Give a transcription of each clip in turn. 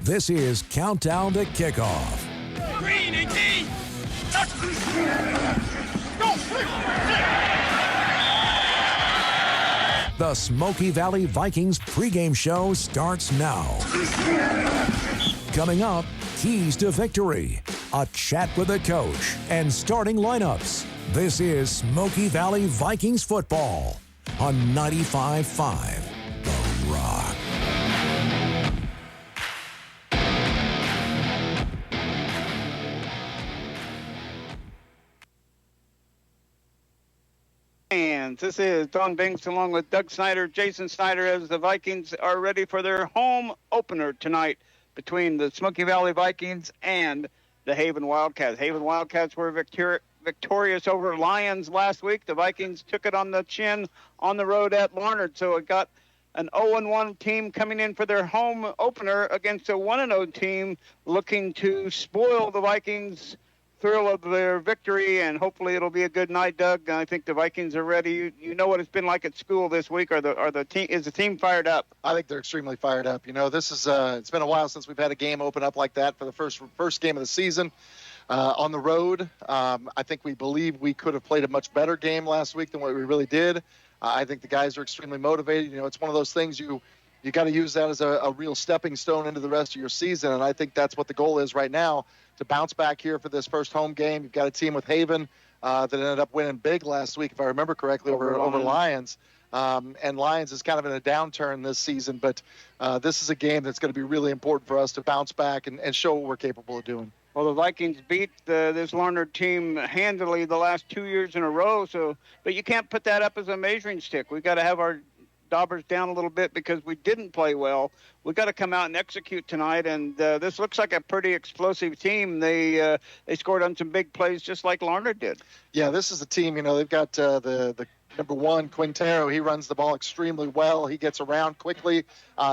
This is Countdown to Kickoff. Green 18. The Smoky Valley Vikings pregame show starts now. Coming up, keys to victory, a chat with the coach, and starting lineups. This is Smoky Valley Vikings football on 95.5 The Rock. And this is Don Binks along with Doug Snyder, Jason Snyder, as the Vikings are ready for their home opener tonight between the Smoky Valley Vikings and the Haven Wildcats. Haven Wildcats were victorious over Lions last week. The Vikings took it on the chin on the road at Larned, so it got an 0-1 team coming in for their home opener against a 1-0 team looking to spoil the Vikings' thrill of their victory, and hopefully it'll be a good night, Doug. I think the Vikings are ready. You know what it's been like at school this week. Is the team fired up? I think they're extremely fired up. You know, this is it's been a while since we've had a game open up like that for the first game of the season on the road. I think we believe we could have played a much better game last week than what we really did. I think the guys are extremely motivated. You know, it's one of those things you got to use that as a real stepping stone into the rest of your season, and I think that's what the goal is right now, to bounce back here for this first home game. You've got a team with Haven that ended up winning big last week, if I remember correctly, over Lions. And Lions is kind of in a downturn this season, but this is a game that's going to be really important for us to bounce back and show what we're capable of doing. Well, the Vikings beat this Larned team handily the last 2 years in a row, but you can't put that up as a measuring stick. We've got to have our daubers down a little bit because we didn't play well. We've got to come out and execute tonight, and this looks like a pretty explosive team. They scored on some big plays just like Larned did. Yeah, this is a team, you know, they've got the number one, Quintero. He runs the ball extremely well. He gets around quickly.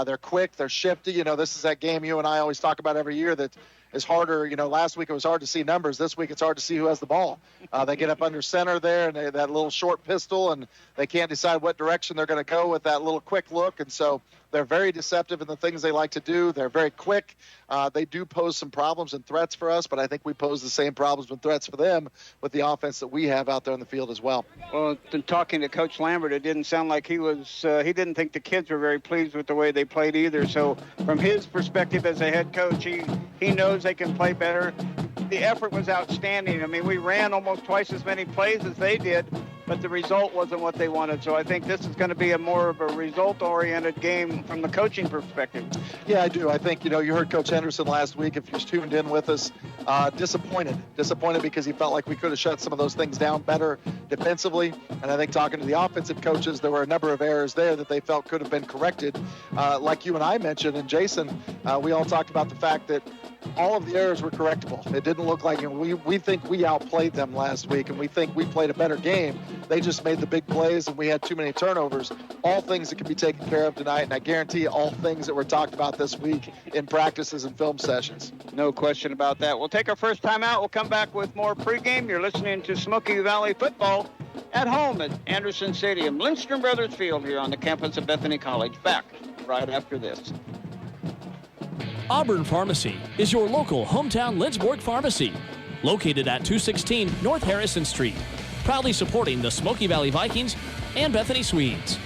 They're quick. They're shifty. You know, this is that game you and I always talk about every year that is harder. You know, last week it was hard to see numbers. This week it's hard to see who has the ball. They get up under center there, and that little short pistol, and they can't decide what direction they're going to go with that little quick look. And so they're very deceptive in the things they like to do. They're very quick. They do pose some problems and threats for us, but I think we pose the same problems and threats for them with the offense that we have out there in the field as well. Well, in talking to Coach Lambert, it didn't sound like he didn't think the kids were very pleased with the way they played either. So from his perspective as a head coach, he knows they can play better. The effort was outstanding. I mean, we ran almost twice as many plays as they did, but the result wasn't what they wanted. So I think this is going to be more of a result-oriented game from the coaching perspective. Yeah, I do. I think, you know, you heard Coach Henderson last week, if you're tuned in with us, disappointed because he felt like we could have shut some of those things down better defensively. And I think talking to the offensive coaches, there were a number of errors there that they felt could have been corrected. Like you and I mentioned, and Jason, we all talked about the fact that all of the errors were correctable. It didn't look like, you know, we think we outplayed them last week, and we think we played a better game. They just made the big plays, and we had too many turnovers. All things that can be taken care of tonight, and I guarantee all things that were talked about this week in practices and film sessions. No question about that. We'll take our first time out. We'll come back with more pregame. You're listening to Smoky Valley Football at home at Anderson Stadium, Lindstrom Brothers Field, here on the campus of Bethany College. Back right after this. Auburn Pharmacy is your local hometown Lindsborg pharmacy, located at 216 North Harrison Street, proudly supporting the Smoky Valley Vikings and Bethany Swedes.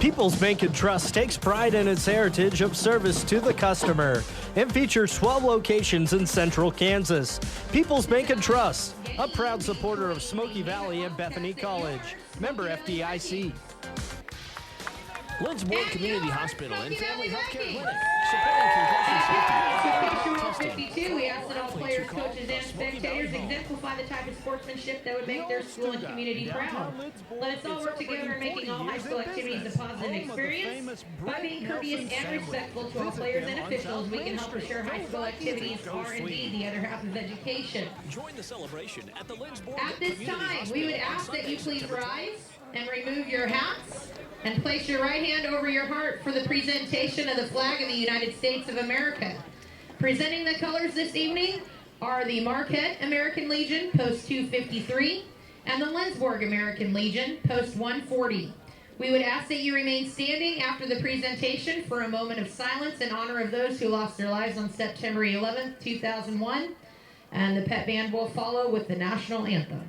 People's Bank and Trust takes pride in its heritage of service to the customer and features 12 locations in central Kansas. People's Bank and Trust, a proud supporter of Smoky Valley and Bethany College. Member FDIC. Lindsborg Community Hospital and Family Healthcare Clinic, supporting concussion safety. 52, we ask that all players, coaches, and spectators exemplify the type of sportsmanship that would make their school and community proud. Let us all work together in making all high school activities a positive experience. By being courteous and respectful to all players and officials, we can help ensure high school activities are indeed the other half of education. Join the celebration at the Lindsborg. At this time, we would ask that you please rise and remove your hats and place your right hand over your heart for the presentation of the flag of the United States of America. Presenting the colors this evening are the Marquette American Legion, Post 253, and the Lindsborg American Legion, Post 140. We would ask that you remain standing after the presentation for a moment of silence in honor of those who lost their lives on September 11th, 2001. And the pep band will follow with the national anthem.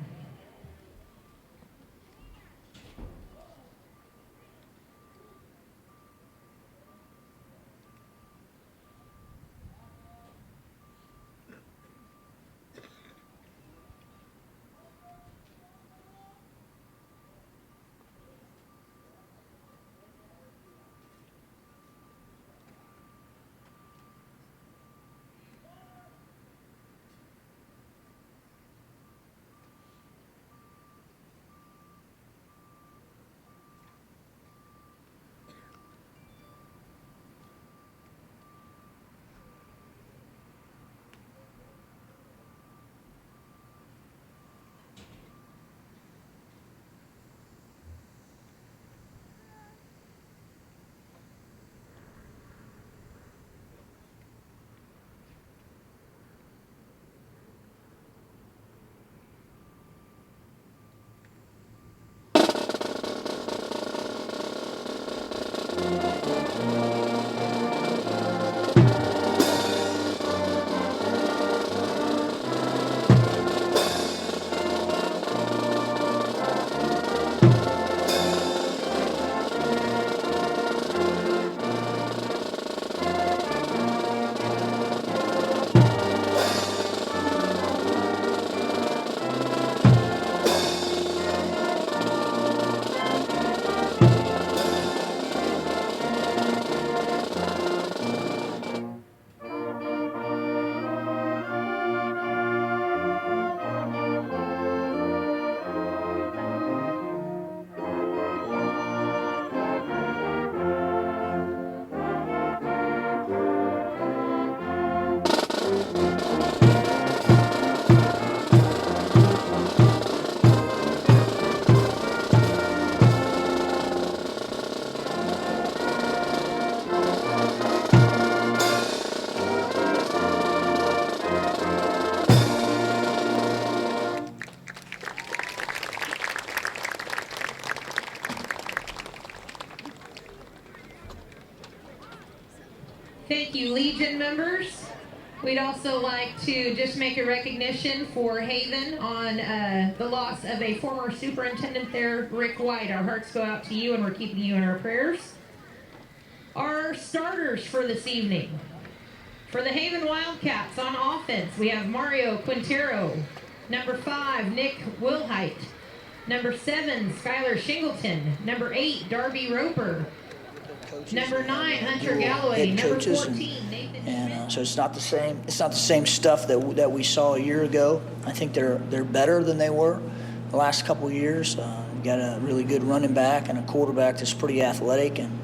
Thank you, Legion members. We'd also like to just make a recognition for Haven on the loss of a former superintendent there, Rick White. Our hearts go out to you, and we're keeping you in our prayers. Our starters for this evening. For the Haven Wildcats on offense, we have Mario Quintero. Number 5, Nick Wilhite. Number 7, Skylar Shingleton. Number 8, Darby Roper. Number 9, Hunter Galloway. Number 14, Nathan Schmidt. So it's not the same. It's not the same stuff that we saw a year ago. I think they're better than they were the last couple of years. Got a really good running back and a quarterback that's pretty athletic, and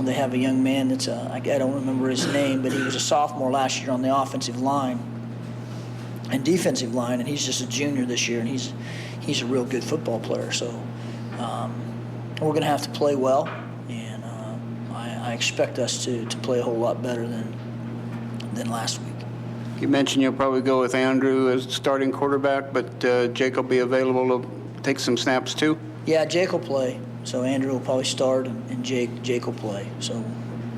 they have a young man that's I don't remember his name, but he was a sophomore last year on the offensive line and defensive line, and he's just a junior this year, and he's a real good football player. So we're going to have to play well, and I expect us to play a whole lot better than last week. You mentioned you'll probably go with Andrew as starting quarterback, but Jake will be available to take some snaps too? Yeah, Jake will play. So Andrew will probably start, and Jake will play. So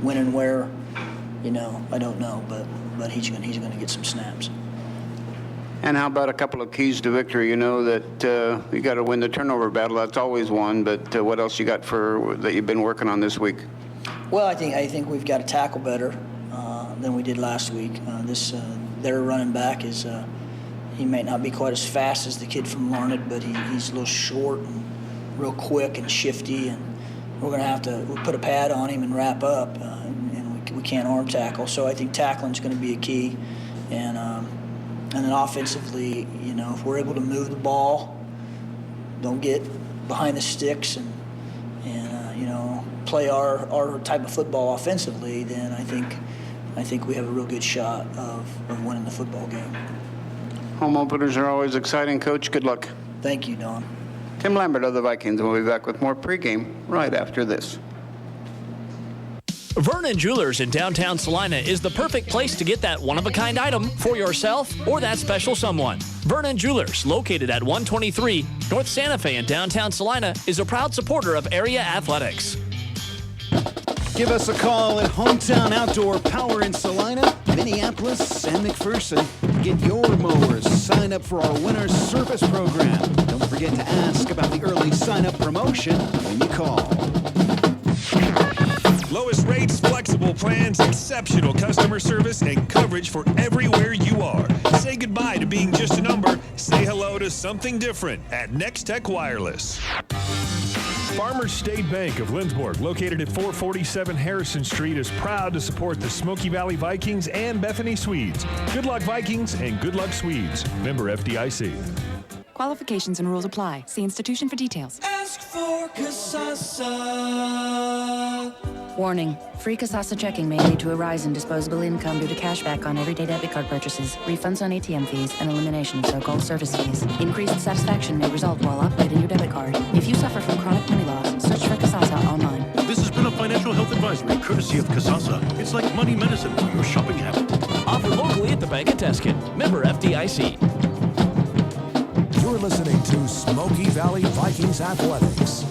when and where, I don't know, but he's going to get some snaps. And how about a couple of keys to victory? You know that you got to win the turnover battle. That's always one. But what else you got that you've been working on this week? Well, I think we've got to tackle better than we did last week. Their running back is he may not be quite as fast as the kid from Larned, but he's a little short and real quick and shifty, and we're going to have to put a pad on him and wrap up, and we can't arm tackle. So I think tackling is going to be a key, and then offensively, if we're able to move the ball, don't get behind the sticks, and play our type of football offensively, then I think we have a real good shot of winning the football game. Home openers are always exciting, Coach. Good luck. Thank you, Don. Tim Lambert of the Vikings will be back with more pregame right after this. Vernon Jewelers in downtown Salina is the perfect place to get that one-of-a-kind item for yourself or that special someone. Vernon Jewelers, located at 123 North Santa Fe in downtown Salina, is a proud supporter of area athletics. Give us a call at Hometown Outdoor Power in Salina, Minneapolis, and McPherson. Get your mowers. Sign up for our winter service program. Don't forget to ask about the early sign-up promotion when you call. Lowest rates, flexible plans, exceptional customer service, and coverage for everywhere you are. Say goodbye to being just a number. Say hello to something different at Next Tech Wireless. Farmers State Bank of Lindsborg, located at 447 Harrison Street, is proud to support the Smoky Valley Vikings and Bethany Swedes. Good luck, Vikings, and good luck, Swedes. Member FDIC. Qualifications and rules apply. See institution for details. Ask for Kasasa. Warning. Free Kasasa checking may lead to a rise in disposable income due to cashback on everyday debit card purchases, refunds on ATM fees, and elimination of so-called service fees. Increased satisfaction may result while operating your debit card. If you suffer from chronic money loss, search for Kasasa online. This has been a financial health advisory courtesy of Kasasa. It's like money medicine for your shopping habit. Offered locally at the Bank of Tuscan. Member FDIC. You're listening to Smoky Valley Vikings Athletics.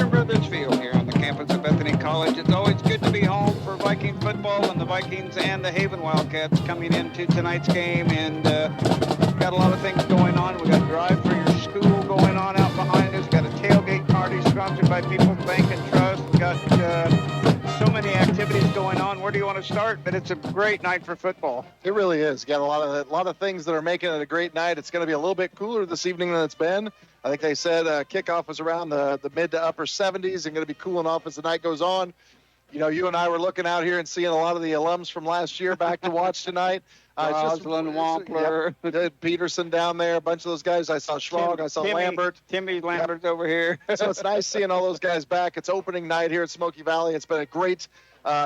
Brothers Field here on the campus of Bethany College. It's always good to be home for Viking football, and the Vikings and the Haven Wildcats coming into tonight's game. And got a lot of things going on. We got Drive for Your School going on out behind us. Got a tailgate party sponsored by People's Bank and Trust. We got so many activities going on. Where do you want to start? But it's a great night for football. It really is. Got a lot of things that are making it a great night. It's going to be a little bit cooler this evening than it's been. I think they said kickoff was around the mid to upper 70s and going to be cooling off as the night goes on. You know, you and I were looking out here and seeing a lot of the alums from last year back to watch tonight. Roslyn Wampler. Yep, Peterson down there, a bunch of those guys. I saw Schwag, I saw Lambert. Timmy Lambert's over here. So it's nice seeing all those guys back. It's opening night here at Smoky Valley. It's been a great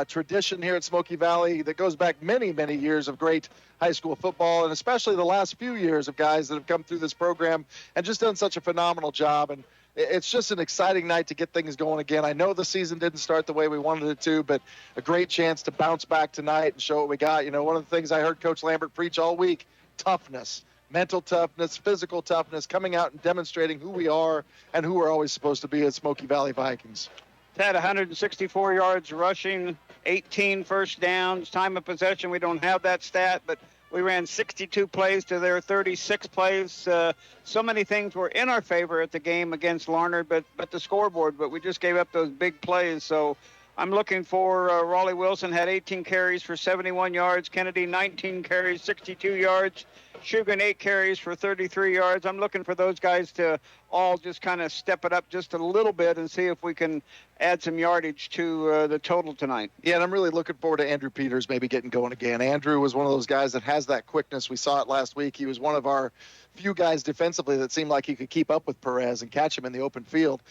tradition here at Smoky Valley that goes back many, many years of great high school football, and especially the last few years of guys that have come through this program and just done such a phenomenal job. And it's just an exciting night to get things going again. I know the season didn't start the way we wanted it to, but a great chance to bounce back tonight and show what we got. You know, one of the things I heard Coach Lambert preach all week, toughness, mental toughness, physical toughness, coming out and demonstrating who we are and who we're always supposed to be at Smoky Valley Vikings. Had 164 yards rushing, 18 first downs, time of possession. We don't have that stat, but we ran 62 plays to their 36 plays. So many things were in our favor at the game against Larned, but the scoreboard, but we just gave up those big plays. So I'm looking for Raleigh Wilson had 18 carries for 71 yards. Kennedy, 19 carries, 62 yards. Shugan, 8 carries for 33 yards. I'm looking for those guys to all just kind of step it up just a little bit and see if we can add some yardage to the total tonight. Yeah, and I'm really looking forward to Andrew Peters maybe getting going again. Andrew was one of those guys that has that quickness. We saw it last week. He was one of our few guys defensively that seemed like he could keep up with Perez and catch him in the open field.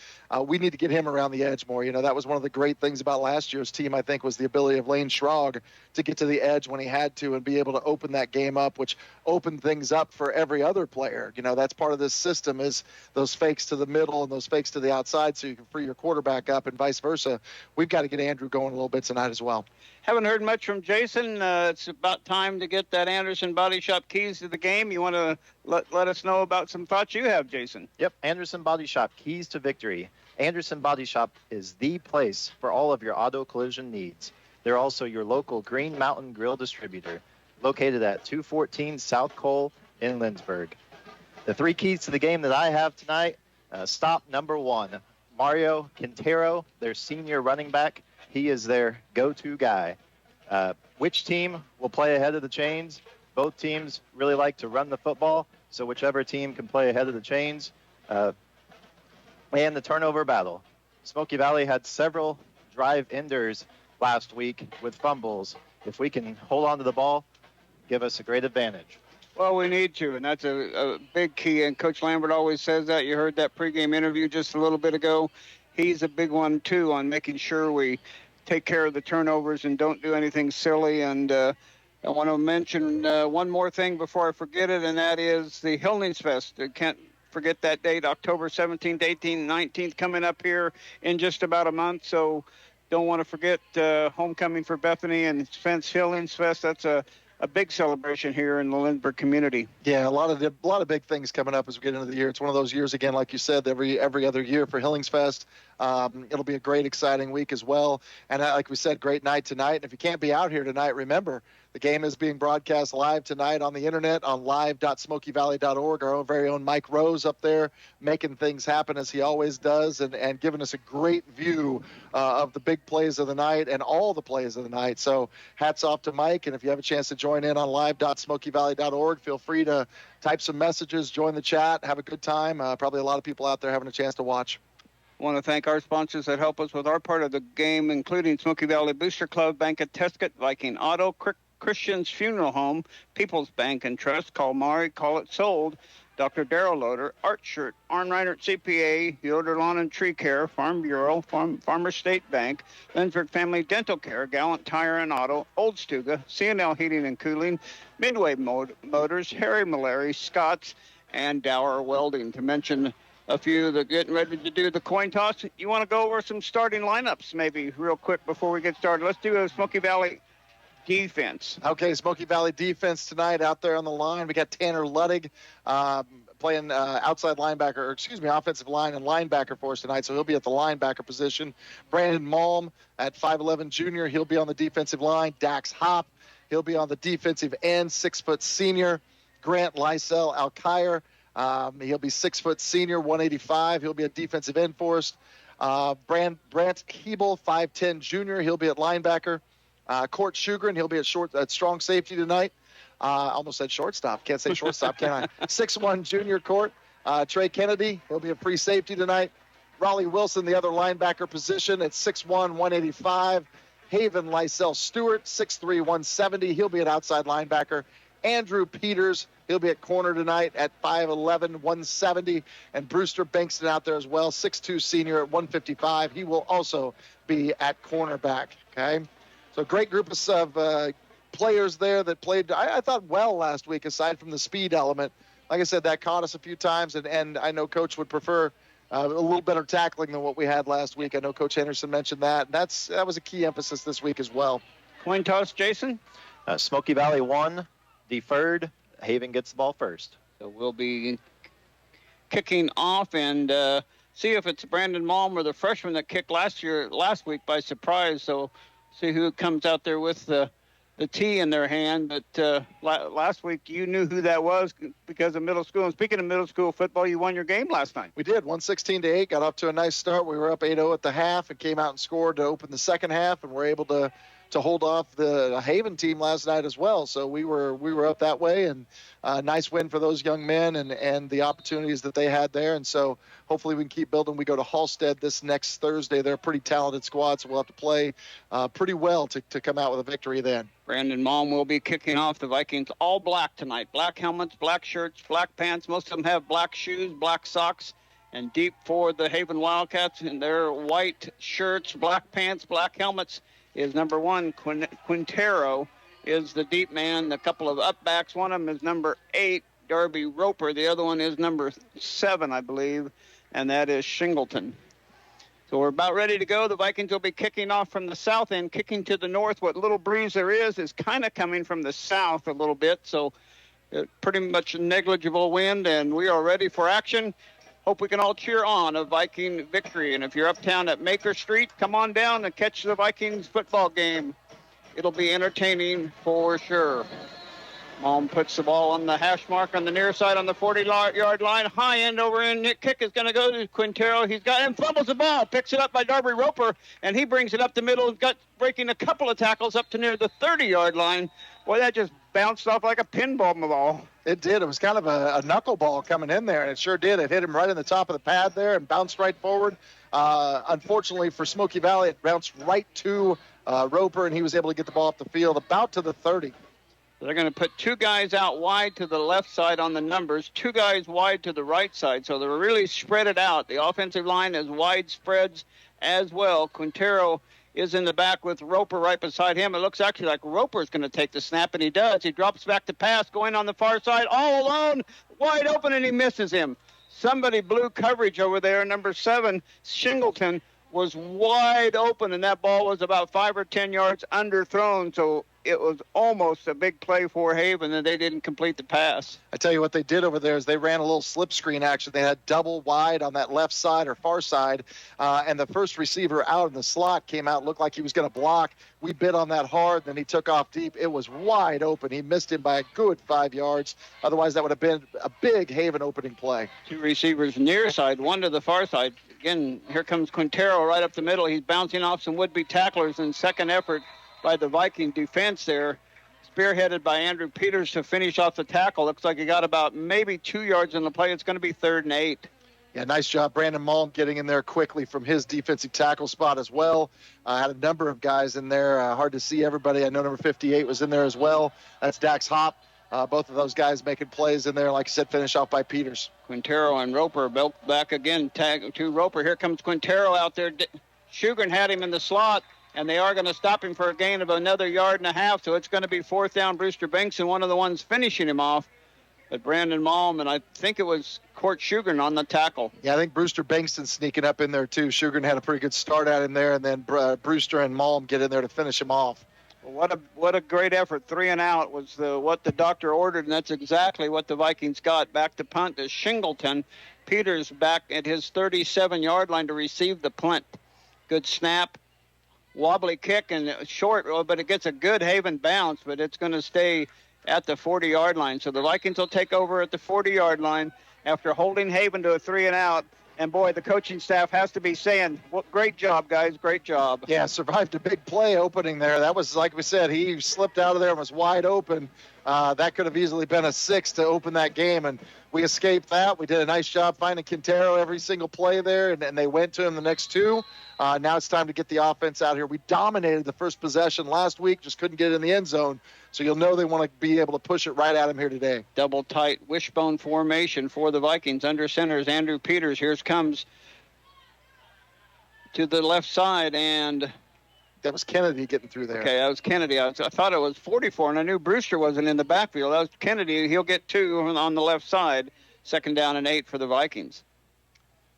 We need to get him around the edge more. You know, that was one of the great things about last year's team, I think, was the ability of Lane Schrog to get to the edge when he had to and be able to open that game up, which opened things up for every other player. You know, that's part of this system is those fakes to the middle and those fakes to the outside so you can free your quarterback up and vice versa. We've got to get Andrew going a little bit tonight as well. Haven't heard much from Jason. It's about time to get that Anderson Body Shop keys to the game. You want to let us know about some thoughts you have, Jason? Yep, Anderson Body Shop, keys to victory. Anderson Body Shop is the place for all of your auto collision needs. They're also your local Green Mountain Grill distributor, located at 214 South Cole in Lindsborg. The 3 keys to the game that I have tonight, stop number 1, Mario Quintero, their senior running back. He is their go-to guy. Which team will play ahead of the chains? Both teams really like to run the football, so whichever team can play ahead of the chains. And the turnover battle. Smoky Valley had several drive enders last week with fumbles. If we can hold on to the ball, give us a great advantage. Well, we need to, and that's a big key, and Coach Lambert always says that. You heard that pregame interview just a little bit ago. He's a big one, too, on making sure we take care of the turnovers and don't do anything silly. And I want to mention one more thing before I forget it, and that is the Hillningsfest. I can't forget that date, October 17th, 18th, 19th, coming up here in just about a month. So don't want to forget homecoming for Bethany and Spence Hillings Fest. That's a big celebration here in the Lindbergh community. Yeah, a lot of big things coming up as we get into the year. It's one of those years, again, like you said, every other year for Hillings Fest. It'll be a great, exciting week as well. And like we said, great night tonight. And if you can't be out here tonight, remember, the game is being broadcast live tonight on the internet on live.smokyvalley.org. Our own very own Mike Rose up there making things happen as he always does and giving us a great view of the big plays of the night and all the plays of the night. So hats off to Mike. And if you have a chance to join in on live.smokyvalley.org, feel free to type some messages, join the chat, have a good time. Probably a lot of people out there having a chance to watch. I want to thank our sponsors that help us with our part of the game, including Smoky Valley Booster Club, Bank of Tesket, Viking Auto, Christian's Funeral Home, People's Bank and Trust, Call Mari, Call It Sold, Dr. Darrell Loader, Art Shirt, Arn Reinert CPA, Yoder Lawn and Tree Care, Farm Bureau, Farmer State Bank, Lindbergh Family Dental Care, Gallant Tire and Auto, Old Stuga, CNL Heating and Cooling, Midway Motors, Harry Malary, Scott's, and Dower Welding, to mention a few that are getting ready to do the coin toss. You want to go over some starting lineups maybe real quick before we get started? Let's do a Smoky Valley defense. Okay, Smoky Valley defense tonight out there on the line. We got Tanner Luddig playing outside linebacker, or offensive line and linebacker for us tonight, so he'll be at the linebacker position. Brandon Malm at 5'11 junior, he'll be on the defensive line. Dax Hopp, he'll be on the defensive end, 6-foot senior. Grant Lysel Alkire, he'll be 6-foot senior, 185. He'll be a defensive end for us. Brant Hebel, 5'10 junior, he'll be at linebacker. Court Shugren, he'll be at strong safety tonight. Almost said shortstop. Can't say shortstop, can I? 6'1 junior Court. Trey Kennedy, he'll be a free safety tonight. Raleigh Wilson, the other linebacker position at 6'1", 185. Haven Lysel Stewart, 6'3", 170. He'll be an outside linebacker. Andrew Peters, he'll be at corner tonight at 5'11", 170. And Brewster Bankston out there as well, 6'2 senior at 155. He will also be at cornerback, okay? So great group of players there that played, I thought, well last week, aside from the speed element. Like I said, that caught us a few times, and I know Coach would prefer a little better tackling than what we had last week. I know Coach Henderson mentioned that. And that was a key emphasis this week as well. Coin toss, Jason? Smoky Valley won, deferred. Haven gets the ball first. So we'll be kicking off and see if it's Brandon Malm or the freshman that kicked last week by surprise. So see who comes out there with the tee in their hand. But last week you knew who that was because of middle school. And speaking of middle school football, you won your game last night. We did, 116-8. Got off to a nice start. We were up 8-0 at the half and came out and scored to open the second half, and were able to hold off the Haven team last night as well. So we were up that way, and nice win for those young men and the opportunities that they had there. And so hopefully we can keep building. We go to Halstead this next Thursday. They're a pretty talented squad, so we'll have to play pretty well to come out with a victory then. Brandon Malm will be kicking off. The Vikings all black tonight. Black helmets, black shirts, black pants. Most of them have black shoes, black socks. And deep for the Haven Wildcats in their white shirts, black pants, black helmets is number 1. Quintero is the deep man. A couple of upbacks. One of them is number 8, Darby Roper. The other one is number 7, I believe, and that is Shingleton. So we're about ready to go. The Vikings will be kicking off from the south end, kicking to the north. What little breeze there is kind of coming from the south a little bit, so pretty much negligible wind, and we are ready for action. Hope we can all cheer on a Viking victory. And if you're uptown at Maker Street, come on down and catch the Vikings football game. It'll be entertaining for sure. Malm puts the ball on the hash mark on the near side on the 40-yard line. High end over in. Kick is going to go to Quintero. He's got him, fumbles the ball, picks it up by Darby Roper, and he brings it up the middle. Got breaking a couple of tackles up to near the 30-yard line. Boy, that just bounced off like a pinball ball. It did. It was kind of a knuckleball coming in there, and it sure did. It hit him right in the top of the pad there and bounced right forward. Unfortunately for Smoky Valley, it bounced right to Roper, and he was able to get the ball off the field about to the 30. They're going to put 2 guys out wide to the left side on the numbers, 2 guys wide to the right side, so they're really spread it out. The offensive line is wide spreads as well. Quintero is in the back with Roper right beside him. It looks actually like Roper's going to take the snap, and he does. He drops back to pass, going on the far side, all alone, wide open, and he misses him. Somebody blew coverage over there. Number 7, Shingleton, was wide open, and that ball was about 5 or 10 yards underthrown, so it was almost a big play for Haven, and they didn't complete the pass. I tell you what they did over there is they ran a little slip screen action. They had double wide on that left side or far side, and the first receiver out in the slot came out, looked like he was going to block. We bit on that hard, then he took off deep. It was wide open. He missed him by a good 5 yards. Otherwise, that would have been a big Haven opening play. 2 receivers near side, 1 to the far side. Again, here comes Quintero right up the middle. He's bouncing off some would-be tacklers in second effort by the Viking defense there. Spearheaded by Andrew Peters to finish off the tackle. Looks like he got about maybe 2 yards in the play. It's going to be 3rd and 8. Yeah, nice job. Brandon Malm getting in there quickly from his defensive tackle spot as well. Had a number of guys in there. Hard to see everybody. I know number 58 was in there as well. That's Dax Hopp. Both of those guys making plays in there. Like I said, finish off by Peters. Quintero and Roper back again. Tag to Roper. Here comes Quintero out there. Shugren had him in the slot, and they are going to stop him for a gain of another 1.5 yards. So it's going to be 4th down. Brewster Banks, one of the ones finishing him off. But Brandon Malm, and I think it was Court Shugren on the tackle. Yeah, I think Brewster Bankston sneaking up in there too. Shugren had a pretty good start at him there, and then Brewster and Malm get in there to finish him off. Well, what a great effort. 3 and out was what the doctor ordered, and that's exactly what the Vikings got. Back to punt is Shingleton. Peters back at his 37-yard line to receive the punt. Good snap. Wobbly kick and short, but it gets a good Haven bounce, but it's going to stay at the 40-yard line. So the Vikings will take over at the 40-yard line after holding Haven to a 3 and out. And, boy, the coaching staff has to be saying, well, great job, guys, great job. Yeah, survived a big play opening there. That was, like we said, he slipped out of there and was wide open. That could have easily been a 6 to open that game, and we escaped that. We did a nice job finding Quintero every single play there, and they went to him the next 2. Now it's time to get the offense out here. We dominated the first possession last week, just couldn't get it in the end zone. So you'll know they want to be able to push it right at him here today. Double tight wishbone formation for the Vikings. Under center is Andrew Peters. Here comes to the left side, and that was Kennedy getting through there. Okay, that was Kennedy. I thought it was 44, and I knew Brewster wasn't in the backfield. That was Kennedy. He'll get 2 on the left side. 2nd down and 8 for the Vikings.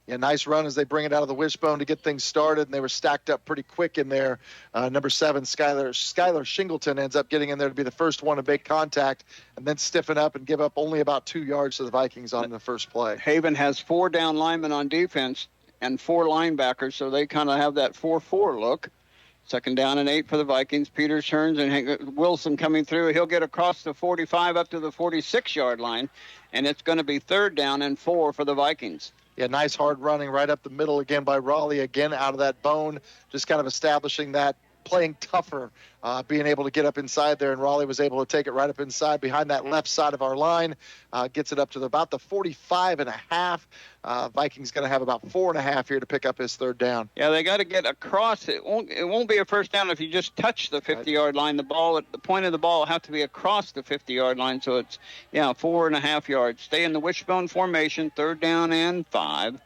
Yeah, nice run as they bring it out of the wishbone to get things started, and they were stacked up pretty quick in there. Number 7, Skylar Shingleton ends up getting in there to be the first one to make contact and then stiffen up and give up only about 2 yards to the Vikings on the first play. Haven has 4 down linemen on defense and 4 linebackers, so they kind of have that 4-4 look. 2nd down and 8 for the Vikings. Peters turns, and Wilson coming through. He'll get across the 45 up to the 46-yard line, and it's going to be 3rd down and 4 for the Vikings. Yeah, nice hard running right up the middle again by Raleigh, again out of that bone, just kind of establishing that, playing tougher, being able to get up inside there, and Raleigh was able to take it right up inside behind that left side of our line, gets it up to about the 45.5. Vikings going to have about 4.5 here to pick up his 3rd down. Yeah, they got to get across. It won't be a first down if you just touch the 50-yard line. The point of the ball will have to be across the 50-yard line, so it's 4.5 yards. Stay in the wishbone formation. 3rd down and 5.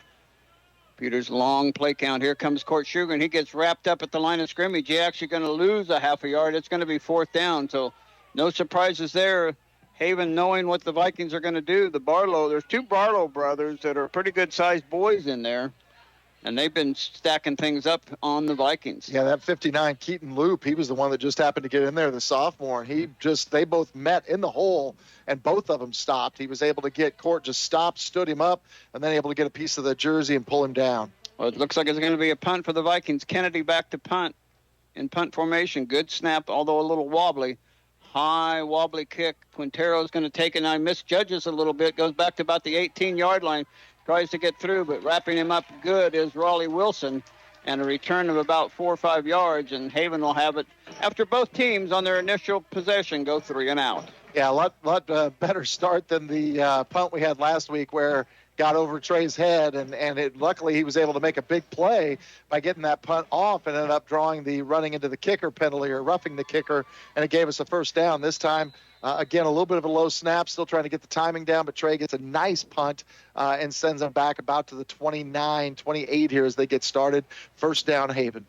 Peters' long play count. Here comes Court Shugren. He gets wrapped up at the line of scrimmage. He's actually going to lose a 0.5 yard. It's going to be 4th down, so no surprises there. Haven knowing what the Vikings are going to do. There's 2 Barlow brothers that are pretty good-sized boys in there, and they've been stacking things up on the Vikings. Yeah, that 59, Keaton Loop, he was the one that just happened to get in there, the sophomore. They both met in the hole, and both of them stopped. He was able to get Court just stopped, stood him up, and then able to get a piece of the jersey and pull him down. Well, it looks like it's going to be a punt for the Vikings. Kennedy back to punt in punt formation. Good snap, although a little wobbly. High wobbly kick. Quintero's going to take it, and I misjudges a little bit. Goes back to about the 18-yard line. Tries to get through, but wrapping him up good is Raleigh Wilson. And a return of about 4 or 5 yards, and Haven will have it after both teams on their initial possession go 3 and out. Yeah, a lot better start than the punt we had last week where got over Trey's head, and luckily he was able to make a big play by getting that punt off and ended up drawing the running into the kicker penalty or roughing the kicker, and it gave us a 1st down. This time, again, a little bit of a low snap, still trying to get the timing down, but Trey gets a nice punt and sends them back about to the 29, 28 here as they get started. 1st down, Haven.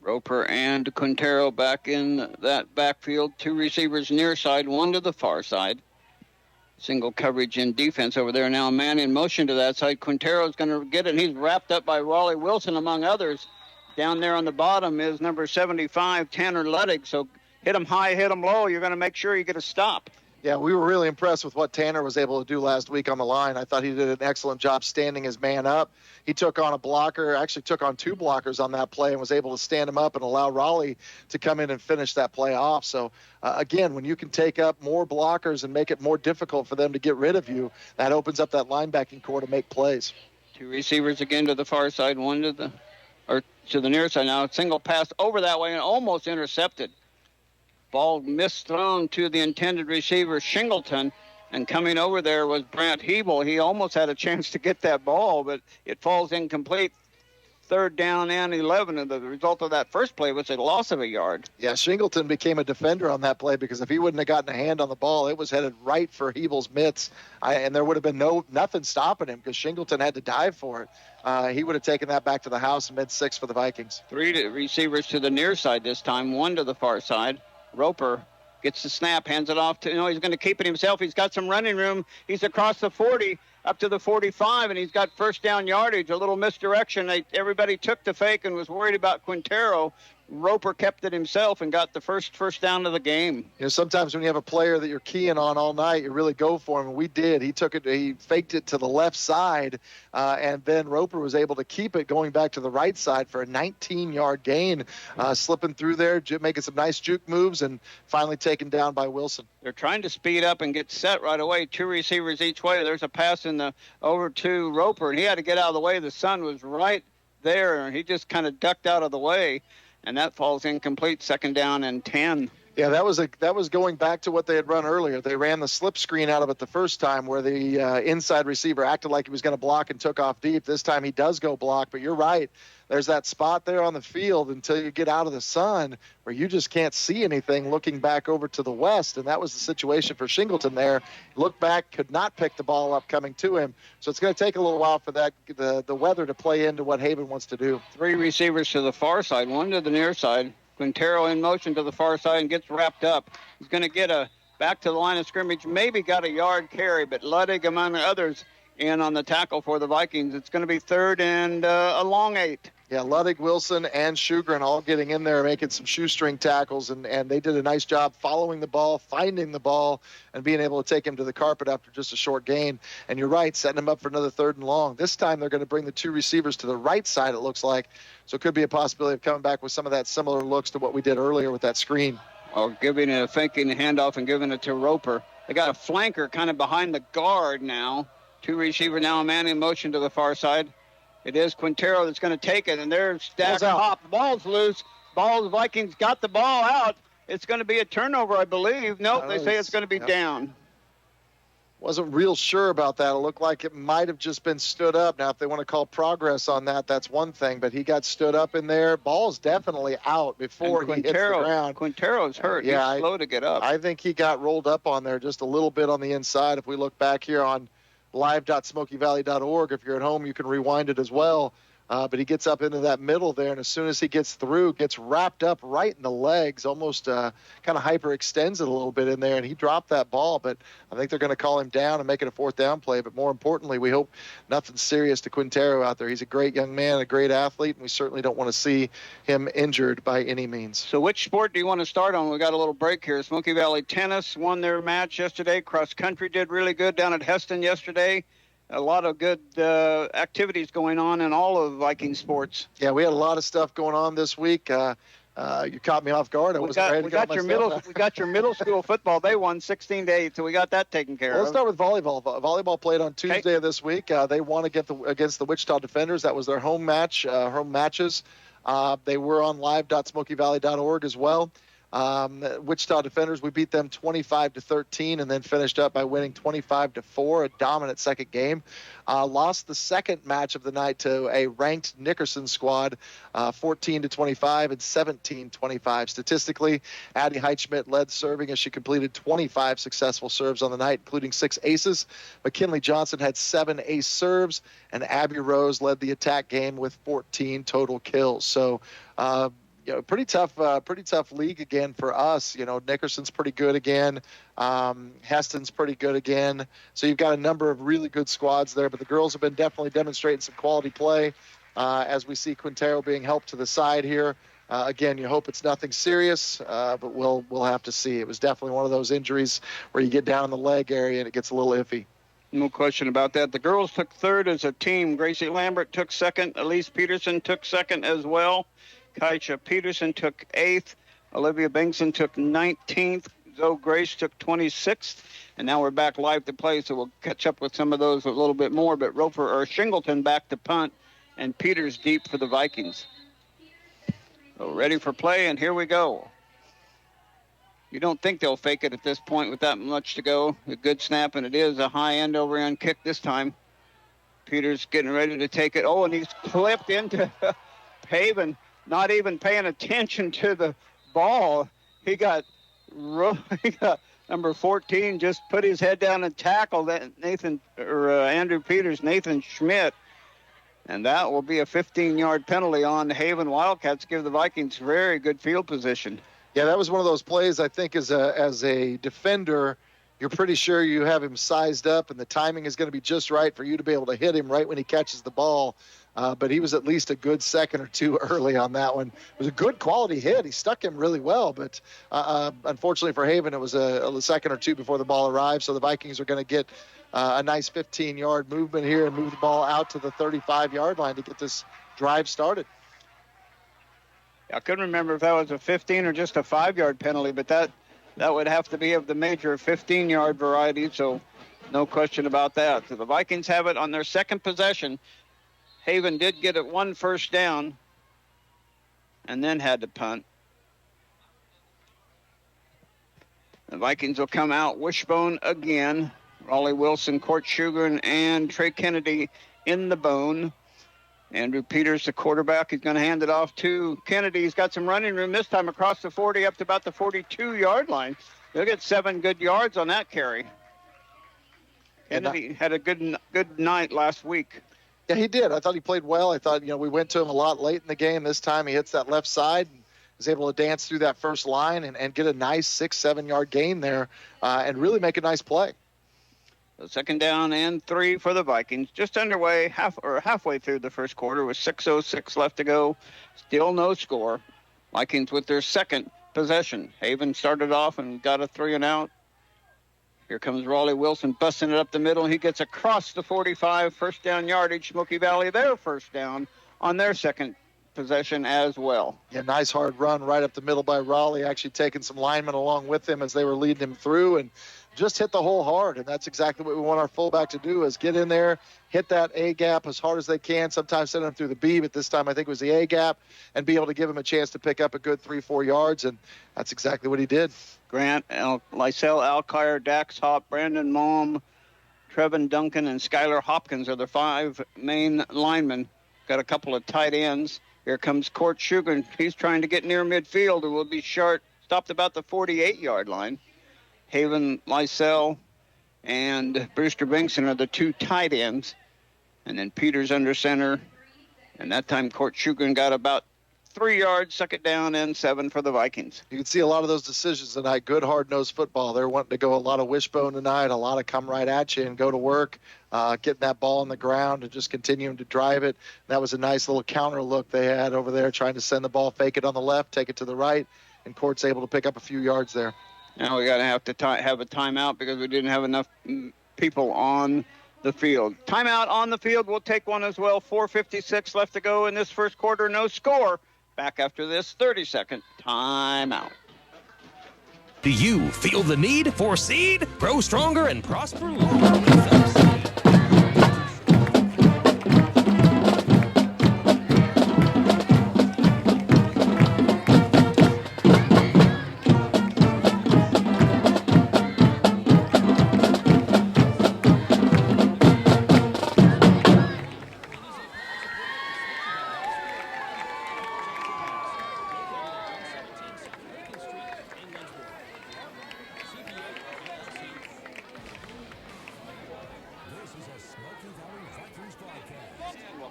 Roper and Quintero back in that backfield. 2 receivers near side, 1 to the far side. Single coverage in defense over there. Now a man in motion to that side. Quintero's going to get it, and he's wrapped up by Raleigh Wilson, among others. Down there on the bottom is number 75, Tanner Luddig. So hit him high, hit him low. You're going to make sure you get a stop. Yeah, we were really impressed with what Tanner was able to do last week on the line. I thought he did an excellent job standing his man up. He took on a blocker, actually took on 2 blockers on that play and was able to stand him up and allow Raleigh to come in and finish that play off. So, again, when you can take up more blockers and make it more difficult for them to get rid of you, that opens up that linebacking core to make plays. 2 receivers again to the far side, one to the near side now. Single pass over that way and almost intercepted. Ball thrown to the intended receiver, Shingleton, and coming over there was Brant Hebel. He almost had a chance to get that ball, but it falls incomplete. 3rd down and 11, and the result of that first play was a loss of a yard. Yeah, Shingleton became a defender on that play because if he wouldn't have gotten a hand on the ball, it was headed right for Hebel's mitts, and there would have been nothing stopping him because Shingleton had to dive for it. He would have taken that back to the house, mid-6 for the Vikings. 3 receivers to the near side this time, 1 to the far side. Roper gets the snap, hands it off to, he's going to keep it himself. He's got some running room. He's across the 40, up to the 45, and he's got first down yardage. A little misdirection. Everybody took the fake and was worried about Quintero. Roper kept it himself and got the first down of the game. Sometimes when you have a player that you're keying on all night, you really go for him, and we did. He faked it to the left side, and then Roper was able to keep it going back to the right side for a 19-yard gain, slipping through there, making some nice juke moves, and finally taken down by Wilson. They're trying to speed up and get set right away. 2 receivers each way. There's a pass over to Roper, and he had to get out of the way. The sun was right there, and he just kind of ducked out of the way. And that falls incomplete, 2nd down and 10. Yeah, that was going back to what they had run earlier. They ran the slip screen out of it the first time where the inside receiver acted like he was going to block and took off deep. This time he does go block, but you're right. There's that spot there on the field until you get out of the sun where you just can't see anything looking back over to the west, and that was the situation for Shingleton there. Looked back, could not pick the ball up coming to him, so it's going to take a little while for the weather to play into what Haven wants to do. 3 receivers to the far side, 1 to the near side. Quintero in motion to the far side and gets wrapped up. He's going to get back to the line of scrimmage, maybe got a yard carry, but Luddig, among others, in on the tackle for the Vikings. It's going to be 3rd and a long 8. Yeah, Luddig, Wilson, and Shugren all getting in there, making some shoestring tackles, and they did a nice job following the ball, finding the ball, and being able to take him to the carpet after just a short gain. And you're right, setting him up for another 3rd and long. This time they're going to bring the 2 receivers to the right side, it looks like. So it could be a possibility of coming back with some of that similar looks to what we did earlier with that screen. Or giving a faking handoff and giving it to Roper. They got a flanker kind of behind the guard now. 2 receiver now, a man in motion to the far side. It is Quintero that's going to take it, and there's Stack Hop. The ball's loose. Vikings got the ball out. It's going to be a turnover, I believe. Nope, they say it's going to be down. Wasn't real sure about that. It looked like it might have just been stood up. Now, if they want to call progress on that, that's one thing, but he got stood up in there. Ball's definitely out before he hits the ground. Quintero's hurt. He's slow to get up. I think he got rolled up on there just a little bit on the inside. If we look back here on live.smokyvalley.org. If you're at home, you can rewind it as well. But he gets up into that middle there, and as soon as he gets through, gets wrapped up right in the legs, almost kind of hyperextends it a little bit in there, and he dropped that ball. But I think they're going to call him down and make it a 4th down play. But more importantly, we hope nothing serious to Quintero out there. He's a great young man, a great athlete, and we certainly don't want to see him injured by any means. So which sport do you want to start on? We got a little break here. Smoky Valley Tennis won their match yesterday. Cross country did really good down at Heston yesterday. A lot of good activities going on in all of Viking sports. Yeah, we had a lot of stuff going on this week. You caught me off guard. We got your middle school football. They won 16-8, so we got that taken care of. Let's start with volleyball. Volleyball played on Tuesday of this week. They won against the Wichita Defenders. That was their home matches. They were on live.smokyvalley.org as well. Wichita Defenders, we beat them 25-13 and then finished up by winning 25-4, a dominant second game. Lost the second match of the night to a ranked Nickerson squad, 14-25 and 17-25. Statistically, Addie Heitschmidt led serving as she completed 25 successful serves on the night, including 6 aces. McKinley Johnson had 7 ace serves, and Abby Rose led the attack game with 14 total kills. So, pretty tough league again for us. Nickerson's pretty good again. Heston's pretty good again. So you've got a number of really good squads there, but the girls have been definitely demonstrating some quality play as we see Quintero being helped to the side here. Again, you hope it's nothing serious, but we'll have to see. It was definitely one of those injuries where you get down in the leg area and it gets a little iffy. No question about that. The girls took third as a team. Gracie Lambert took second. Elise Peterson took second as well. Kaisha Peterson took 8th. Olivia Bengtson took 19th. Zoe Grace took 26th. And now we're back live to play, so we'll catch up with some of those a little bit more. But Shingleton back to punt, and Peters deep for the Vikings. So ready for play, and here we go. You don't think they'll fake it at this point with that much to go. A good snap, and it is a high end-over-end kick this time. Peters getting ready to take it. Oh, and he's clipped into Haven, not even paying attention to the ball. He got number 14 just put his head down and tackled that Andrew Peters, Nathan Schmidt. And that will be a 15-yard penalty on the Haven Wildcats, give the Vikings very good field position. Yeah, that was one of those plays, I think, as a defender, you're pretty sure you have him sized up and the timing is going to be just right for you to be able to hit him right when he catches the ball. But he was at least a good second or two early on that one. It was a good quality hit. He stuck him really well, but unfortunately for Haven, it was a second or two before the ball arrived. So the Vikings are going to get a nice 15-yard movement here and move the ball out to the 35-yard line to get this drive started. I couldn't remember if that was a 15 or just a 5-yard penalty, but that would have to be of the major 15-yard variety, so no question about that. So the Vikings have it on their second possession. Haven did get it 1 first down and then had to punt. The Vikings will come out wishbone again. Raleigh Wilson, Court Sugarin, and Trey Kennedy in the bone. Andrew Peters, the quarterback, is going to hand it off to Kennedy. He's got some running room this time across the 40 up to about the 42-yard line. They'll get 7 good yards on that carry. Kennedy had a good night last week. Yeah, he did. I thought he played well. I thought, we went to him a lot late in the game. This time he hits that left side and is able to dance through that first line and get a nice 6-7-yard gain there and really make a nice play. So 2nd down and 3 for the Vikings. Just underway, halfway through the first quarter with 6:06 left to go. Still no score. Vikings with their second possession. Haven started off and got a 3-and-out. Here comes Raleigh Wilson busting it up the middle. He gets across the 45, first down yardage. Smoky Valley, their first down on their second possession as well. Yeah, nice hard run right up the middle by Raleigh, actually taking some linemen along with him as they were leading him through and just hit the hole hard. And that's exactly what we want our fullback to do, is get in there, hit that A gap as hard as they can, sometimes send them through the B, but this time I think it was the A gap, and be able to give him a chance to pick up a good 3-4 yards. And that's exactly what he did. Grant, Lysel Alkire, Dax Hopp, Brandon Malm, Trevin Duncan, and Skylar Hopkins are the 5 main linemen. Got a couple of tight ends. Here comes Court Sugar. He's trying to get near midfield and will be stopped about the 48-yard line. Haven, Lysel, and Brewster Bengtson are the 2 tight ends. And then Peters under center. And that time Court Sugar got about 3 yards, 2nd down and 7 for the Vikings. You can see a lot of those decisions tonight. Good hard-nosed football. They're wanting to go a lot of wishbone tonight, a lot of come right at you and go to work, getting that ball on the ground and just continuing to drive it. That was a nice little counter look they had over there, trying to send the ball, fake it on the left, take it to the right, and Court's able to pick up a few yards there. Now we got to have a timeout because we didn't have enough people on the field. Timeout on the field. We'll take one as well. 4:56 left to go in this first quarter. No score. Back after this 30-second timeout. Do you feel the need for seed? Grow stronger and prosper longer with us.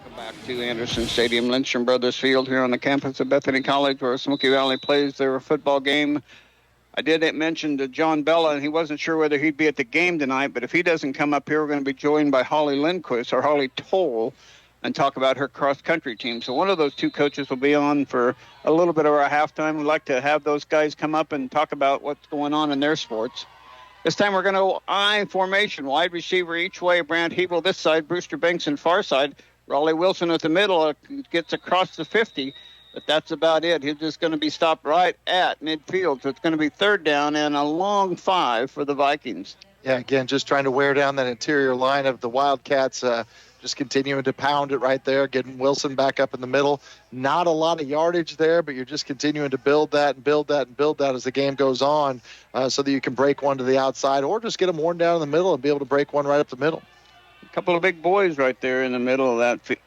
Welcome back to Anderson Stadium, Lindstrom Brothers Field here on the campus of Bethany College, where Smoky Valley plays their football game. I did mention to John Bella, and he wasn't sure whether he'd be at the game tonight, but if he doesn't come up here, we're going to be joined by Holly Lindquist, or Holly Toll, and talk about her cross-country team. So one of those two coaches will be on for a little bit of our halftime. We'd like to have those guys come up and talk about what's going on in their sports. This time we're going to I formation, wide receiver each way, Brant Hebel this side, Brewster Banks and far side. Raleigh Wilson at the middle gets across the 50, but that's about it. He's just going to be stopped right at midfield, so it's going to be third down and a long 5 for the Vikings. Yeah, again, just trying to wear down that interior line of the Wildcats, just continuing to pound it right there, getting Wilson back up in the middle. Not a lot of yardage there, but you're just continuing to build that and build that and build that as the game goes on, so that you can break one to the outside or just get them worn down in the middle and be able to break one right up the middle. A couple of big boys right there in the middle of that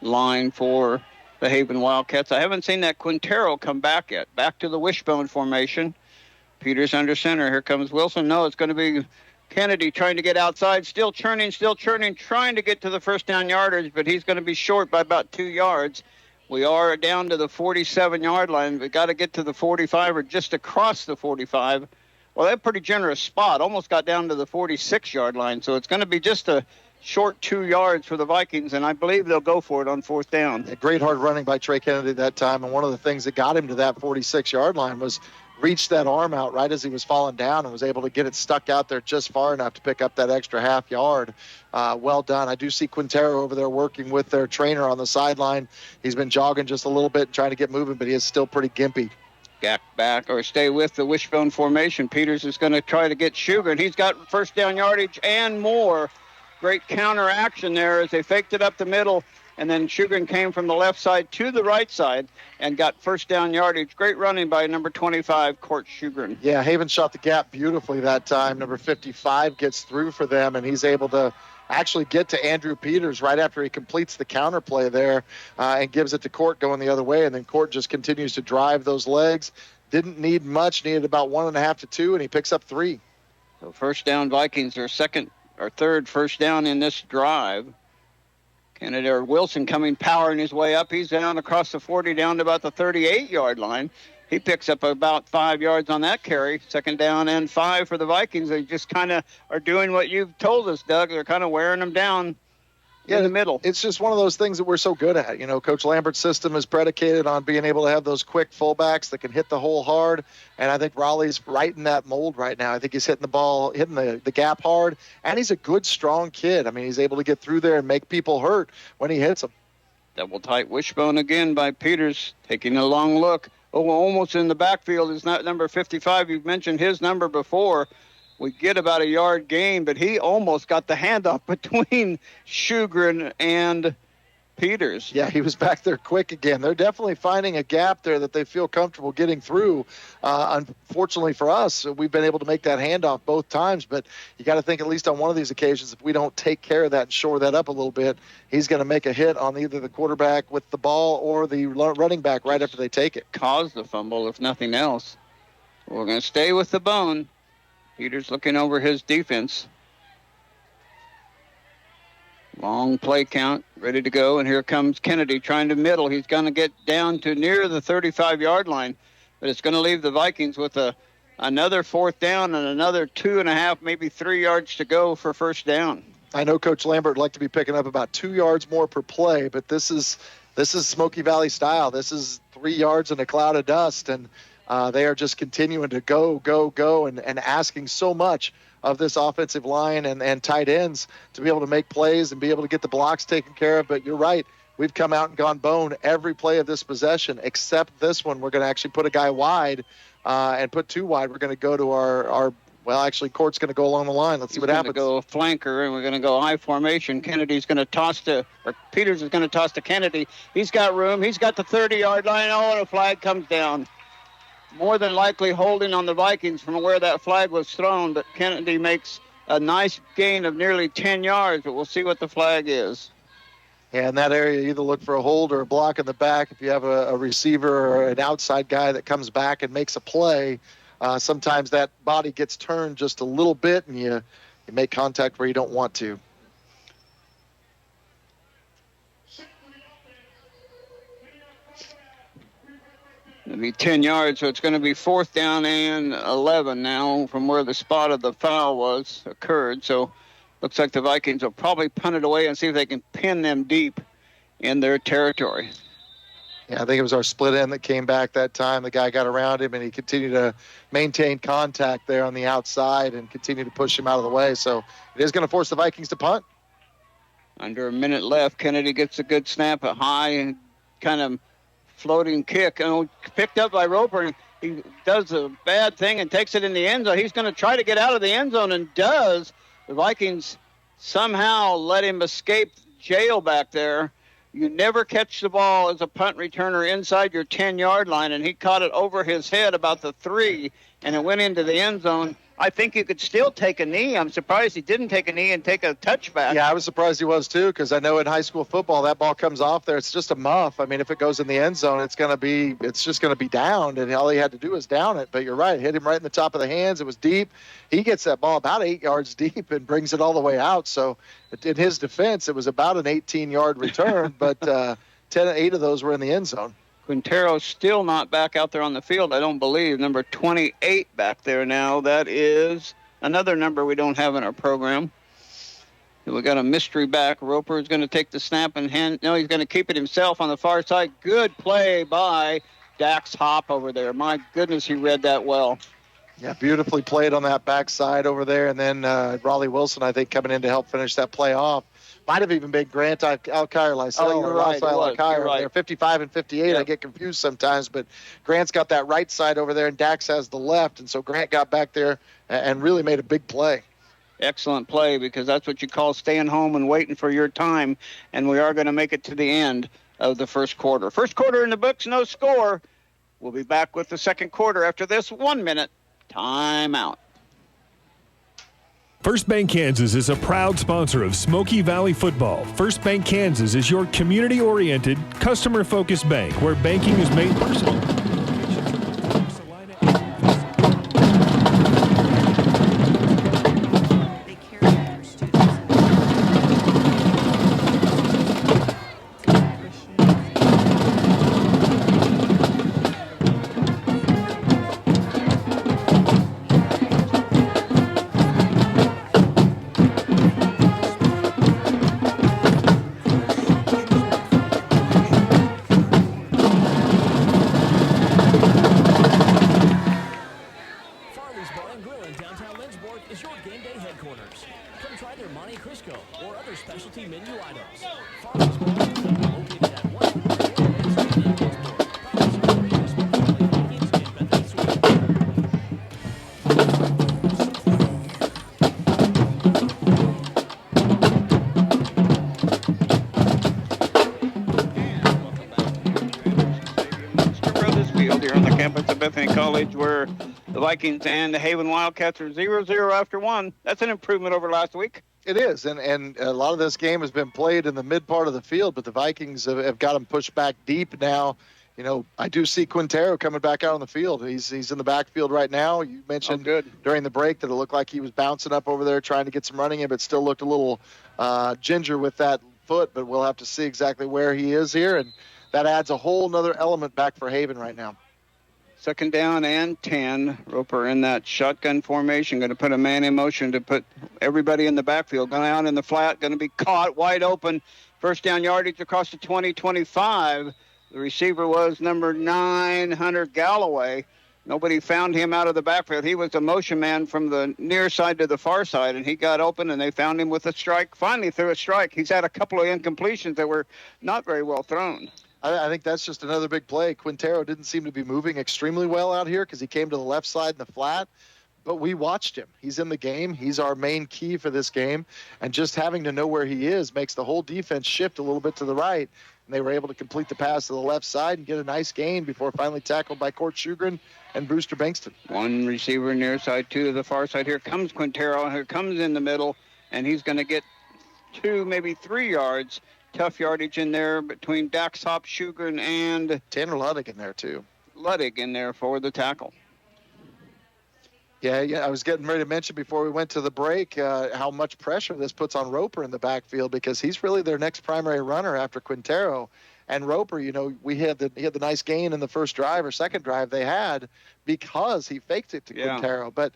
line for the Haven Wildcats. I haven't seen that Quintero come back yet. Back to the wishbone formation. Peters under center. Here comes Wilson. No, it's going to be Kennedy trying to get outside. Still churning, trying to get to the first down yardage, but he's going to be short by about 2 yards. We are down to the 47-yard line. We've got to get to the 45 or just across the 45. Well, that's a pretty generous spot. Almost got down to the 46-yard line, so it's going to be just a short 2 yards for the Vikings, and I believe they'll go for it on fourth down. A great hard running by Trey Kennedy that time, and one of the things that got him to that 46-yard line was reached that arm out right as he was falling down and was able to get it stuck out there just far enough to pick up that extra half yard. Well done. I do see Quintero over there working with their trainer on the sideline. He's been jogging just a little bit trying to get moving, but he is still pretty gimpy. Back or stay with the wishbone formation. Peters is going to try to get Sugar, and he's got first down yardage and more. Great counter action there as they faked it up the middle, and then Sugar came from the left side to the right side and got first down yardage. Great running by number 25, Court Sugar. Yeah, Haven shot the gap beautifully that time. Number 55 gets through for them, and he's able to actually get to Andrew Peters right after he completes the counter play there and gives it to Court going the other way, and then Court just continues to drive those legs. Didn't need much, needed about 1.5 to 2, and he picks up 3. So first down Vikings, their second or third first down in this drive. Kennedy or Wilson coming powering his way up. He's down across the 40 down to about the 38-yard line. He picks up about 5 yards on that carry. Second down and 5 for the Vikings. They just kind of are doing what you've told us, Doug. They're kind of wearing them down in the middle. It's just one of those things that we're so good at. You know, Coach Lambert's system is predicated on being able to have those quick fullbacks that can hit the hole hard. And I think Raleigh's right in that mold right now. I think he's hitting the gap hard. And he's a good, strong kid. I mean, he's able to get through there and make people hurt when he hits them. Double tight wishbone again by Peters, taking a long look. Oh, almost in the backfield is not number 55. You've mentioned his number before. We get about a yard gain, but he almost got the handoff between Shugren and Peters. Yeah, he was back there quick again. They're definitely finding a gap there that they feel comfortable getting through. Unfortunately for us, we've been able to make that handoff both times, but you got to think at least on one of these occasions, if we don't take care of that and shore that up a little bit, he's going to make a hit on either the quarterback with the ball or the running back right after they take it. Cause the fumble, if nothing else. We're going to stay with the bone. Peters looking over his defense. Long play count, ready to go, and here comes Kennedy trying to middle. He's going to get down to near the 35-yard line, but it's going to leave the Vikings with another fourth down and another 2.5, maybe 3 yards to go for first down. I know Coach Lambert would like to be picking up about 2 yards more per play, but this is Smoky Valley style. This is 3 yards in a cloud of dust, and they are just continuing to go, and asking so much of this offensive line and tight ends to be able to make plays and be able to get the blocks taken care of. But you're right. We've come out and gone bone every play of this possession, except this one. We're going to actually put a guy wide and put 2 wide. We're going to go to our Court's going to go along the line. Let's see what happens. He's going to go flanker, and we're going to go I formation. Peters is going to toss to Kennedy. He's got room. He's got the 30-yard line. Oh, and a flag comes down. More than likely holding on the Vikings from where that flag was thrown, but Kennedy makes a nice gain of nearly 10 yards, but we'll see what the flag is. Yeah, in that area, you either look for a hold or a block in the back. If you have a receiver or an outside guy that comes back and makes a play, sometimes that body gets turned just a little bit, and you make contact where you don't want to. It'll be 10 yards, so it's going to be 4th down and 11 now from where the spot of the foul occurred. So looks like the Vikings will probably punt it away and see if they can pin them deep in their territory. Yeah, I think it was our split end that came back that time. The guy got around him, and he continued to maintain contact there on the outside and continue to push him out of the way. So it is going to force the Vikings to punt. Under a minute left, Kennedy gets a good snap, a high kind of floating kick, picked up by Roper. He does a bad thing and takes it in the end zone. He's going to try to get out of the end zone and does. The Vikings somehow let him escape jail back there. You never catch the ball as a punt returner inside your 10-yard line, and he caught it over his head about the 3, and it went into the end zone. I think you could still take a knee. I'm surprised he didn't take a knee and take a touchback. Yeah, I was surprised he was too, because I know in high school football that ball comes off there. It's just a muff. I mean, if it goes in the end zone, it's just going to be downed, and all he had to do was down it. But you're right, hit him right in the top of the hands. It was deep. He gets that ball about 8 yards deep and brings it all the way out. So in his defense, it was about an 18-yard return, but 8 of those were in the end zone. Quintero's still not back out there on the field, I don't believe. Number 28 back there now. That is another number we don't have in our program. We got a mystery back. Roper is going to take the snap and he's going to keep it himself on the far side. Good play by Dax Hop over there. My goodness, he read that well. Yeah, beautifully played on that backside over there. And then Raleigh Wilson, I think, coming in to help finish that play off. Might have even been Grant Alkire-Lysell. Oh, you're right. You're right. They're 55 and 58. Yep. I get confused sometimes, but Grant's got that right side over there, and Dax has the left. And so Grant got back there and really made a big play. Excellent play, because that's what you call staying home and waiting for your time. And we are going to make it to the end of the first quarter. First quarter in the books, no score. We'll be back with the second quarter after this 1-minute timeout. First Bank Kansas is a proud sponsor of Smoky Valley football. First Bank Kansas is your community-oriented, customer-focused bank where banking is made personal. Where the Vikings and the Haven Wildcats are 0-0 after 1. That's an improvement over last week. It is, and a lot of this game has been played in the mid part of the field, but the Vikings have got them pushed back deep now. You know, I do see Quintero coming back out on the field. He's in the backfield right now. You mentioned during the break that it looked like he was bouncing up over there trying to get some running in, but still looked a little ginger with that foot, but we'll have to see exactly where he is here, and that adds a whole nother element back for Haven right now. Second down and 10. Roper in that shotgun formation, going to put a man in motion to put everybody in the backfield. Going out in the flat, going to be caught wide open. First down yardage across the 20-25. The receiver was number 9, Hunter Galloway. Nobody found him out of the backfield. He was a motion man from the near side to the far side, and he got open, and they found him with a strike. Finally threw a strike. He's had a couple of incompletions that were not very well thrown. I think that's just another big play. Quintero didn't seem to be moving extremely well out here because he came to the left side in the flat, but we watched him. He's in the game. He's our main key for this game, and just having to know where he is makes the whole defense shift a little bit to the right, and they were able to complete the pass to the left side and get a nice gain before finally tackled by Court Shugren and Brewster Bankston. One receiver near side, 2 to the far side. Here comes Quintero. Here comes in the middle, and he's going to get 2, maybe 3 yards. Tough yardage in there between Dax Hop, Shugren, and Tanner Luddig in there, too. Luddig in there for the tackle. Yeah, I was getting ready to mention before we went to the break how much pressure this puts on Roper in the backfield because he's really their next primary runner after Quintero. And Roper, you know, he had the nice gain in the first drive or second drive they had because he faked it to Quintero. But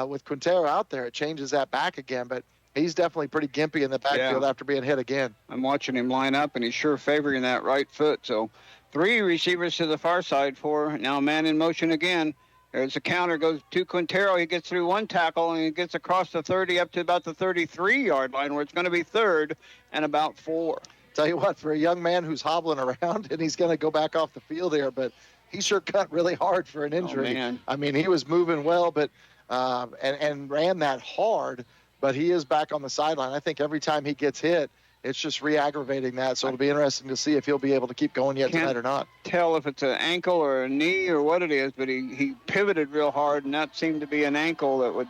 with Quintero out there, it changes that back again. But he's definitely pretty gimpy in the backfield after being hit again. I'm watching him line up, and he's sure favoring that right foot. So 3 receivers to the far side, 4. Now man in motion again. There's a counter, goes to Quintero. He gets through 1 tackle, and he gets across the 30 up to about the 33-yard line, where it's going to be 3rd and about 4. Tell you what, for a young man who's hobbling around, and he's going to go back off the field here, but he sure cut really hard for an injury. Oh, man. I mean, he was moving well, but and ran that hard, but he is back on the sideline. I think every time he gets hit, it's just re-aggravating that. So it'll be interesting to see if he'll be able to keep going yet tonight or not. Tell if it's an ankle or a knee or what it is, but he pivoted real hard, and that seemed to be an ankle that would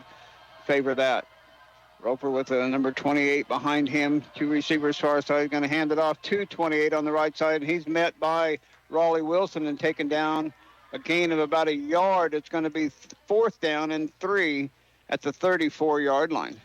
favor that. Roper with a number 28 behind him. 2 receivers far side, going to hand it off to 28 on the right side. He's met by Raleigh Wilson and taken down a gain of about 1 yard. It's going to be 4th down and 3 at the 34-yard line.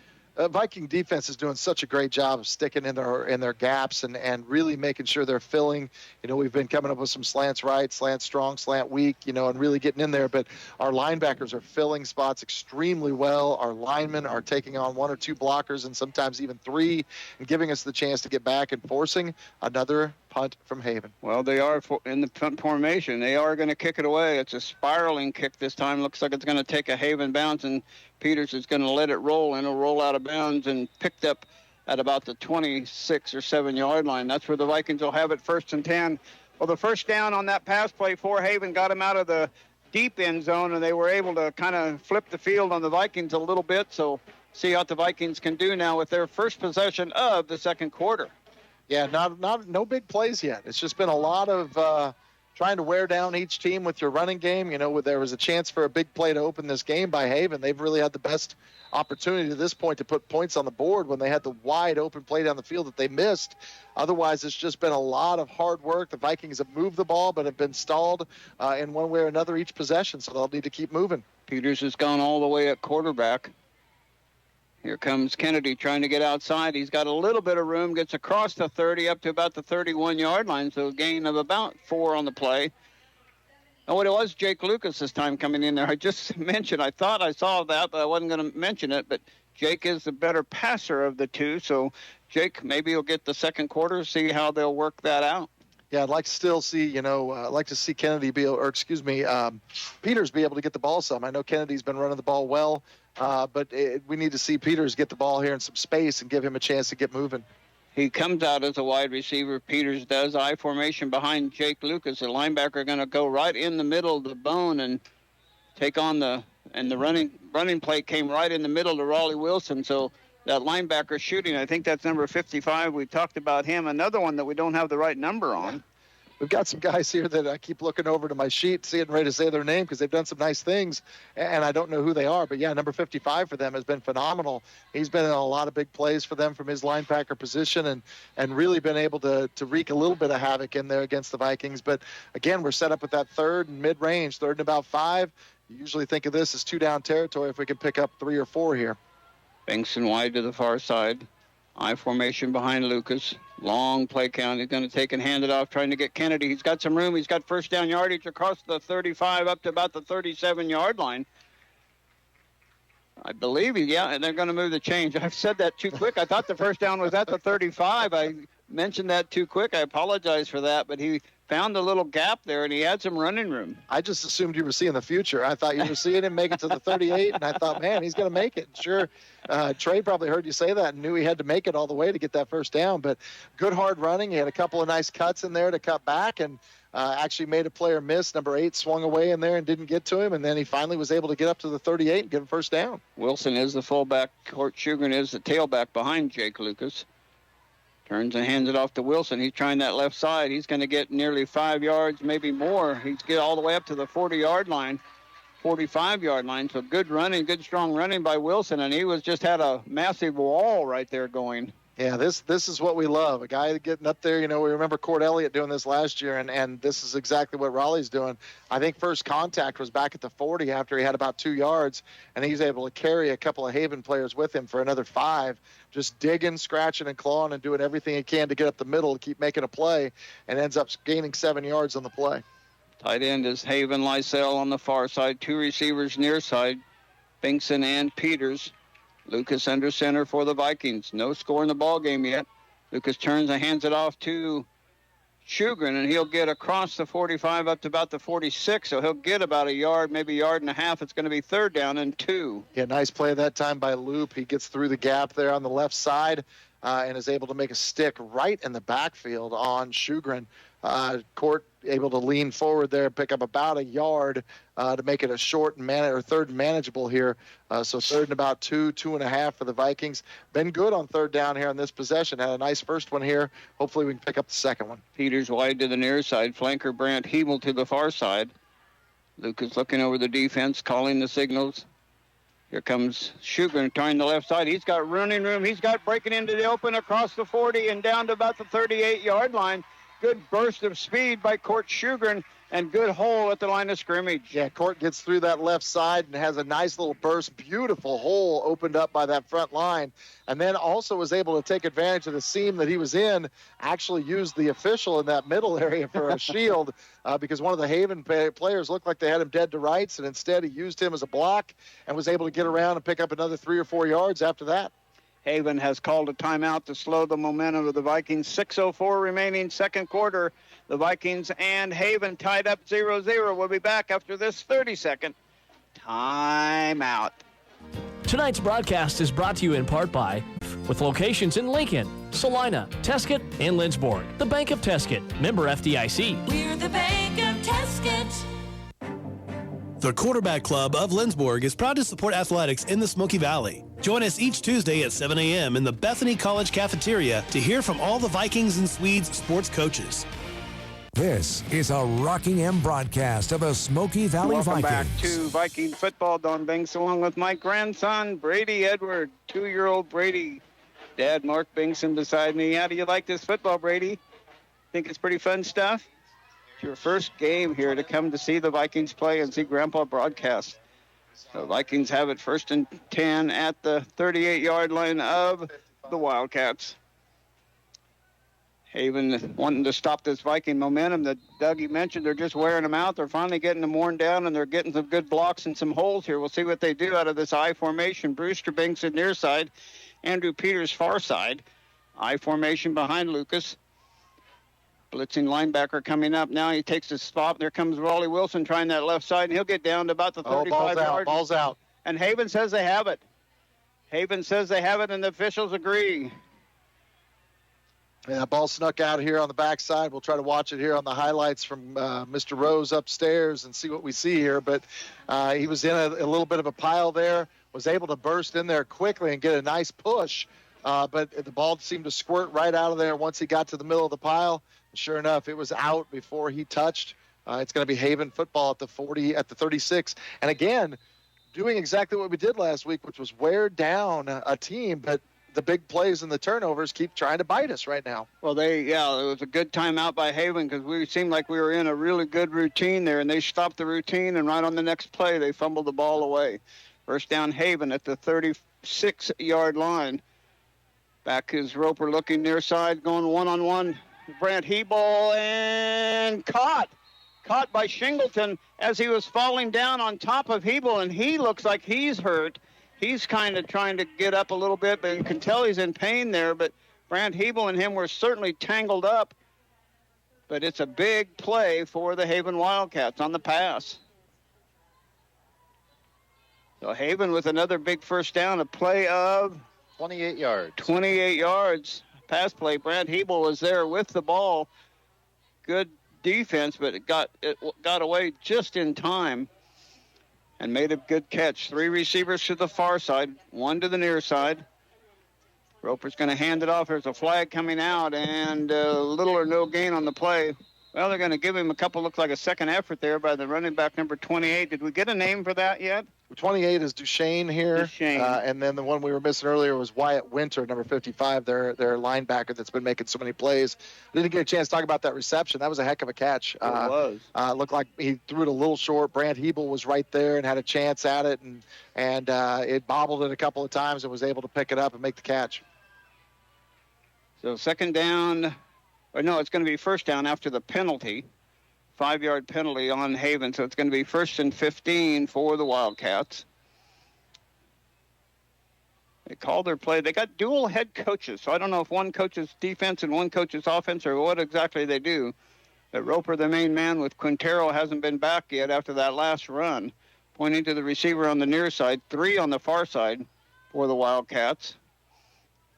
Viking defense is doing such a great job of sticking in their gaps and really making sure they're filling. You know, we've been coming up with some slants right, slant strong, slant weak, you know, and really getting in there. But our linebackers are filling spots extremely well. Our linemen are taking on 1 or 2 blockers and sometimes even 3 and giving us the chance to get back and forcing another punt from Haven. Well, they are in the punt formation. They are going to kick it away. It's a spiraling kick this time. Looks like it's going to take a Haven bounce, and Peters is going to let it roll, and it'll roll out of bounds and picked up at about the 26 or 7-yard line. That's where the Vikings will have it 1st and 10. Well, the first down on that pass play for Haven got him out of the deep end zone, and they were able to kind of flip the field on the Vikings a little bit. So see what the Vikings can do now with their first possession of the second quarter. Yeah, no big plays yet. It's just been a lot of trying to wear down each team with your running game. You know, there was a chance for a big play to open this game by Haven. They've really had the best opportunity to this point to put points on the board when they had the wide open play down the field that they missed. Otherwise, it's just been a lot of hard work. The Vikings have moved the ball but have been stalled in one way or another each possession, so they'll need to keep moving. Peters has gone all the way at quarterback. Here comes Kennedy trying to get outside. He's got a little bit of room, gets across the 30 up to about the 31-yard line, so a gain of about 4 on the play. Oh, it was Jake Lucas this time coming in there. I just mentioned, I thought I saw that, but I wasn't going to mention it. But Jake is the better passer of the 2, so Jake maybe will get the second quarter, see how they'll work that out. Yeah, I'd like to still see, I'd like to see Kennedy Peters be able to get the ball some. I know Kennedy's been running the ball well, but we need to see Peters get the ball here in some space and give him a chance to get moving. He comes out as a wide receiver. Peters does. I formation behind Jake Lucas. The linebacker going to go right in the middle of the bone and take on the running play came right in the middle to Raleigh Wilson. So that linebacker shooting, I think that's number 55. We talked about him. Another one that we don't have the right number on. We've got some guys here that I keep looking over to my sheet, seeing ready to say their name because they've done some nice things, and I don't know who they are. But, yeah, number 55 for them has been phenomenal. He's been in a lot of big plays for them from his linebacker position and really been able to wreak a little bit of havoc in there against the Vikings. But, again, we're set up with that 3rd and mid-range, 3rd and about 5. You usually think of this as 2-down territory if we can pick up 3 or 4 here. Bankston wide to the far side. I formation behind Lucas. Long play count. He's going to take and hand it off, trying to get Kennedy. He's got some room. He's got first down yardage across the 35 up to about the 37-yard line. I believe, and they're going to move the change. I've said that too quick. I thought the first down was at the 35. I mentioned that too quick. I apologize for that, but he found a little gap there, and he had some running room. I just assumed you were seeing the future. I thought you were seeing him make it to the 38, and I thought, man, he's going to make it. Sure, Trey probably heard you say that and knew he had to make it all the way to get that first down, but good hard running. He had a couple of nice cuts in there to cut back and actually made a player miss. Number 8 swung away in there and didn't get to him, and then he finally was able to get up to the 38 and get him first down. Wilson is the fullback. Court Sugarin is the tailback behind Jake Lucas. Turns and hands it off to Wilson. He's trying that left side. He's going to get nearly 5 yards, maybe more. He's get all the way up to the 40-yard line, 45-yard line. So good running, good strong running by Wilson, and he was just had a massive wall right there going. Yeah, this is what we love. A guy getting up there. We remember Cord Elliott doing this last year, and this is exactly what Raleigh's doing. I think first contact was back at the 40 after he had about 2 yards, and he's able to carry a couple of Haven players with him for another 5, just digging, scratching, and clawing and doing everything he can to get up the middle to keep making a play, and ends up gaining 7 yards on the play. Tight end is Haven Lysell on the far side. 2 receivers near side, Binkson and Peters. Lucas under center for the Vikings. No score in the ball game yet. Lucas turns and hands it off to Shugren, and he'll get across the 45 up to about the 46, so he'll get about a yard, maybe a yard and a half. It's going to be 3rd down and 2. Yeah, nice play that time by Loop. He gets through the gap there on the left side and is able to make a stick right in the backfield on Shugren. Court able to lean forward there, pick up about a yard to make it a short and 3rd and manageable here. So 3rd and about 2.5 for the Vikings. Been good on 3rd down here on this possession. Had a nice first one here. Hopefully we can pick up the second one. Peters wide to the near side. Flanker Brandt Hebel to the far side. Lucas looking over the defense, calling the signals. Here comes Shugren trying the left side. He's got running room. He's got breaking into the open across the 40 and down to about the 38-yard line. Good burst of speed by Court Shugren and good hole at the line of scrimmage. Yeah, Court gets through that left side and has a nice little burst. Beautiful hole opened up by that front line. And then also was able to take advantage of the seam that he was in, actually used the official in that middle area for a shield because one of the Haven players looked like they had him dead to rights, and instead he used him as a block and was able to get around and pick up another 3 or 4 yards after that. Haven has called a timeout to slow the momentum of the Vikings. 6:04 remaining second quarter. The Vikings and Haven tied up 0-0. We'll be back after this 30-second timeout. Tonight's broadcast is brought to you in part by, with locations in Lincoln, Salina, Tesket, and Lynchburg. The Bank of Tesket, member FDIC. We're the Bank of Tesket. The Quarterback Club of Lynchburg is proud to support athletics in the Smoky Valley. Join us each Tuesday at 7 a.m. in the Bethany College Cafeteria to hear from all the Vikings and Swedes sports coaches. This is a Rocking M broadcast of the Smoky Valley Welcome Vikings. back to Viking football. Don Binks along with my grandson, Brady Edward, 2-year-old Brady. Dad, Mark Binkson, beside me. How do you like this football, Brady? Think it's pretty fun stuff? It's your first game here to come to see the Vikings play and see Grandpa broadcast. The Vikings have it 1st and 10 at the 38-yard line of the Wildcats. Haven wanting to stop this Viking momentum that Dougie mentioned. They're just wearing them out. They're finally getting them worn down, and they're getting some good blocks and some holes here. We'll see what they do out of this I formation. Brewster Binks at near side. Andrew Peters far side. I formation behind Lucas. Blitzing linebacker coming up now. He takes his spot. There comes Raleigh Wilson trying that left side, and he'll get down to about the 35-yard. Ball's out. And Haven says they have it. Haven says they have it, and the officials agree. Yeah, ball snuck out here on the backside. We'll try to watch it here on the highlights from Mr. Rose upstairs and see what we see here. But he was in a little bit of a pile there, was able to burst in there quickly and get a nice push. But the ball seemed to squirt right out of there once he got to the middle of the pile. Sure enough, it was out before he touched. It's going to be Haven football at the 40, at the 36. And again, doing exactly what we did last week, which was wear down a team, but the big plays and the turnovers keep trying to bite us right now. Well, it was a good timeout by Haven because we seemed like we were in a really good routine there, and they stopped the routine, and right on the next play, they fumbled the ball away. 1st down Haven at the 36-yard line. Back is Roper looking near side, going one-on-one. Brant Hebel, and caught by Shingleton as he was falling down on top of Hebel, and he looks like he's hurt. He's kind of trying to get up a little bit, but you can tell he's in pain there. But Brant Hebel and him were certainly tangled up. But it's a big play for the Haven Wildcats on the pass. So Haven with another big 1st down, a play of 28 yards. 28 yards. Pass play. Brant Hebel was there with the ball. Good defense, but it got away just in time and made a good catch. 3 receivers to the far side, 1 to the near side. Roper's going to hand it off. There's a flag coming out, and little or no gain on the play. Well, they're going to give him a couple, look like a second effort there by the running back number 28. Did we get a name for that yet? 28 is Duchesne here. Duchesne. And then the one we were missing earlier was Wyatt Winter, number 55, their linebacker that's been making so many plays. I didn't get a chance to talk about that reception. That was a heck of a catch. It was. Looked like he threw it a little short. Brant Hebel was right there and had a chance at it, and it bobbled it a couple of times and was able to pick it up and make the catch. So second down, or no, it's going to be first down after the penalty. 5-yard penalty on Haven, so it's going to be 1st and 15 for the Wildcats. They called their play. They got dual head coaches, so I don't know if one coaches defense and one coaches offense or what exactly they do. But Roper, the main man with Quintero, hasn't been back yet after that last run. Pointing to the receiver on the near side, 3 on the far side for the Wildcats.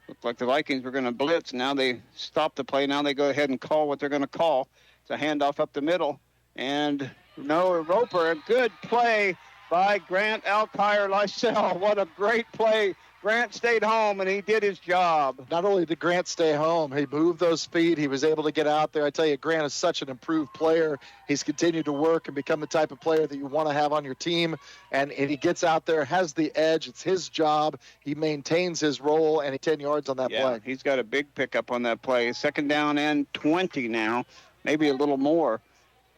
Looked like the Vikings were going to blitz. Now they stop the play. Now they go ahead and call what they're going to call. It's a handoff up the middle. And Noah Roper, a good play by Grant Alkire-Lysell. What a great play. Grant stayed home, and he did his job. Not only did Grant stay home, he moved those feet. He was able to get out there. I tell you, Grant is such an improved player. He's continued to work and become the type of player that you want to have on your team. And he gets out there, has the edge. It's his job. He maintains his role, and he 10 yards on that play. He's got a big pickup on that play. Second down and 20 now, maybe a little more.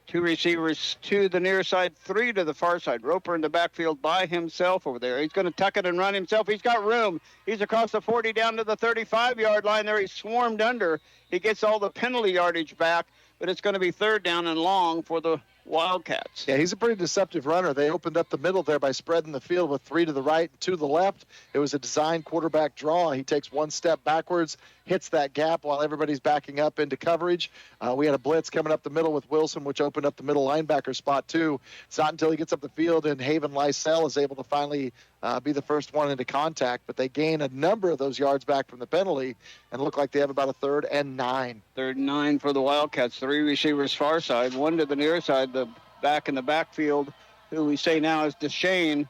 2 receivers to the near side, 3 to the far side. Roper in the backfield by himself over there. He's going to tuck it and run himself. He's got room. He's across the 40 down to the 35-yard line there. He's swarmed under. He gets all the penalty yardage back, but it's going to be 3rd down and long for the Wildcats. Yeah, he's a pretty deceptive runner. They opened up the middle there by spreading the field with 3 to the right and 2 to the left. It was a designed quarterback draw. He takes 1 step backwards, hits that gap while everybody's backing up into coverage. We had a blitz coming up the middle with Wilson, which opened up the middle linebacker spot too. It's not until he gets up the field and Haven Lysell is able to finally be the first one into contact, but they gain a number of those yards back from the penalty and look like they have about a 3rd and 9. 3rd and 9 for the Wildcats. 3 receivers far side, 1 to the near side, the back in the backfield, who we say now is Duchesne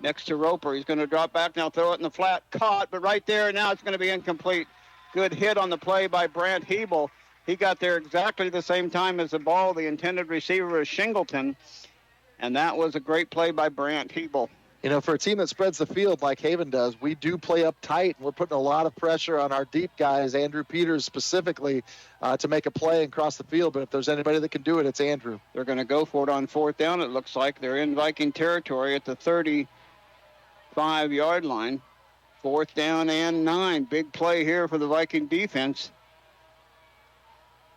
next to Roper. He's going to drop back now, throw it in the flat, caught, but right there now it's going to be incomplete. Good hit on the play by Brant Hebel. He got there exactly the same time as the ball. The intended receiver was Shingleton, and that was a great play by Brant Hebel. You know, for a team that spreads the field like Haven does, we do play up tight, and we're putting a lot of pressure on our deep guys, Andrew Peters specifically, to make a play and cross the field. But if there's anybody that can do it, it's Andrew. They're going to go for it on 4th down. It looks like they're in Viking territory at the 35-yard line. 4th down and 9. Big play here for the Viking defense.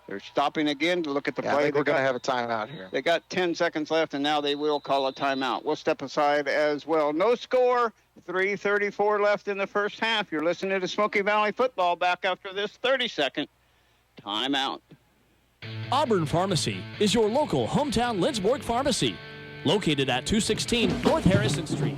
They're stopping again to look at the play. I think we're going to have a timeout here. They got 10 seconds left, and now they will call a timeout. We'll step aside as well. No score. 3:34 left in the first half. You're listening to Smoky Valley football back after this 30-second timeout. Auburn Pharmacy is your local hometown Lindsborg pharmacy, located at 216 North Harrison Street.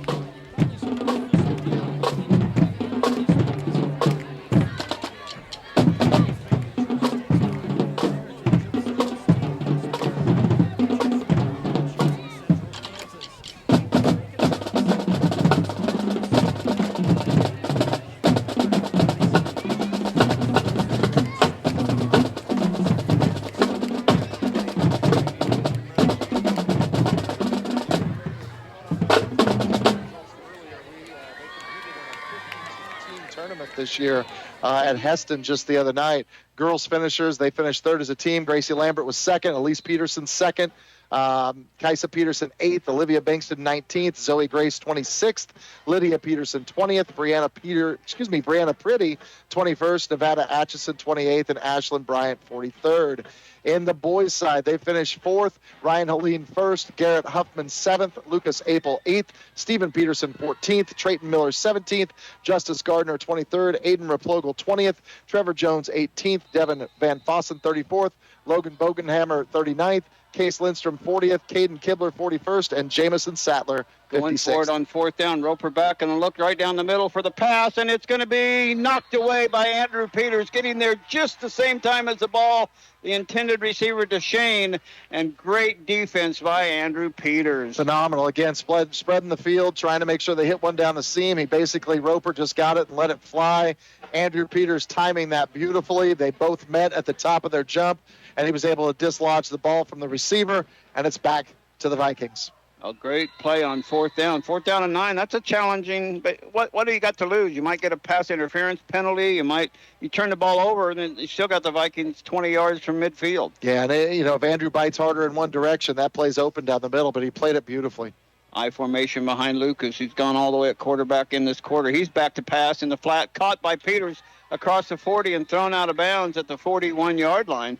This year at Heston just the other night. Girls finishers, they finished 3rd as a team. Gracie Lambert was 2nd, Elise Peterson 2nd, Kaisa Peterson 8th, Olivia Bankston 19th, Zoe Grace 26th, Lydia Peterson 20th, Brianna Pretty 21st, Nevada Atchison 28th, and Ashlyn Bryant 43rd. In the boys' side, they finished 4th, Ryan Helene 1st, Garrett Huffman 7th, Lucas Apel 8th, Stephen Peterson 14th, Trayton Miller 17th, Justice Gardner 23rd, Aiden Replogle 20th, Trevor Jones 18th, Devin Van Fossen 34th, Logan Bogenhammer 39th, Case Lindstrom 40th, Caden Kibler 41st, and Jamison Sattler Going for it on fourth down. Roper back and look right down the middle for the pass, and it's going to be knocked away by Andrew Peters, getting there just the same time as the ball. The intended receiver to Shane, and great defense by Andrew Peters. Phenomenal. Again, spreading the field, trying to make sure they hit one down the seam. Roper just got it and let it fly. Andrew Peters timing that beautifully. They both met at the top of their jump, and he was able to dislodge the ball from the receiver, and it's back to the Vikings. A great play on fourth down. 4th down and 9. That's a challenging. But what do you got to lose? You might get a pass interference penalty. You turn the ball over, and then you still got the Vikings 20 yards from midfield. Yeah, and if Andrew bites harder in one direction, that play's open down the middle. But he played it beautifully. I formation behind Lucas. He's gone all the way at quarterback in this quarter. He's back to pass in the flat, caught by Peters across the 40 and thrown out of bounds at the 41-yard line.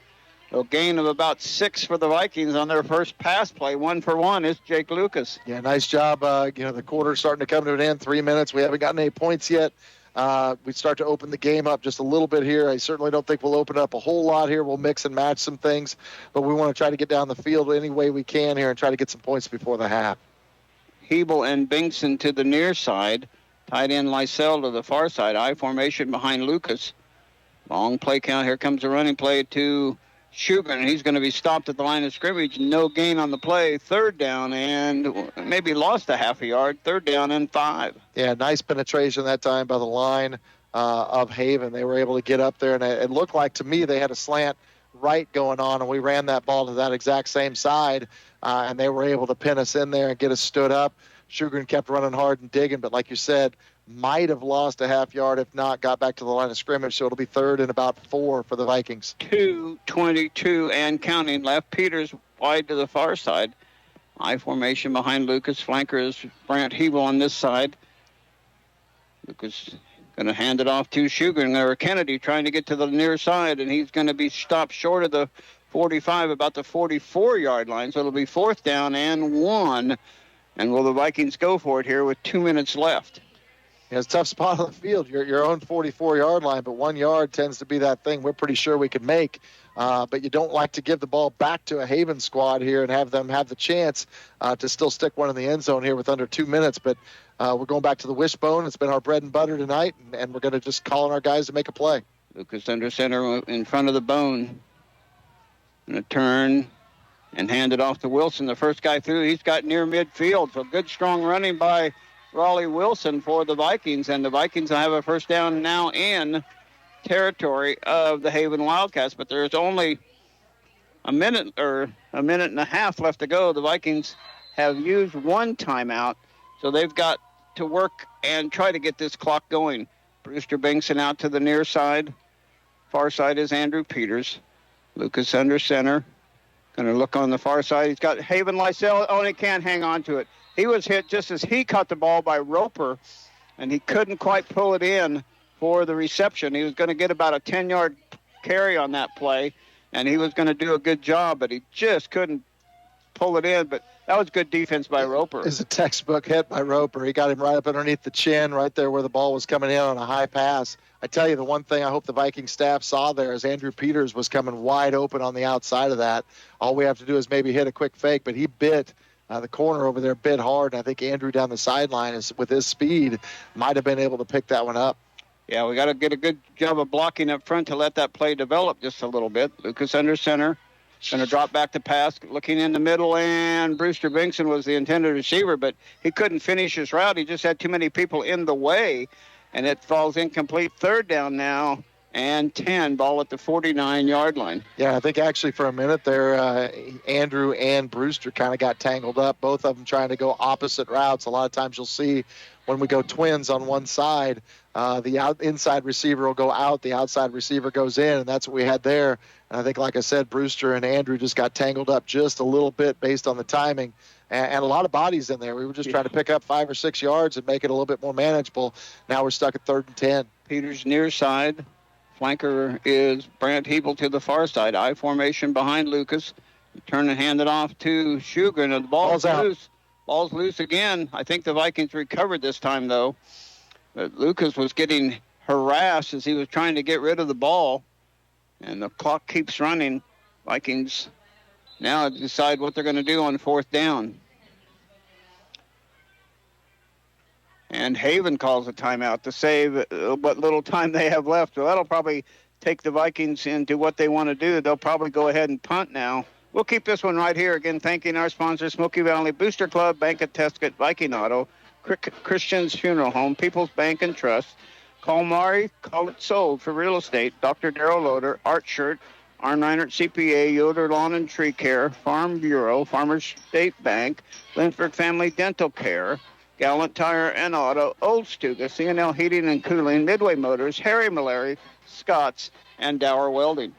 A gain of about 6 for the Vikings on their first pass play. 1 for 1 is Jake Lucas. Yeah, nice job. The quarter's starting to come to an end. 3 minutes. We haven't gotten any points yet. We start to open the game up just a little bit here. I certainly don't think we'll open up a whole lot here. We'll mix and match some things, but we want to try to get down the field any way we can here and try to get some points before the half. Hebel and Binkson to the near side. Tight end Lysell to the far side. I formation behind Lucas. Long play count. Here comes a running play to Shugan, and he's going to be stopped at the line of scrimmage. No gain on the play. 3rd down, and maybe lost a half a yard. 3rd down and 5. Yeah, nice penetration that time by the line of Haven. They were able to get up there, and it looked like to me they had a slant right going on, and we ran that ball to that exact same side, and they were able to pin us in there and get us stood up. Shugan kept running hard and digging, but like you said, might have lost a half yard, if not got back to the line of scrimmage, so it'll be 3rd and about 4 for the Vikings. 2:22 and counting left. Peters wide to the far side. I formation behind Lucas. Flanker is Brant Hebel on this side. Lucas going to hand it off to Shugan, or Kennedy trying to get to the near side, and he's going to be stopped short of the 45, about the 44-yard line, so it'll be 4th down and 1. And will the Vikings go for it here with 2 minutes left? Yeah, it's a tough spot on the field. Your own 44-yard line, but 1 yard tends to be that thing we're pretty sure we can make. But you don't like to give the ball back to a Haven squad here and have them have the chance to still stick one in the end zone here with under 2 minutes. But we're going back to the wishbone. It's been our bread and butter tonight, and we're going to just call on our guys to make a play. Lucas under center in front of the bone. Going to turn and hand it off to Wilson. The first guy through, he's got near midfield. So good, strong running by Raleigh Wilson for the Vikings, and the Vikings will have a first down now in territory of the Haven Wildcats, but there's only a minute and a half left to go. The Vikings have used 1 timeout, so they've got to work and try to get this clock going. Brewster Binkson out to the near side. Far side is Andrew Peters. Lucas under center. Going to look on the far side. He's got Haven Lysell. Oh, and he can't hang on to it. He was hit just as he caught the ball by Roper, and he couldn't quite pull it in for the reception. He was going to get about a 10-yard carry on that play, and he was going to do a good job, but he just couldn't pull it in. But that was good defense by Roper. It's a textbook hit by Roper. He got him right up underneath the chin, right there where the ball was coming in on a high pass. I tell you, the one thing I hope the Viking staff saw there is Andrew Peters was coming wide open on the outside of that. All we have to do is maybe hit a quick fake, but he bit the corner over there, bit hard. And I think Andrew down the sideline, with his speed, might have been able to pick that one up. Yeah, we got to get a good job of blocking up front to let that play develop just a little bit. Lucas under center. Going to drop back to pass, looking in the middle, and Brewster Binkson was the intended receiver, but he couldn't finish his route. He just had too many people in the way, and it falls incomplete. 3rd down now and 10, ball at the 49-yard line. Yeah, I think actually for a minute there, Andrew and Brewster kind of got tangled up, both of them trying to go opposite routes. A lot of times you'll see when we go twins on one side, the inside receiver will go out, the outside receiver goes in, and that's what we had there. And I think, like I said, Brewster and Andrew just got tangled up just a little bit based on the timing. And a lot of bodies in there. We were just trying to pick up 5 or 6 yards and make it a little bit more manageable. Now we're stuck at 3rd and 10. Peters near side. Flanker is Brant Hebel to the far side. I formation behind Lucas. Turn and hand it off to Shugan. And the ball's loose. Ball's loose again. I think the Vikings recovered this time, though. But Lucas was getting harassed as he was trying to get rid of the ball. And the clock keeps running. Vikings now decide what they're going to do on 4th down. and Haven calls a timeout to save what little time they have left. So that'll probably take the Vikings into what they want to do. They'll probably go ahead and punt now. We'll keep this one right here. Again, thanking our sponsors, Smoky Valley Booster Club, Bank of Tesket, Viking Auto, Christian's Funeral Home, People's Bank and Trust. Call Mari, call it sold for real estate. Dr. Darrell Loader, Art Shirt, R9 CPA, Yoder Lawn and Tree Care, Farm Bureau, Farmers State Bank, Linford Family Dental Care, Gallant Tire and Auto, Old Stuga, C&L Heating and Cooling, Midway Motors, Harry Malary, Scott's, and Dower Welding.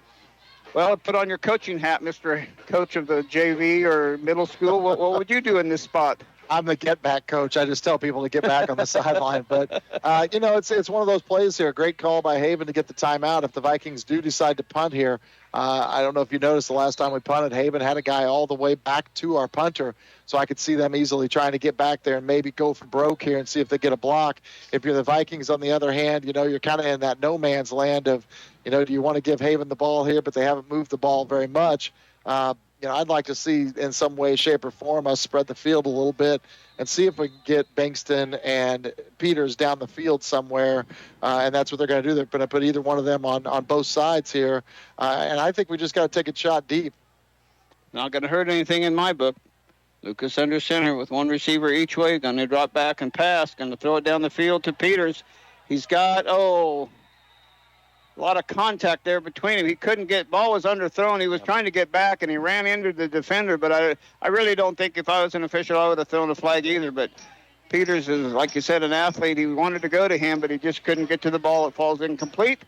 Well, put on your coaching hat, Mr. Coach of the JV or middle school. What would you do in this spot? I'm the get-back coach. I just tell people to get back on the sideline. But, it's one of those plays here. Great call by Haven to get the timeout. If the Vikings do decide to punt here, I don't know if you noticed the last time we punted, Haven had a guy all the way back to our punter. So I could see them easily trying to get back there and maybe go for broke here and see if they get a block. If you're the Vikings, on the other hand, you're kind of in that no man's land of, do you want to give Haven the ball here, but they haven't moved the ball very much. I'd like to see in some way, shape, or form us spread the field a little bit and see if we can get Bankston and Peters down the field somewhere, and that's what they're going to do. They're going to put either one of them on both sides here, and I think we just got to take a shot deep. Not going to hurt anything in my book. Lucas under center with one receiver each way, going to drop back and pass, going to throw it down the field to Peters. He's got, a lot of contact there between him. He couldn't get, ball was underthrown. He was trying to get back, and he ran into the defender, but I really don't think if I was an official, I would have thrown a flag either. But Peters is, like you said, an athlete. He wanted to go to him, but he just couldn't get to the ball. It falls incomplete.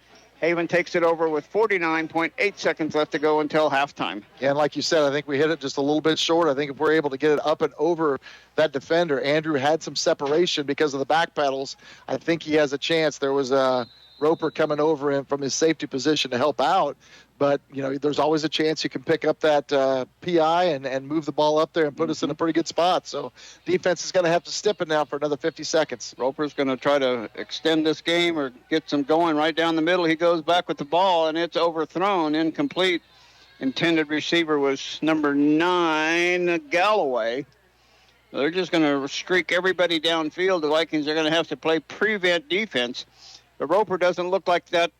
Haven takes it over with 49.8 seconds left to go until halftime. Yeah, and like you said, I think we hit it just a little bit short. I think if we're able to get it up and over that defender, Andrew had some separation because of the back pedals. I think he has a chance. There was a Roper coming over him from his safety position to help out. But, there's always a chance you can pick up that PI and move the ball up there and put us in a pretty good spot. So defense is going to have to step it now for another 50 seconds. Roper's going to try to extend this game or get some going right down the middle. He goes back with the ball, and it's overthrown, incomplete. Intended receiver was number 9, Galloway. They're just going to streak everybody downfield. The Vikings are going to have to play prevent defense. But Roper doesn't look like that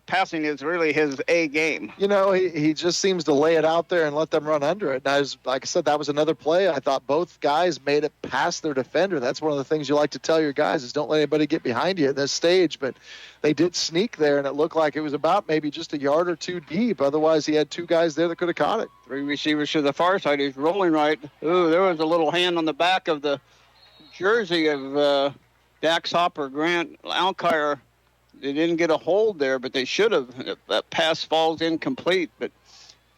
passing is really his A game. He just seems to lay it out there and let them run under it. And like I said, that was another play. I thought both guys made it past their defender. That's one of the things you like to tell your guys is don't let anybody get behind you at this stage. But they did sneak there, and it looked like it was about maybe just a yard or two deep. Otherwise, he had two guys there that could have caught it. 3 receivers to the far side. He's rolling right. Ooh, there was a little hand on the back of the jersey of Dax Hopper, Grant Alkire. They didn't get a hold there, but they should have. That pass falls incomplete, but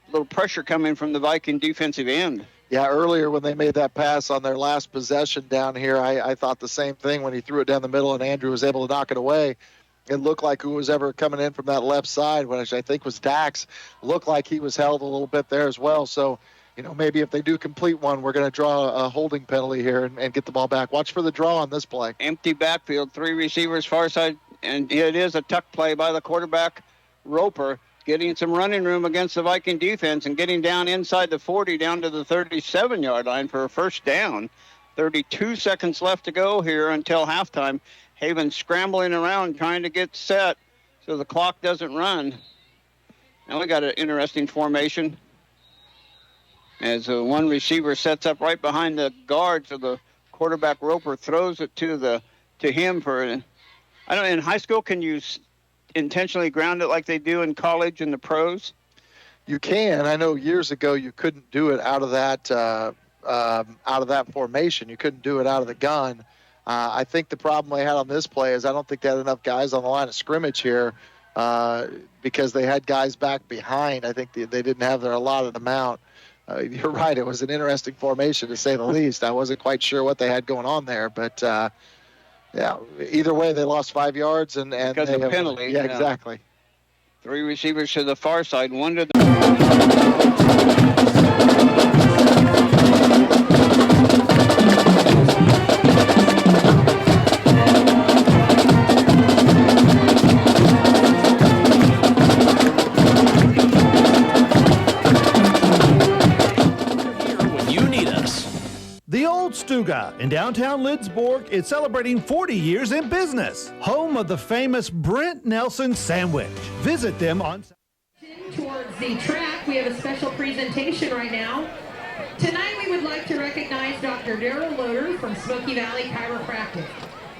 a little pressure coming from the Viking defensive end. Yeah, earlier when they made that pass on their last possession down here, I thought the same thing when he threw it down the middle and Andrew was able to knock it away. It looked like who was ever coming in from that left side, which I think was Dax, looked like he was held a little bit there as well. So, maybe if they do complete one, we're going to draw a holding penalty here and get the ball back. Watch for the draw on this play. Empty backfield, 3 receivers far side. And it is a tuck play by the quarterback, Roper, getting some running room against the Viking defense and getting down inside the 40, down to the 37-yard line for a first down. 32 seconds left to go here until halftime. Haven scrambling around trying to get set so the clock doesn't run. Now we got an interesting formation as one receiver sets up right behind the guard, so the quarterback, Roper, throws it to him for I don't know, in high school, can you intentionally ground it like they do in college and the pros? You can. I know years ago you couldn't do it out of that formation. You couldn't do it out of the gun. I think the problem they had on this play is I don't think they had enough guys on the line of scrimmage here because they had guys back behind. I think they didn't have their allotted amount. You're right. It was an interesting formation, to say the least. I wasn't quite sure what they had going on there, but yeah, either way, they lost 5 yards. And because of penalty. Yeah, exactly. 3 receivers to the far side, 1 to the... Stuga in downtown Lidsborg is celebrating 40 years in business. Home of the famous Brent Nelson sandwich. Visit them on... Towards the track, we have a special presentation right now. Tonight we would like to recognize Dr. Daryl Loader from Smoky Valley Chiropractic.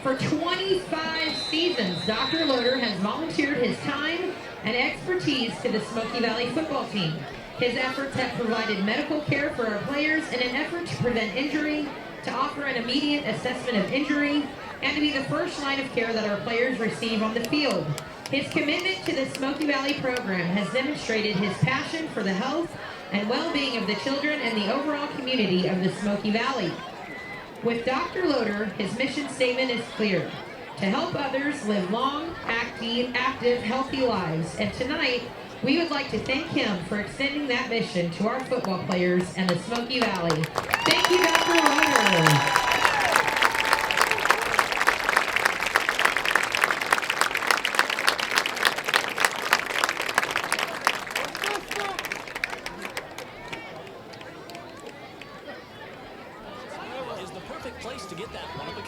For 25 seasons, Dr. Loader has volunteered his time and expertise to the Smoky Valley football team. His efforts have provided medical care for our players in an effort to prevent injury, to offer an immediate assessment of injury, and to be the first line of care that our players receive on the field. His commitment to the Smoky Valley program has demonstrated his passion for the health and well-being of the children and the overall community of the Smoky Valley. With Dr. Loader, his mission statement is clear: to help others live long, active, healthy lives. And tonight, we would like to thank him for extending that mission to our football players and the Smoky Valley. Thank you, Dr. Loader.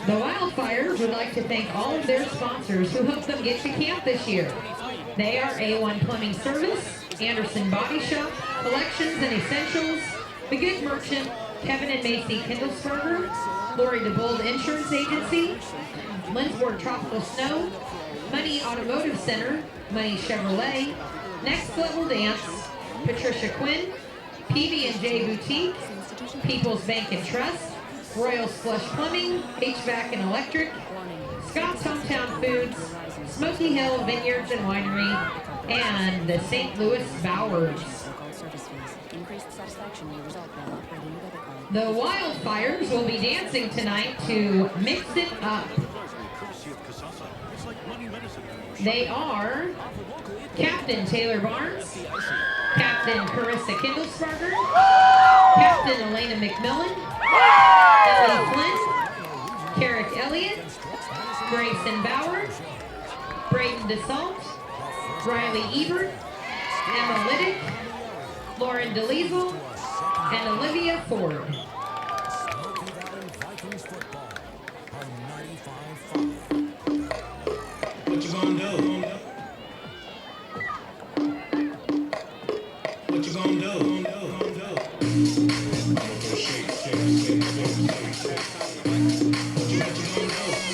The Wildfires would like to thank all of their sponsors who helped them get to camp this year. They are A1 Plumbing Service, Anderson Body Shop, Collections and Essentials, The Good Merchant, Kevin and Macy Kindlesberger, Lori DeBold Insurance Agency, Lindsborg Tropical Snow, Money Automotive Center, Money Chevrolet, Next Level Dance, Patricia Quinn, PB&J Boutique, People's Bank and Trust, Royal Flush Plumbing, HVAC and Electric, Scott's Hometown Foods, Smoky Hill Vineyards and Winery, and the St. Louis Bowers. The Wildfires will be dancing tonight to Mix It Up. They are Captain Taylor Barnes, Captain Carissa Kindlesberger, Captain Elena McMillan, Ellie Flynn, Carrick Elliott, Grayson Bauer, Braden DeSalt, Riley Ebert, Emma Liddick, Lauren DeLiesel, and Olivia Ford. What you gonna do? What you gonna do? I'm gonna go shake, shake, shake. What you gonna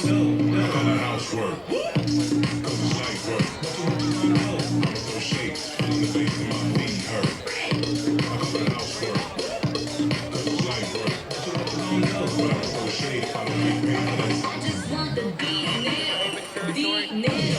do? I got a housework. Cause it's light work. What you gonna do? I'm gonna go shake. In the face of my feet hurt. I got a housework. Cause it's light work. What you gonna do? I'm gonna go shake. I'm gonna be reckless. I just want the deep nail. Deep nail.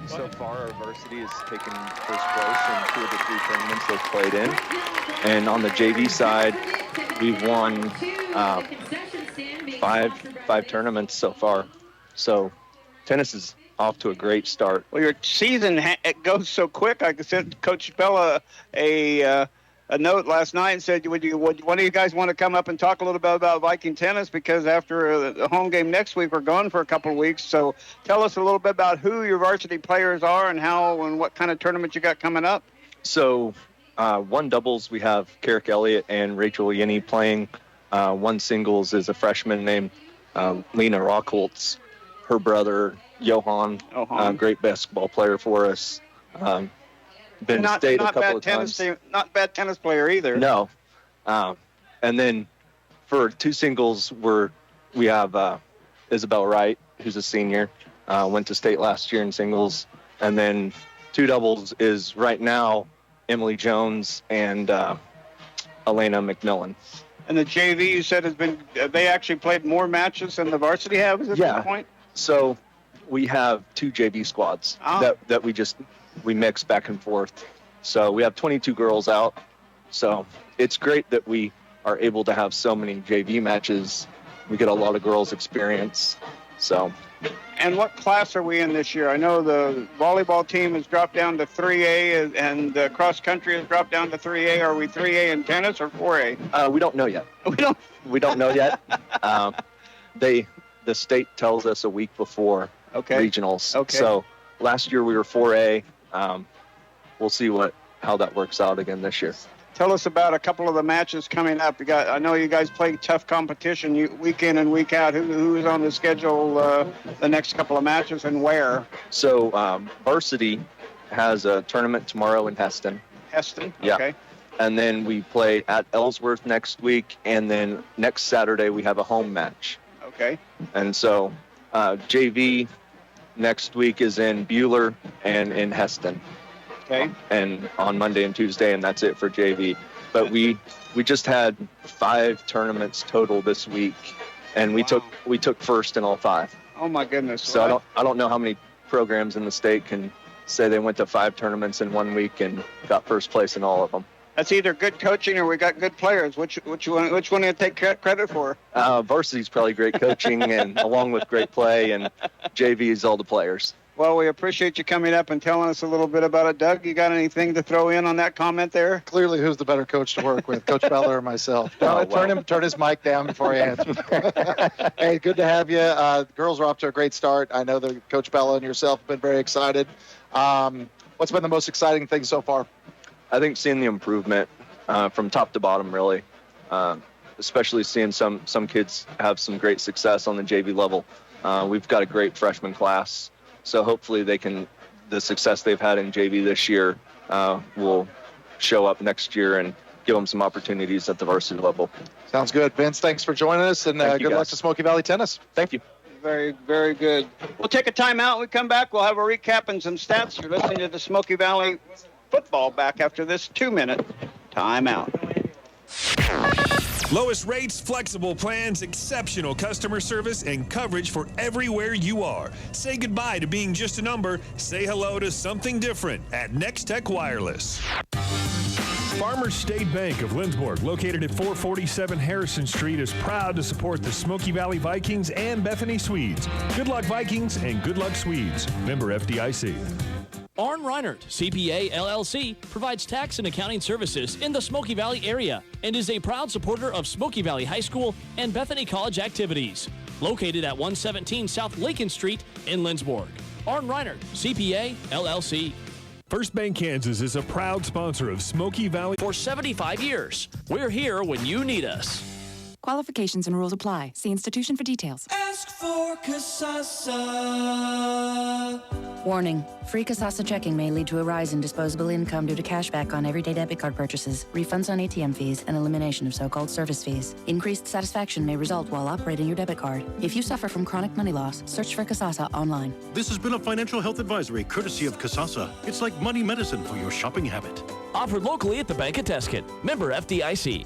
So far, our varsity has taken first place in 2 of the 3 tournaments they've played in. And on the JV side, we've won 5 tournaments so far. So tennis is off to a great start. Well, your season it goes so quick. I sent Coach Bella a note last night and said, would one of you guys want to come up and talk a little bit about Viking tennis? Because after the home game next week, we're gone for a couple of weeks. So tell us a little bit about who your varsity players are and how and what kind of tournament you got coming up. So one doubles, we have Carrick Elliott and Rachel Yenny playing. One singles is a freshman named Lena Rockholtz. Her brother, Johan, great basketball player for us. been to state a couple of times. Not bad tennis player either. No. And then for two singles, we have Isabel Wright, who's a senior, went to state last year in singles. And then two doubles is right now Emily Jones and Elena McMillan. And the JV, you said, they actually played more matches than the varsity have at this point? So we have two JV squads that we mix back and forth. So we have 22 girls out. So it's great that we are able to have so many JV matches. We get a lot of girls experience. So. And what class are we in this year? I know the volleyball team has dropped down to 3A and the cross country has dropped down to 3A. Are we 3A in tennis or 4A? We don't know yet. We don't know yet. The state tells us a week before regionals. Okay. So last year we were 4A. We'll see how that works out again this year. Tell us about a couple of the matches coming up. I know you guys play tough competition week in and week out. Who's on the schedule the next couple of matches and where? So Varsity has a tournament tomorrow in Heston. Heston? Yeah. Okay. And then we play at Ellsworth next week, and then next Saturday we have a home match. Okay. And so JV next week is in Buhler and in Heston. Okay. And on Monday and Tuesday, and that's it for JV. But we just had 5 tournaments total this week, and we took first in all 5. Oh my goodness! So I don't know how many programs in the state can say they went to 5 tournaments in 1 week and got first place in all of them. That's either good coaching or we got good players. Which one do you take credit for? Varsity's probably great coaching, and along with great play, and JV is all the players. Well, we appreciate you coming up and telling us a little bit about it. Doug, you got anything to throw in on that comment there? Clearly, who's the better coach to work with, Coach Beller or myself? Turn his mic down before I answer. Hey, good to have you. The girls are off to a great start. I know that Coach Bella and yourself have been very excited. What's been the most exciting thing so far? I think seeing the improvement from top to bottom, really, especially seeing some kids have some great success on the JV level. We've got a great freshman class. So hopefully the success they've had in JV this year will show up next year and give them some opportunities at the varsity level. Sounds good. Vince, thanks for joining us, and good luck to Smoky Valley Tennis. Thank you. Very, very good. We'll take a timeout. When we come back, we'll have a recap and some stats. You're listening to the Smoky Valley football back after this 2-minute timeout. Lowest rates, flexible plans, exceptional customer service, and coverage for everywhere you are. Say goodbye to being just a number. Say hello to something different at Next Tech Wireless. Farmers State Bank of Lindsborg, located at 447 Harrison Street, is proud to support the Smoky Valley Vikings and Bethany Swedes. Good luck, Vikings, and good luck, Swedes. Member FDIC. Arn Reinert, CPA LLC, provides tax and accounting services in the Smoky Valley area and is a proud supporter of Smoky Valley High School and Bethany College activities. Located at 117 South Lincoln Street in Lindsborg. Arn Reinert, CPA LLC. First Bank Kansas is a proud sponsor of Smoky Valley for 75 years. We're here when you need us. Qualifications and rules apply. See institution for details. Ask for Kasasa. Warning. Free Kasasa checking may lead to a rise in disposable income due to cashback on everyday debit card purchases, refunds on ATM fees, and elimination of so-called service fees. Increased satisfaction may result while operating your debit card. If you suffer from chronic money loss, search for Kasasa online. This has been a financial health advisory courtesy of Kasasa. It's like money medicine for your shopping habit. Offered locally at the Bank of Tuscan. Member FDIC.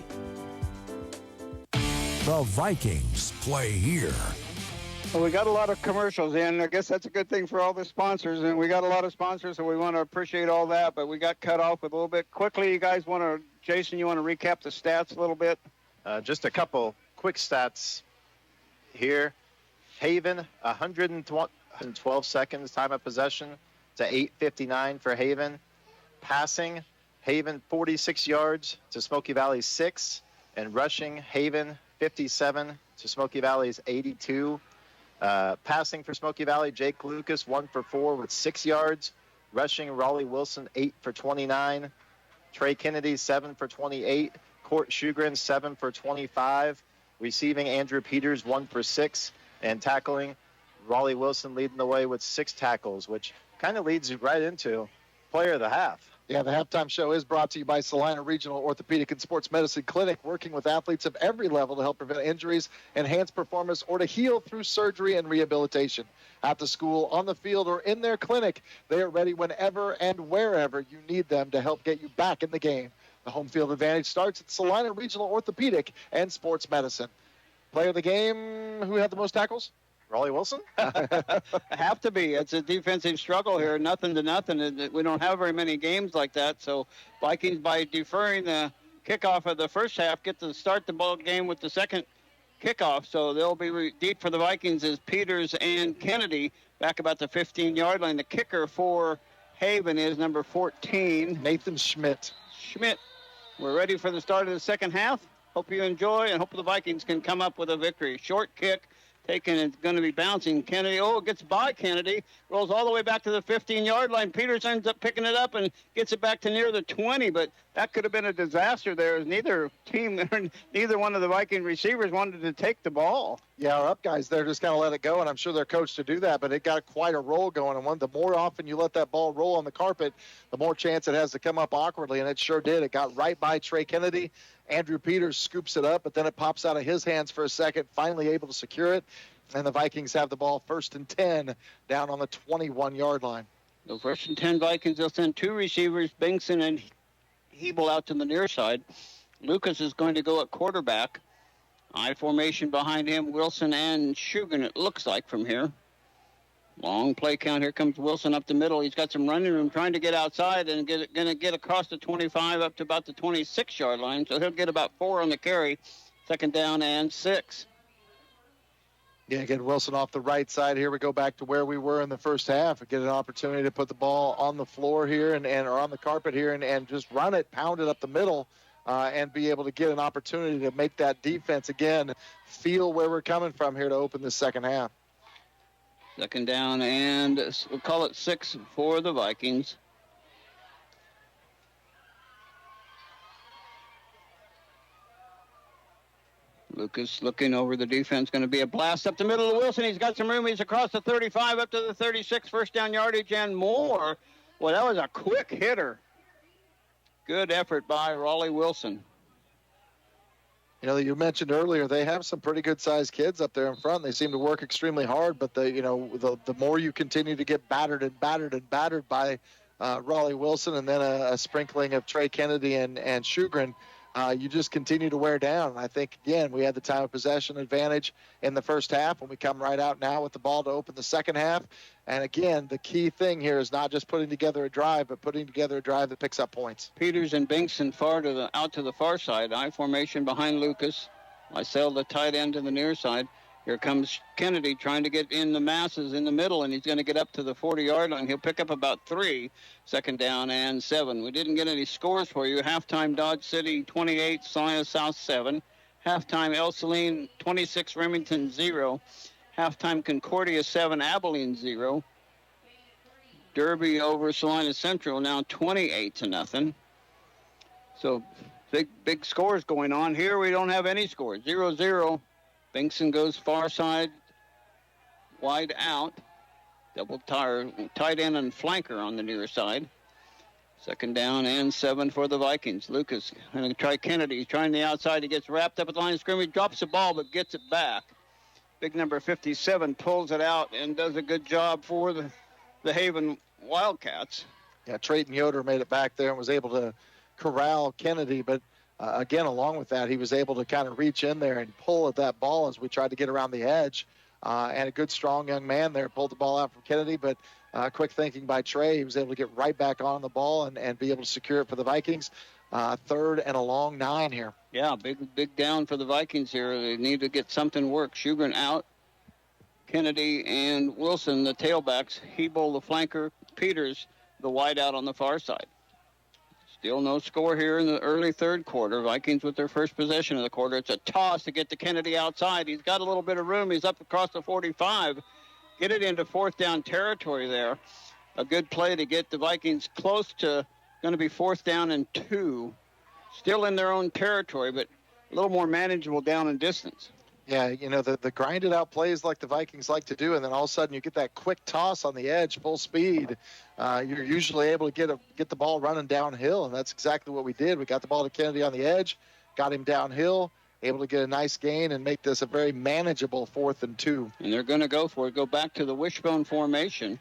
The Vikings play here. Well, we got a lot of commercials in. I guess that's a good thing for all the sponsors, and we got a lot of sponsors, so we want to appreciate all that, but we got cut off with a little bit. Quickly, you guys want to, Jason, you want to recap the stats a little bit? Just a couple quick stats here. Haven, 112 seconds time of possession to 8:59 for Haven. Passing, Haven 46 yards to Smoky Valley 6, and rushing, Haven 57 to Smoky Valley's 82. Passing for Smoky Valley, Jake Lucas 1 for 4 with 6 yards. Rushing, Raleigh Wilson 8 for 29. Trey Kennedy 7 for 28. Court Shugren 7 for 25. Receiving, Andrew Peters 1 for 6. And tackling, Raleigh Wilson leading the way with 6 tackles, which kind of leads right into player of the half. Yeah, the halftime show is brought to you by Salina Regional Orthopedic and Sports Medicine Clinic, working with athletes of every level to help prevent injuries, enhance performance, or to heal through surgery and rehabilitation. At the school, on the field, or in their clinic, they are ready whenever and wherever you need them to help get you back in the game. The home field advantage starts at Salina Regional Orthopedic and Sports Medicine. Player of the game, who had the most tackles? Raleigh Wilson? Have to be. It's a defensive struggle here, nothing to nothing. And we don't have very many games like that. So Vikings, by deferring the kickoff of the first half, get to start the ball game with the second kickoff. So they'll be deep for the Vikings as Peters and Kennedy back about the 15-yard line. The kicker for Haven is number 14. Nathan Schmidt. We're ready for the start of the second half. Hope you enjoy and hope the Vikings can come up with a victory. Short kick. Taken, it's going to be bouncing. Kennedy, it gets by Kennedy, rolls all the way back to the 15-yard line. Peters ends up picking it up and gets it back to near the 20, but that could have been a disaster there as neither one of the Viking receivers wanted to take the ball. Yeah, our up guys there just kind of let it go, and I'm sure they're coached to do that, but it got quite a roll going. And the more often you let that ball roll on the carpet, the more chance it has to come up awkwardly, and it sure did. It got right by Trey Kennedy. Andrew Peters scoops it up, but then it pops out of his hands for a second, finally able to secure it. And the Vikings have the ball 1st and 10 down on the 21-yard line. So 1st and 10 Vikings, they'll send two receivers, Bingson and Hebel, out to the near side. Lucas is going to go at quarterback. I formation behind him, Wilson and Shugan, it looks like from here. Long play count. Here comes Wilson up the middle. He's got some running room, trying to get outside and going to get across the 25 up to about the 26-yard line. So he'll get about 4 on the carry. 2nd down and 6. Yeah, get Wilson off the right side here. We go back to where we were in the first half. We get an opportunity to put the ball on the floor here or on the carpet here and just run it, pound it up the middle, and be able to get an opportunity to make that defense, again, feel where we're coming from here to open the second half. 2nd down, and we'll call it 6 for the Vikings. Lucas looking over the defense. Going to be a blast up the middle of Wilson. He's got some room. He's across the 35 up to the 36. 1st down yardage and more. Well, that was a quick hitter. Good effort by Raleigh Wilson. You know, you mentioned earlier, they have some pretty good-sized kids up there in front. They seem to work extremely hard, but the more you continue to get battered by Raleigh Wilson and then a sprinkling of Trey Kennedy and Shugren, you just continue to wear down. And I think, again, we had the time of possession advantage in the first half, and we come right out now with the ball to open the second half. And, again, the key thing here is not just putting together a drive, but putting together a drive that picks up points. Peters and Binkson out to the far side. I formation behind Lucas. Lysell, the tight end, to the near side. Here comes Kennedy trying to get in the masses in the middle, and he's going to get up to the 40-yard line. He'll pick up about 3. 2nd down and 7. We didn't get any scores for you. Halftime, Dodge City 28, Salina South 7. Halftime, El Saline 26, Remington 0. Halftime, Concordia 7, Abilene 0. Derby over Salina Central now 28-0. So big scores going on. Here we don't have any scores. 0-0. Binkson goes far side, wide out. Double tight end and flanker on the near side. 2nd down and 7 for the Vikings. Lucas going to try Kennedy. He's trying the outside. He gets wrapped up at the line of scrimmage, drops the ball, but gets it back. Big number 57 pulls it out and does a good job for the Haven Wildcats. Yeah, Trayton Yoder made it back there and was able to corral Kennedy, but again, along with that, he was able to kind of reach in there and pull at that ball as we tried to get around the edge. And a good, strong young man there pulled the ball out from Kennedy, but quick thinking by Trey. He was able to get right back on the ball and be able to secure it for the Vikings. 3rd and a long 9 here. Yeah, big down for the Vikings here. They need to get something work. Shugren out. Kennedy and Wilson, the tailbacks. Hebel, the flanker. Peters, the wide out on the far side. Still no score here in the early 3rd quarter. Vikings with their first possession of the quarter. It's a toss to get to Kennedy outside. He's got a little bit of room. He's up across the 45. Get it into 4th down territory there. A good play to get the Vikings close to going to be 4th down and 2. Still in their own territory, but a little more manageable down in distance. Yeah, the grinded out plays like the Vikings like to do, and then all of a sudden you get that quick toss on the edge, full speed. You're usually able to get the ball running downhill, and that's exactly what we did. We got the ball to Kennedy on the edge, got him downhill, able to get a nice gain and make this a very manageable 4th and 2. And they're going to go for it. Go back to the wishbone formation.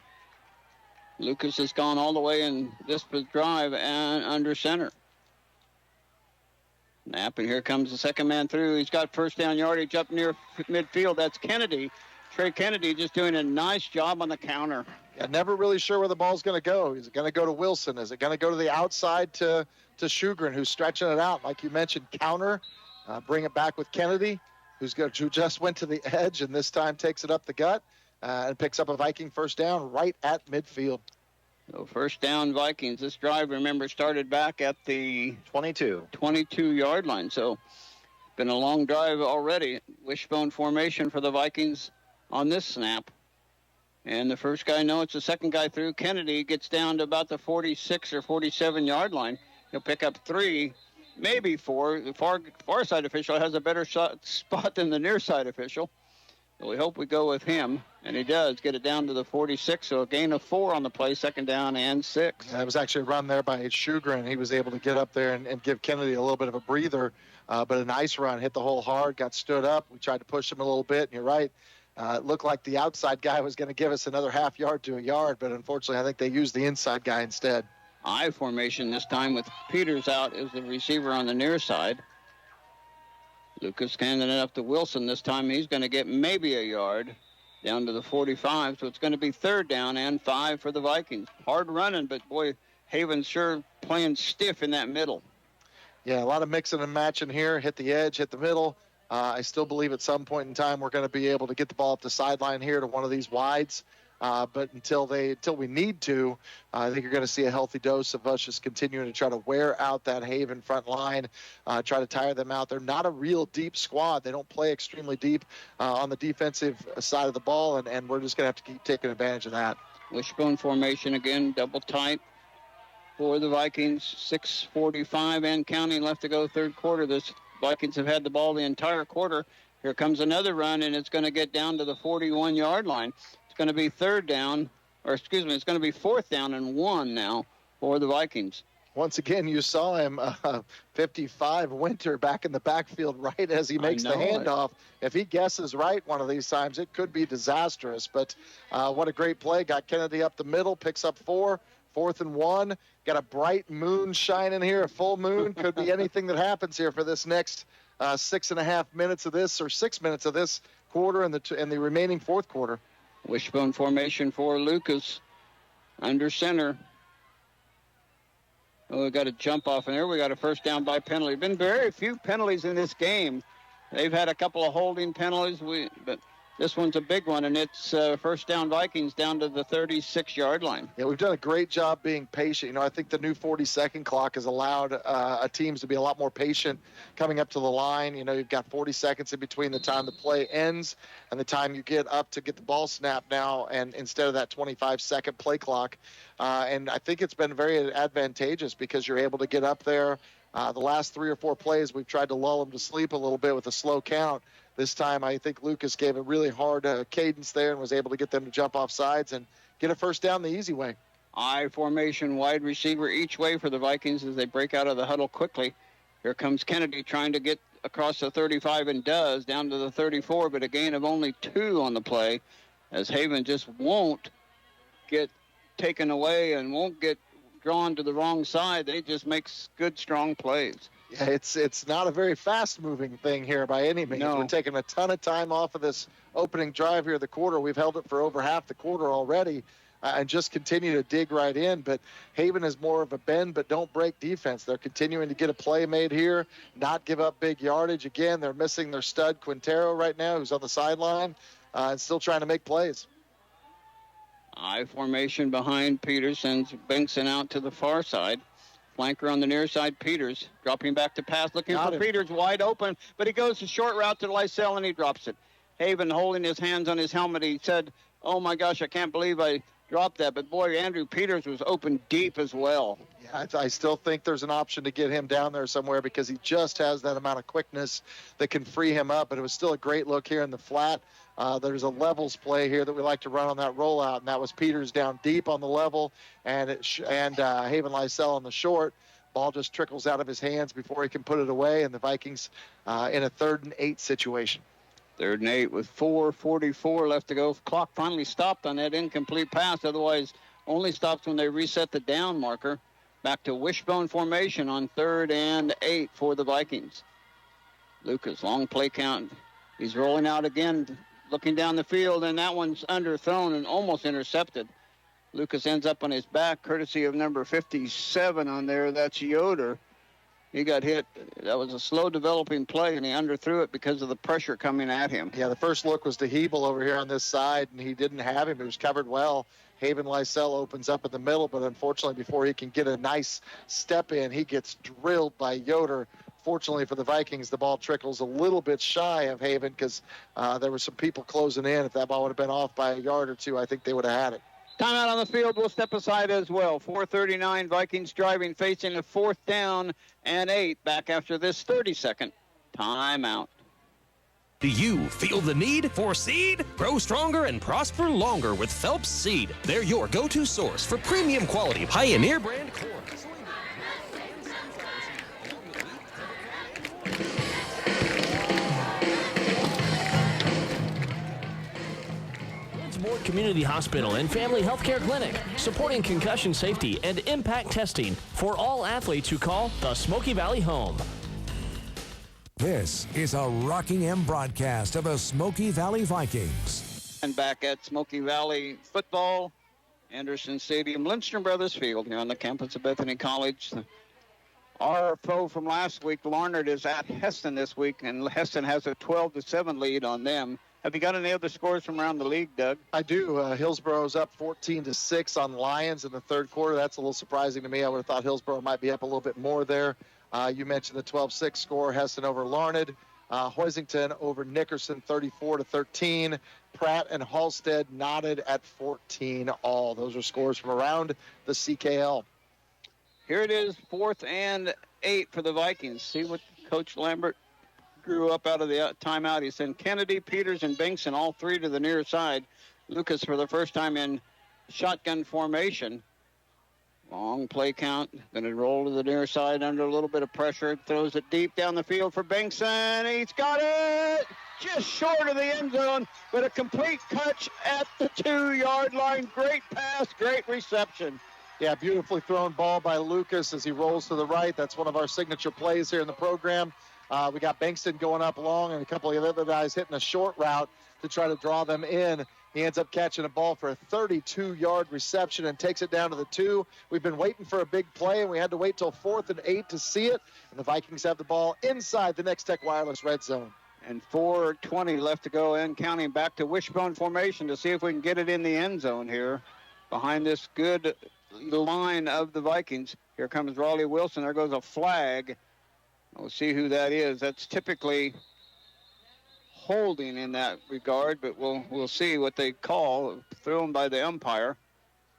Lucas has gone all the way in this drive and under center. Snap, and here comes the second man through. He's got first down yardage up near midfield. That's Kennedy. Trey Kennedy just doing a nice job on the counter. Yeah, never really sure where the ball's going to go. Is it going to go to Wilson? Is it going to go to the outside to Shugren, who's stretching it out? Like you mentioned, counter. Bring it back with Kennedy, who just went to the edge and this time takes it up the gut and picks up a Viking first down right at midfield. So first down Vikings. This drive, remember, started back at the 22-yard line. So been a long drive already. Wishbone formation for the Vikings on this snap. And the first guy, no, it's the second guy through. Kennedy gets down to about the 46 or 47-yard line. He'll pick up 3, maybe 4. The far side official has a better spot than the near side official. So we hope we go with him, and he does get it down to the 46, so a gain of 4 on the play, second down and 6. That was actually a run there by Shugren. He was able to get up there and give Kennedy a little bit of a breather, but a nice run, hit the hole hard, got stood up. We tried to push him a little bit, and you're right. It looked like the outside guy was going to give us another half yard to a yard, but unfortunately I think they used the inside guy instead. I formation this time with Peters out as the receiver on the near side. Lucas handing it up to Wilson this time. He's going to get maybe a yard down to the 45, so it's going to be 3rd down and 5 for the Vikings. Hard running, but boy, Haven's sure playing stiff in that middle. Yeah, a lot of mixing and matching here. Hit the edge, hit the middle. I still believe at some point in time we're going to be able to get the ball up the sideline here to one of these wides. But until we need to, I think you're going to see a healthy dose of us just continuing to try to wear out that Haven front line, try to tire them out. They're not a real deep squad. They don't play extremely deep on the defensive side of the ball, and we're just going to have to keep taking advantage of that. Wishbone formation again, double tight for the Vikings. 6:45 and counting left to go, third quarter. This Vikings have had the ball the entire quarter. Here comes another run, and it's going to get down to the 41-yard line. It's going to be it's going to be 4th down and 1 now for the Vikings. Once again, you saw him, 55 Winter back in the backfield right as he makes the handoff. If he guesses right one of these times, it could be disastrous. But what a great play. Got Kennedy up the middle, picks up 4, 4th and 1. Got a bright moon shining here, a full moon. Could be anything that happens here for this next 6.5 minutes of this, or 6 minutes of this quarter and the remaining fourth quarter. Wishbone formation for Lucas under center. Oh, we got a jump off, and there we got a first down by penalty. Been very few penalties in this game. They've had a couple of holding penalties, but this one's a big one, and it's first down Vikings down to the 36-yard line. Yeah, we've done a great job being patient. I think the new 40-second clock has allowed teams to be a lot more patient coming up to the line. You've got 40 seconds in between the time the play ends and the time you get up to get the ball snapped now, and instead of that 25-second play clock. And I think it's been very advantageous because you're able to get up there. The last 3 or 4 plays, we've tried to lull them to sleep a little bit with a slow count. This time, I think Lucas gave a really hard cadence there and was able to get them to jump off sides and get a first down the easy way. I formation, wide receiver each way for the Vikings as they break out of the huddle quickly. Here comes Kennedy trying to get across the 35 and does, down to the 34, but a gain of only 2 on the play as Haven just won't get taken away and won't get drawn to the wrong side. They just make good, strong plays. Yeah, it's not a very fast-moving thing here by any means. No. We're taking a ton of time off of this opening drive here of the quarter. We've held it for over half the quarter already and just continue to dig right in. But Haven is more of a bend but don't break defense. They're continuing to get a play made here, not give up big yardage. Again, they're missing their stud Quintero right now, who's on the sideline, and still trying to make plays. I formation behind Peters, sends Bengtson out to the far side. Flanker on the near side, Peters dropping back to pass, looking for Peters wide open, but he goes a short route to Lysell and he drops it. Haven holding his hands on his helmet. He said, "Oh my gosh, I can't believe I drop that. But, boy, Andrew Peters was open deep as well. Yeah, I still think there's an option to get him down there somewhere because he just has that amount of quickness that can free him up. But it was still a great look here in the flat. There's a levels play here that we like to run on that rollout, and that was Peters down deep on the level and Haven Lysell on the short. Ball just trickles out of his hands before he can put it away, and the Vikings in a 3rd and 8 situation. 3rd and 8 with 4:44 left to go. Clock finally stopped on that incomplete pass. Otherwise, only stops when they reset the down marker. Back to wishbone formation on 3rd and 8 for the Vikings. Lucas, long play count. He's rolling out again, looking down the field, and that one's underthrown and almost intercepted. Lucas ends up on his back, courtesy of number 57 on there. That's Yoder. He got hit. That was a slow developing play, and he underthrew it because of the pressure coming at him. Yeah, the first look was to Hebel over here on this side, and he didn't have him. It was covered well. Haven Lysell opens up in the middle, but unfortunately before he can get a nice step in, he gets drilled by Yoder. Fortunately for the Vikings, the ball trickles a little bit shy of Haven because there were some people closing in. If that ball would have been off by a yard or two, I think they would have had it. Timeout on the field. We'll step aside as well. 4:39, Vikings driving, facing a 4th down and 8. Back after this 30-second timeout. Do you feel the need for seed? Grow stronger and prosper longer with Phelps Seed. They're your go-to source for premium quality Pioneer brand corn. Community Hospital and Family Healthcare Clinic, supporting concussion safety and impact testing for all athletes who call the Smoky Valley home. This is a Rocking M broadcast of the Smoky Valley Vikings. And back at Smoky Valley football, Anderson Stadium, Lindstrom Brothers Field, here on the campus of Bethany College. Our foe from last week, Larned, is at Heston this week, and Heston has a 12-7 lead on them. Have you got any other scores from around the league, Doug? I do. Hillsboro's up 14-6 on Lions in the 3rd quarter. That's a little surprising to me. I would have thought Hillsboro might be up a little bit more there. You mentioned the 12-6 score, Heston over Larned. Hoisington over Nickerson, 34-13. Pratt and Halstead knotted at 14 all. Those are scores from around the CKL. Here it is, 4th and 8 for the Vikings. See what Coach Lambert grew up out of the timeout. He sent Kennedy, Peters, and Binkson, all 3 to the near side. Lucas for the first time in shotgun formation. Long play count. Going to roll to the near side under a little bit of pressure. Throws it deep down the field for Binkson. He's got it! Just short of the end zone, but a complete catch at the 2-yard line. Great pass, great reception. Yeah, beautifully thrown ball by Lucas as he rolls to the right. That's one of our signature plays here in the program. We got Bankston going up long and a couple of the other guys hitting a short route to try to draw them in. He ends up catching a ball for a 32-yard reception and takes it down to the 2. We've been waiting for a big play, and we had to wait till 4th and 8 to see it. And the Vikings have the ball inside the Next Tech Wireless red zone. And 4:20 left to go, and counting back to wishbone formation to see if we can get it in the end zone here behind this good line of the Vikings. Here comes Raleigh Wilson. There goes a flag. We'll see who that is. That's typically holding in that regard, but we'll see what they call. Thrown by the umpire.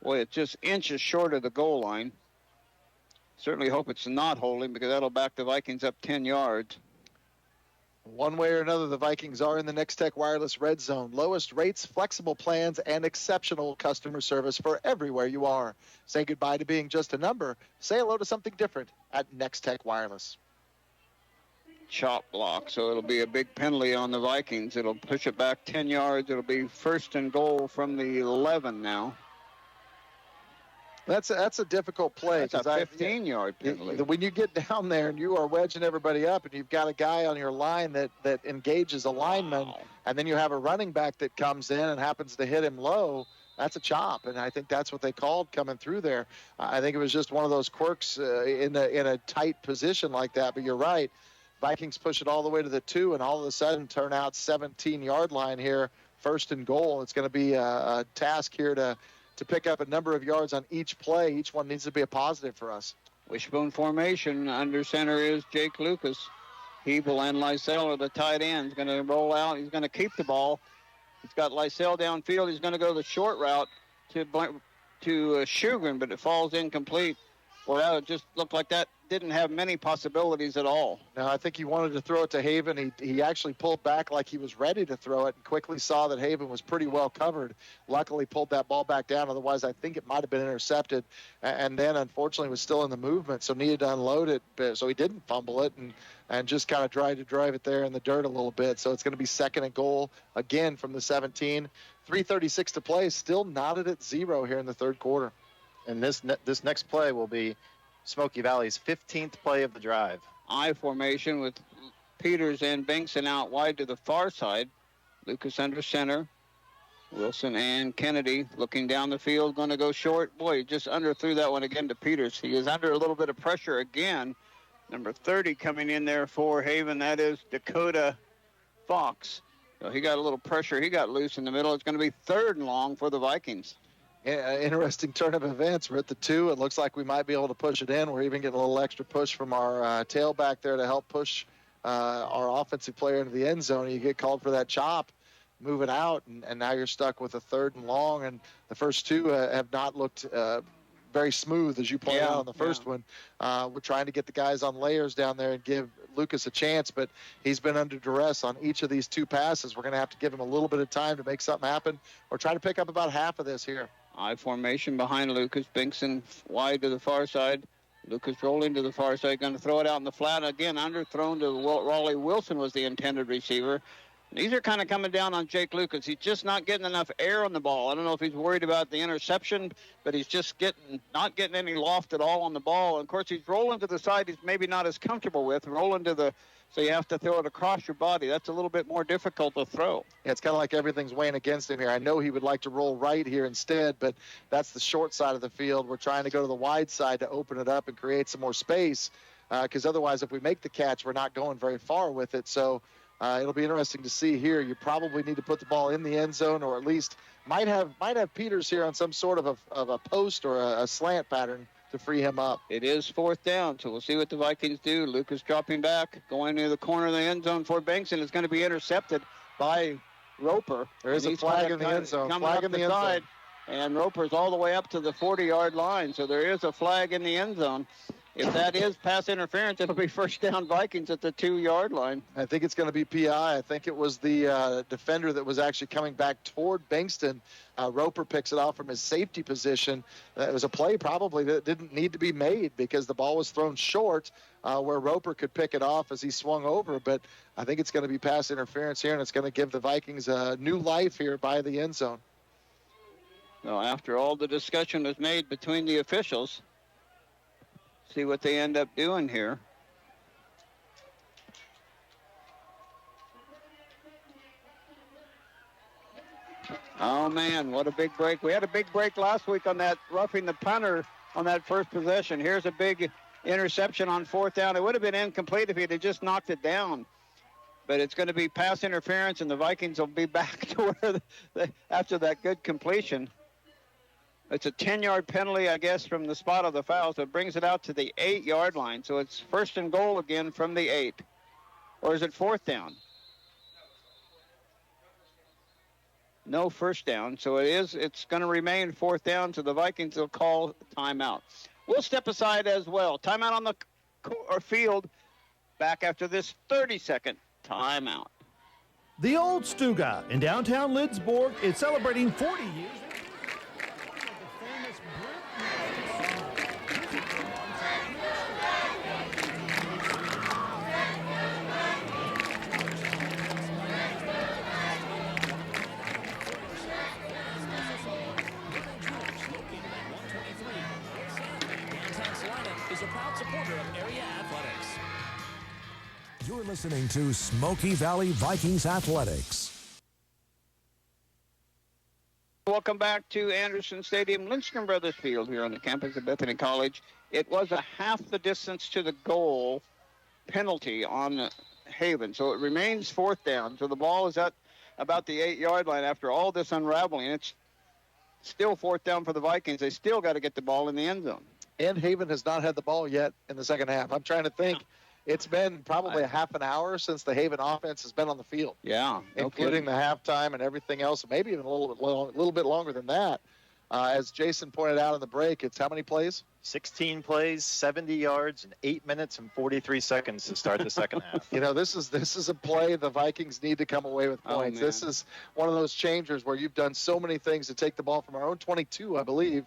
Boy, it's just inches short of the goal line. Certainly hope it's not holding because that'll back the Vikings up 10 yards. One way or another, the Vikings are in the Next Tech Wireless red zone. Lowest rates, flexible plans, and exceptional customer service for everywhere you are. Say goodbye to being just a number. Say hello to something different at Next Tech Wireless. Chop block, so it'll be a big penalty on the Vikings. It'll push it back 10 yards. It'll be 1st and goal from the 11 now. That's a difficult play. That's a 15-yard penalty. When you get down there and you are wedging everybody up and you've got a guy on your line that engages a lineman, and then you have a running back that comes in and happens to hit him low, that's a chop. And I think that's what they called coming through there. I think it was just one of those quirks in a tight position like that. But you're right. Vikings push it all the way to the 2 and all of a sudden turn out 17-yard line here, 1st and goal. It's going to be a task here to pick up a number of yards on each play. Each one needs to be a positive for us. Wishbone formation. Under center is Jake Lucas. Hebel and Lysell are the tight ends. Going to roll out. He's going to keep the ball. He's got Lysell downfield. He's going to go the short route. to Shugren, but it falls incomplete. Well, that just looked like that didn't have many possibilities at all. No, I think he wanted to throw it to Haven. He actually pulled back like he was ready to throw it and quickly saw that Haven was pretty well covered. Luckily pulled that ball back down. Otherwise, I think it might have been intercepted. And then, unfortunately, was still in the movement, so needed to unload it. So he didn't fumble it and just kind of tried to drive it there in the dirt a little bit. So it's going to be 2nd and goal again from the 17. 3:36 to play. Still knotted at 0 here in the third quarter. And this next play will be Smoky Valley's 15th play of the drive. I formation with Peters and Binkson out wide to the far side. Lucas under center. Wilson and Kennedy looking down the field, going to go short. Boy, he just underthrew that one again to Peters. He is under a little bit of pressure again. Number 30 coming in there for Haven. That is Dakota Fox. So he got a little pressure. He got loose in the middle. It's going to be 3rd and long for the Vikings. Interesting turn of events. We're at the 2. It looks like we might be able to push it in. We're even getting a little extra push from our tailback there to help push our offensive player into the end zone. You get called for that chop, moving out, and now you're stuck with a 3rd and long. And the first 2 have not looked very smooth, as you pointed out on the first one. We're trying to get the guys on layers down there and give Lucas a chance, but he's been under duress on each of these 2 passes. We're going to have to give him a little bit of time to make something happen or try to pick up about half of this here. I formation behind Lucas. Binkson wide to the far side. Lucas rolling to the far side, going to throw it out in the flat. Again, underthrown to Raleigh Wilson was the intended receiver. These are kind of coming down on Jake Lucas. He's just not getting enough air on the ball. I don't know if he's worried about the interception, but he's just not getting any loft at all on the ball. And, of course, he's rolling to the side he's maybe not as comfortable with. So you have to throw it across your body. That's a little bit more difficult to throw. Yeah, it's kind of like everything's weighing against him here. I know he would like to roll right here instead, but that's the short side of the field. We're trying to go to the wide side to open it up and create some more space because otherwise if we make the catch, we're not going very far with it. So it'll be interesting to see here. You probably need to put the ball in the end zone, or at least might have Peters here on some sort of a post or a slant pattern to free him up. It is 4th down, so we'll see what the Vikings do. Lucas dropping back, going to the corner of the end zone for Banks, and it's going to be intercepted by Roper. There is a flag in the end zone. Flag in the end zone. And Roper's all the way up to the 40-yard line, so there is a flag in the end zone. If that is pass interference, it'll be 1st down Vikings at the 2-yard line. I think it's going to be PI. I think it was the defender that was actually coming back toward Bankston. Roper picks it off from his safety position. It was a play probably that didn't need to be made because the ball was thrown short where Roper could pick it off as he swung over. But I think it's going to be pass interference here, and it's going to give the Vikings a new life here by the end zone. Well, after all the discussion was made between the officials, see what they end up doing here. Oh, man, what a big break. We had a big break last week on that roughing the punter on that first possession. Here's a big interception on 4th down. It would have been incomplete if he had just knocked it down. But it's going to be pass interference, and the Vikings will be back to where after that good completion. It's a 10-yard penalty, I guess, from the spot of the foul, so it brings it out to the 8-yard line. So it's 1st and goal again from the 8. Or is it 4th down? No 1st down, so it's going to remain 4th down, so the Vikings will call timeout. We'll step aside as well. Timeout on the field back after this 30-second timeout. The Old Stuga in downtown Lidsborg is celebrating 40 years. Is a proud supporter of area athletics. You're listening to Smoky Valley Vikings Athletics. Welcome back to Anderson Stadium, Lindstrom Brothers Field here on the campus of Bethany College. It was a half the distance to the goal penalty on Haven, so it remains 4th down. So the ball is at about the 8-yard line after all this unraveling. It's still 4th down for the Vikings. They still got to get the ball in the end zone. And Haven has not had the ball yet in the second half. I'm trying to think. It's been probably a half an hour since the Haven offense has been on the field. Yeah. Including the halftime and everything else, maybe even a little bit longer than that. As Jason pointed out in the break, it's how many plays? 16 plays, 70 yards, and 8 minutes and 43 seconds to start the second half. This is a play the Vikings need to come away with points. This is one of those changers where you've done so many things to take the ball from our own 22, I believe,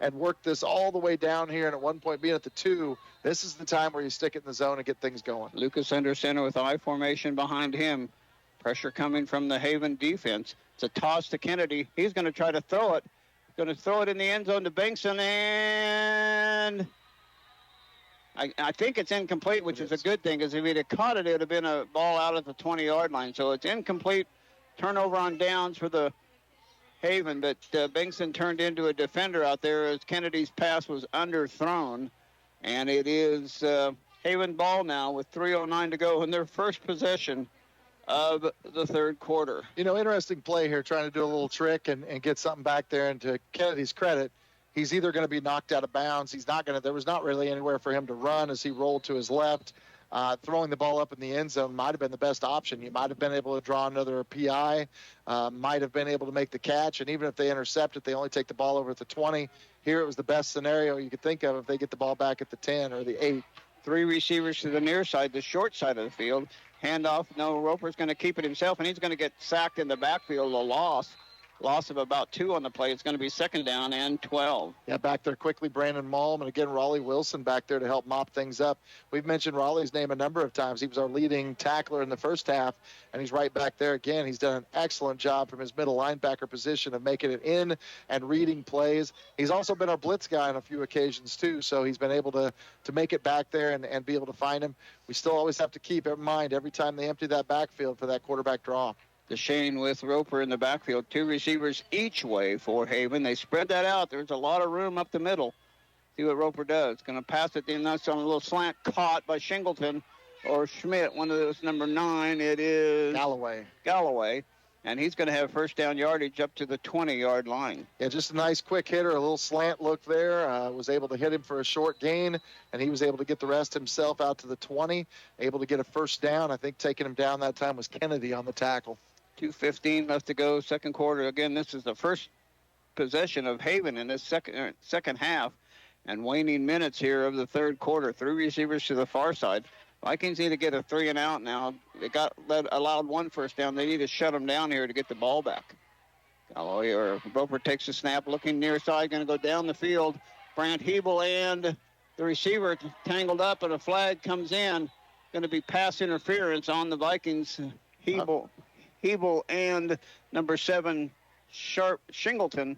and work this all the way down here, and at one point being at the 2, this is the time where you stick it in the zone and get things going. Lucas under center with I formation behind him. Pressure coming from the Haven defense. It's a toss to Kennedy. He's going to try to throw it. Going to throw it in the end zone to Bengtson, and I think it's incomplete, which is a good thing, because if he'd have caught it, it would have been a ball out at the 20-yard line. So it's incomplete. Turnover on downs for the Haven, but Bengtson turned into a defender out there as Kennedy's pass was underthrown. And it is Haven ball now with 3:09 to go in their first possession of the third quarter. Interesting play here, trying to do a little trick and get something back there. And to Kennedy's credit, he's either going to be knocked out of bounds. There was not really anywhere for him to run as he rolled to his left. Throwing the ball up in the end zone might have been the best option. You might have been able to draw another PI, might have been able to make the catch. And even if they intercept it, they only take the ball over at the 20. Here it was the best scenario you could think of if they get the ball back at the 10 or the 8. 3 receivers to the near side, the short side of the field. Handoff. No, Roper's going to keep it himself, and he's going to get sacked in the backfield. A loss of about 2 on the play. It's going to be 2nd down and 12. Yeah, back there quickly, Brandon Malm, and again, Raleigh Wilson back there to help mop things up. We've mentioned Raleigh's name a number of times. He was our leading tackler in the first half, and he's right back there again. He's done an excellent job from his middle linebacker position of making it in and reading plays. He's also been our blitz guy on a few occasions, too, so he's been able to make it back there and be able to find him. We still always have to keep in mind every time they empty that backfield for that quarterback draw. DeShane with Roper in the backfield. 2 receivers each way for Haven. They spread that out. There's a lot of room up the middle. See what Roper does. Going to pass it in. That's on a little slant caught by Shingleton or Schmidt. One of those, number 9. It is Galloway. And he's going to have first down yardage up to the 20-yard line. Yeah, just a nice quick hitter, a little slant look there. Was able to hit him for a short gain, and he was able to get the rest himself out to the 20, able to get a first down. I think taking him down that time was Kennedy on the tackle. 2:15 left to go, second quarter. Again, this is the first possession of Haven in this second half, and waning minutes here of the third quarter. 3 receivers to the far side. Vikings need to get a 3 and out now. They allowed 1 first down. They need to shut them down here to get the ball back. Galloway or Roper takes a snap, looking near side, going to go down the field. Brant Hebel and the receiver tangled up, and a flag comes in. Going to be pass interference on the Vikings. Hebel and number 7, Shingleton.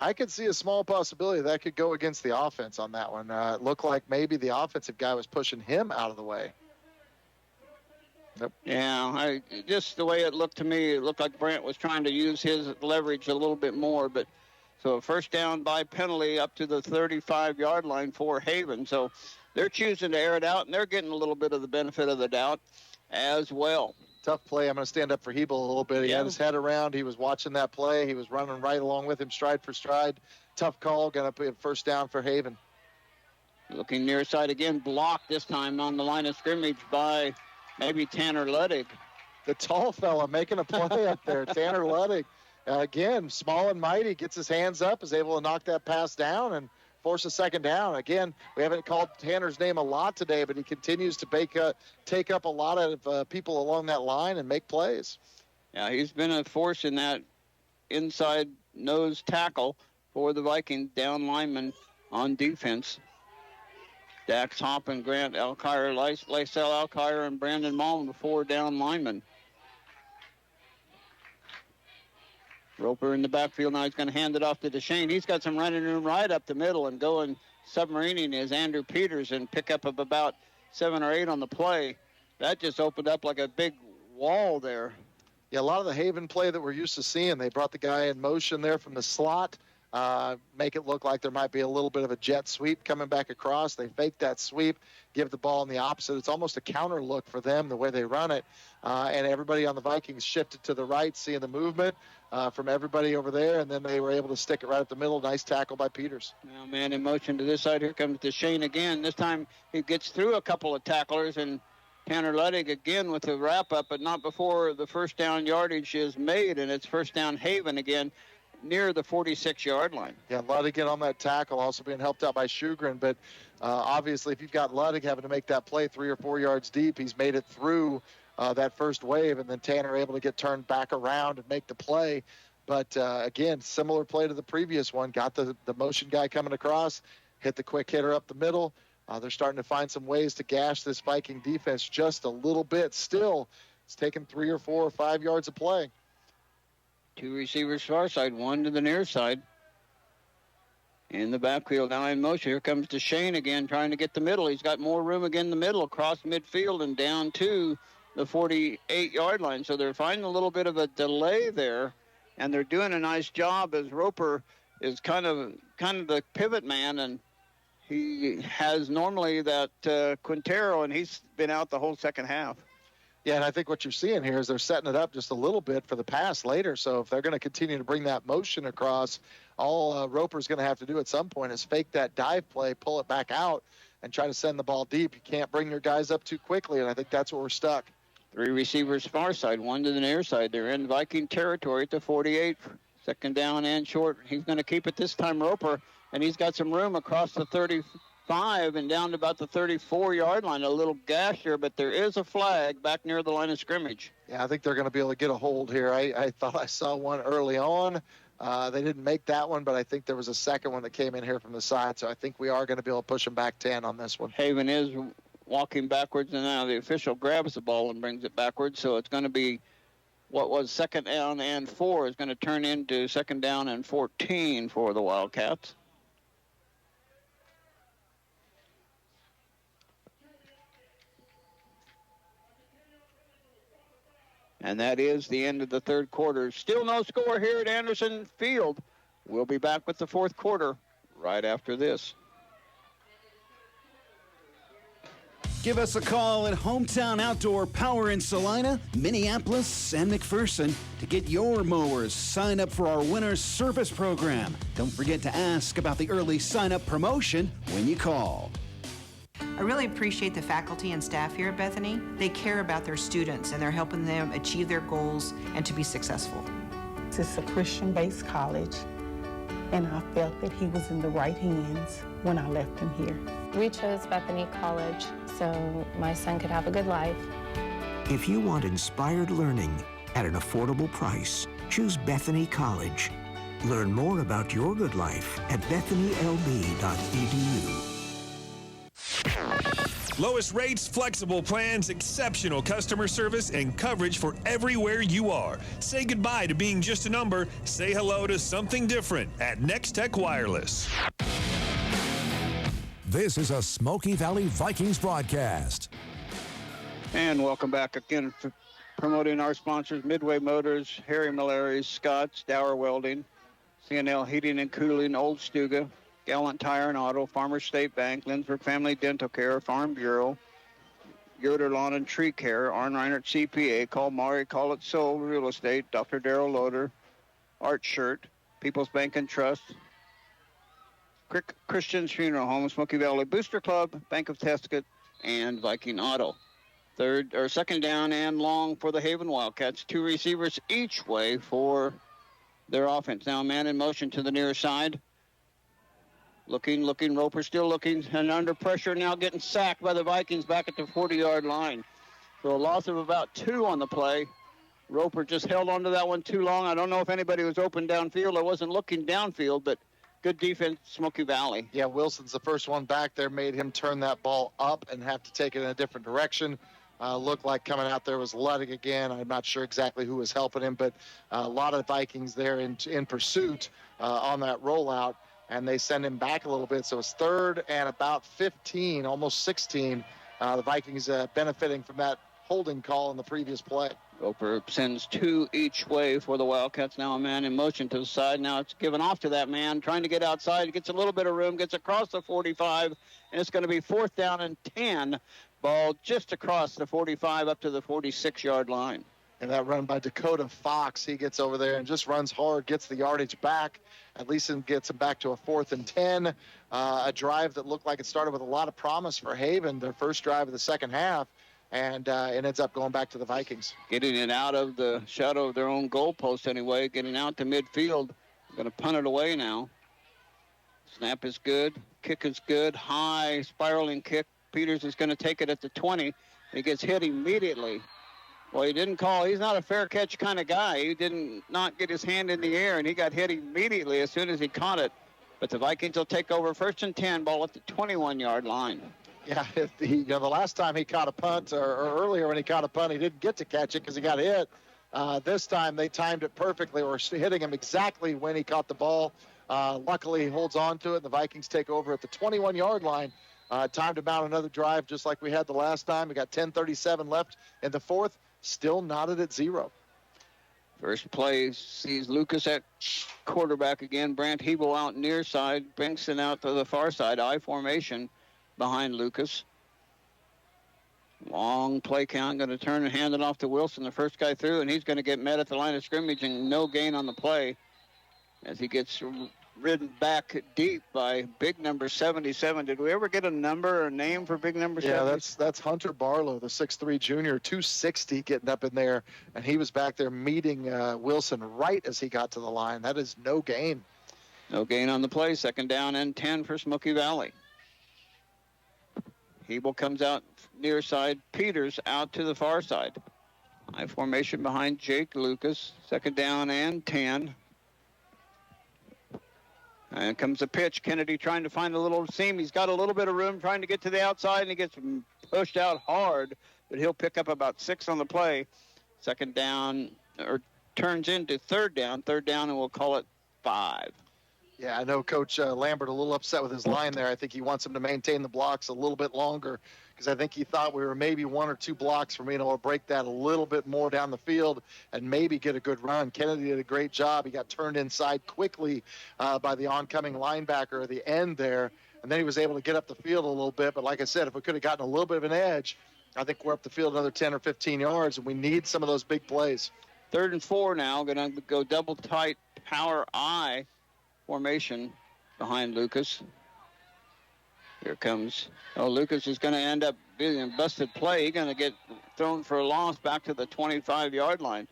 I could see a small possibility that could go against the offense on that one. It looked like maybe the offensive guy was pushing him out of the way. Yep. Yeah, just the way it looked to me, it looked like Brant was trying to use his leverage a little bit more. But so a first down by penalty up to the 35-yard line for Haven. So they're choosing to air it out, and they're getting a little bit of the benefit of the doubt as well. Tough play. I'm going to stand up for Hebel a little bit. He had his head around. He was watching that play. He was running right along with him, stride for stride. Tough call. Going to be a first down for Haven. Looking near side again. Blocked this time on the line of scrimmage by maybe Tanner Luddig. The tall fella making a play up there. Tanner Luddig. Again, small and mighty. Gets his hands up. Is able to knock that pass down and force a second down. Again, we haven't called Tanner's name a lot today, but he continues to take up a lot of people along that line and make plays. Yeah, he's been a force in that inside nose tackle for the Vikings down lineman on defense. Dax Hoppin, Grant Alkire, Lysel Alkire, and Brandon Malm, the 4 down linemen. Roper in the backfield now. He's going to hand it off to DeShane. He's got some running room right up the middle, and going submarining is Andrew Peters, and pick up of about 7 or 8 on the play. That just opened up like a big wall there. Yeah, a lot of the Haven play that we're used to seeing, they brought the guy in motion there from the slot, make it look like there might be a little bit of a jet sweep coming back across. They fake that sweep, give the ball in the opposite. It's almost a counter look for them, the way they run it. And everybody on the Vikings shifted to the right, seeing the movement from everybody over there, and then they were able to stick it right at the middle. Nice tackle by Peters. Now, man in motion to this side. Here comes DeShane again. This time he gets through a couple of tacklers, and Tanner Luddig again with the wrap-up, but not before the first down yardage is made, and it's first down Haven again. near the 46-yard line. Yeah, Ludwig on that tackle, also being helped out by Shugren. But obviously, if you've got Ludwig having to make that play 3 or 4 yards deep, he's made it through that first wave, and then Tanner able to get turned back around and make the play. But, again, similar play to the previous one. Got the motion guy coming across, hit the quick hitter up the middle. They're starting to find some ways to gash this Viking defense just a little bit. Still, it's taken 3 or 4 or 5 yards of play. 2 receivers far side, 1 to the near side. In the backfield, now in motion. Here comes DeShane again, trying to get the middle. He's got more room again in the middle, across midfield and down to the 48-yard line. So they're finding a little bit of a delay there, and they're doing a nice job as Roper is kind of the pivot man, and he has normally that Quintero, and he's been out the whole second half. Yeah, and I think what you're seeing here is they're setting it up just a little bit for the pass later. So if they're going to continue to bring that motion across, all Roper's going to have to do at some point is fake that dive play, pull it back out, and try to send the ball deep. You can't bring your guys up too quickly, and I think that's where we're stuck. 3 receivers far side, 1 to the near side. They're in Viking territory at the 48. Second down and short. He's going to keep it this time, Roper, and he's got some room across the 35 and down to about the 34-yard line. A little gash here, but there is a flag back near the line of scrimmage. Yeah, I think they're going to be able to get a hold here. I thought I saw one early on. They didn't make that one, but I think there was a second one that came in here from the side, so I think we are going to be able to push them back 10 on this one. Haven is walking backwards, and now the official grabs the ball and brings it backwards, so it's going to be what was second down and 4 is going to turn into second down and 14 for the Wildcats. And that is the end of the third quarter. Still no score here at Anderson Field. We'll be back with the fourth quarter right after this. Give us a call at Hometown Outdoor Power in Salina, Minneapolis, and McPherson to get your mowers. Sign up for our winter service program. Don't forget to ask about the early sign-up promotion when you call. I really appreciate the faculty and staff here at Bethany. They care about their students and they're helping them achieve their goals and to be successful. It's a Christian-based college, and I felt that he was in the right hands when I left him here. We chose Bethany College so my son could have a good life. If you want inspired learning at an affordable price, choose Bethany College. Learn more about your good life at bethanylb.edu. Lowest rates, flexible plans, exceptional customer service, and coverage for everywhere you are. Say goodbye to being just a number. Say hello to something different at Next Tech Wireless. This is a Smoky Valley Vikings broadcast. And welcome back again, promoting our sponsors: Midway Motors, Harry Mallory's, Scott's, Dower Welding, CNL Heating and Cooling, Old Stuga, Gallant Tire and Auto, Farmers State Bank, Lindsberg Family Dental Care, Farm Bureau, Yoder Lawn and Tree Care, Arn Reinert CPA, Call Maury, Call It Soul Real Estate, Dr. Darrell Loader, Art Shirt, People's Bank and Trust, Christian's Funeral Home, Smoky Valley Booster Club, Bank of Tescott, and Viking Auto. Second down and long for the Haven Wildcats. 2 receivers each way for their offense. Now a man in motion to the near side. Looking, Roper still looking, and under pressure now, getting sacked by the Vikings back at the 40-yard line. So a loss of about 2 on the play. Roper just held onto that one too long. I don't know if anybody was open downfield. I wasn't looking downfield, but good defense, Smoky Valley. Yeah, Wilson's the first one back there, made him turn that ball up and have to take it in a different direction. Looked like coming out there was Ludwig again. I'm not sure exactly who was helping him, but a lot of Vikings there in pursuit on that rollout, and they send him back a little bit. So it's third and about 15, almost 16. The Vikings benefiting from that holding call in the previous play. Roper sends 2 each way for the Wildcats. Now a man in motion to the side. Now it's given off to that man, trying to get outside. Gets a little bit of room, gets across the 45, and it's going to be 4th down and 10. Ball just across the 45 up to the 46-yard line. And that run by Dakota Fox, he gets over there and just runs hard, gets the yardage back. At least it gets him back to a 4th and 10. A drive that looked like it started with a lot of promise for Haven, their first drive of the second half. And it ends up going back to the Vikings. Getting it out of the shadow of their own goalpost anyway, getting out to midfield. Going to punt it away now. Snap is good. Kick is good. High spiraling kick. Peters is going to take it at the 20. He gets hit immediately. Well, he didn't call. He's not a fair catch kind of guy. He didn't not get his hand in the air, and he got hit immediately as soon as he caught it. But the Vikings will take over 1st and 10, ball at the 21-yard line. Yeah, the last time he caught a punt, or earlier when he caught a punt, he didn't get to catch it because he got hit. This time they timed it perfectly, or hitting him exactly when he caught the ball. Luckily, he holds on to it, and the Vikings take over at the 21-yard line. Time to mount another drive just like we had the last time. We got 10:37 left in the fourth, still knotted at 0. First play sees Lucas at quarterback again. Brant Hebel out near side. Bengtson out to the far side. I formation behind Lucas. Long play count. Going to turn and hand it off to Wilson, the first guy through, and he's going to get met at the line of scrimmage and no gain on the play as he gets ridden back deep by big number 77. Did we ever get a number or name for big number 7? Yeah, that's Hunter Barlow, the 6'3 junior, 260 getting up in there, and he was back there meeting Wilson right as he got to the line. That is no gain. No gain on the play. 2nd down and 10 for Smoky Valley. Hebel comes out near side. Peters out to the far side. High formation behind Jake Lucas. 2nd down and 10. And comes a pitch. Kennedy trying to find a little seam. He's got a little bit of room trying to get to the outside, and he gets pushed out hard, but he'll pick up about 6 on the play. 2nd down, or turns into 3rd down. 3rd down, and we'll call it 5. Yeah, I know Coach Lambert a little upset with his line there. I think he wants him to maintain the blocks a little bit longer because I think he thought we were maybe 1 or 2 blocks from being able to break that a little bit more down the field and maybe get a good run. Kennedy did a great job. He got turned inside quickly by the oncoming linebacker at the end there, and then he was able to get up the field a little bit. But like I said, if we could have gotten a little bit of an edge, I think we're up the field another 10 or 15 yards, and we need some of those big plays. 3rd and 4 now. Going to go double tight power I formation behind Lucas. Here comes. Oh, Lucas is going to end up being a busted play. He's going to get thrown for a loss back to the 25-yard line.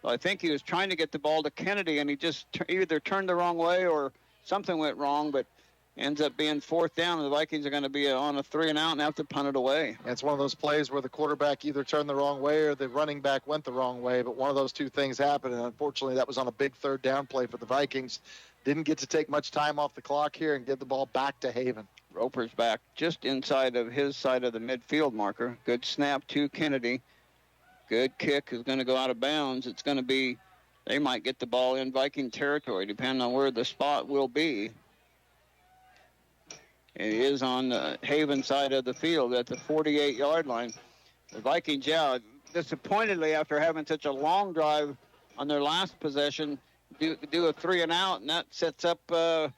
Well, I think he was trying to get the ball to Kennedy, and he just either turned the wrong way or something went wrong, but ends up being 4th down, and the Vikings are going to be on a 3 and out and have to punt it away. It's one of those plays where the quarterback either turned the wrong way or the running back went the wrong way, but one of those two things happened, and unfortunately that was on a big 3rd down play for the Vikings. Didn't get to take much time off the clock here and get the ball back to Haven. Roper's back just inside of his side of the midfield marker. Good snap to Kennedy. Good kick is going to go out of bounds. It's going to be, they might get the ball in Viking territory, depending on where the spot will be. It is on the Haven side of the field at the 48-yard line. The Vikings, disappointedly, after having such a long drive on their last possession, do a 3 and out, and that sets up a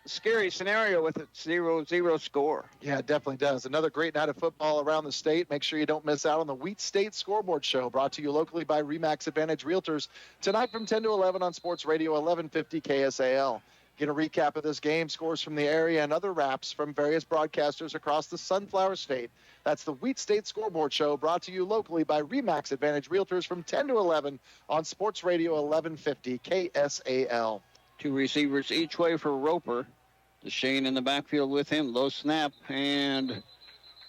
scary scenario with a 0-0 score. Yeah, it definitely does. Another great night of football around the state. Make sure you don't miss out on the Wheat State Scoreboard Show, brought to you locally by RE/MAX Advantage Realtors, tonight from 10 to 11 on Sports Radio 1150 KSAL. Get a recap of this game, scores from the area, and other wraps from various broadcasters across the Sunflower State. That's the Wheat State Scoreboard Show, brought to you locally by RE/MAX Advantage Realtors from 10 to 11 on Sports Radio 1150 KSAL. 2 receivers each way for Roper. DeShane in the backfield with him. Low snap, and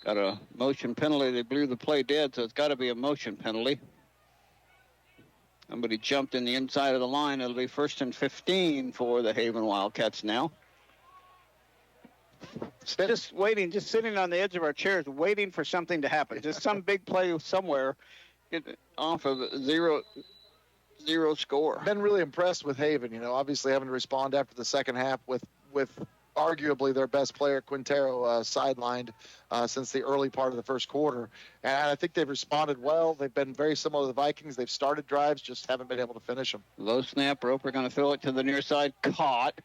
got a motion penalty. They blew the play dead, so it's got to be a motion penalty. Somebody jumped in the inside of the line. It'll be 1st and 15 for the Haven Wildcats now. Just waiting, just sitting on the edge of our chairs, waiting for something to happen. Just some big play somewhere, get off of a 0 score. Been really impressed with Haven. Obviously having to respond after the second half with arguably their best player, Quintero, sidelined since the early part of the first quarter. And I think they've responded well. They've been very similar to the Vikings. They've started drives, just haven't been able to finish them. Low snap. Roper going to throw it to the near side. Caught.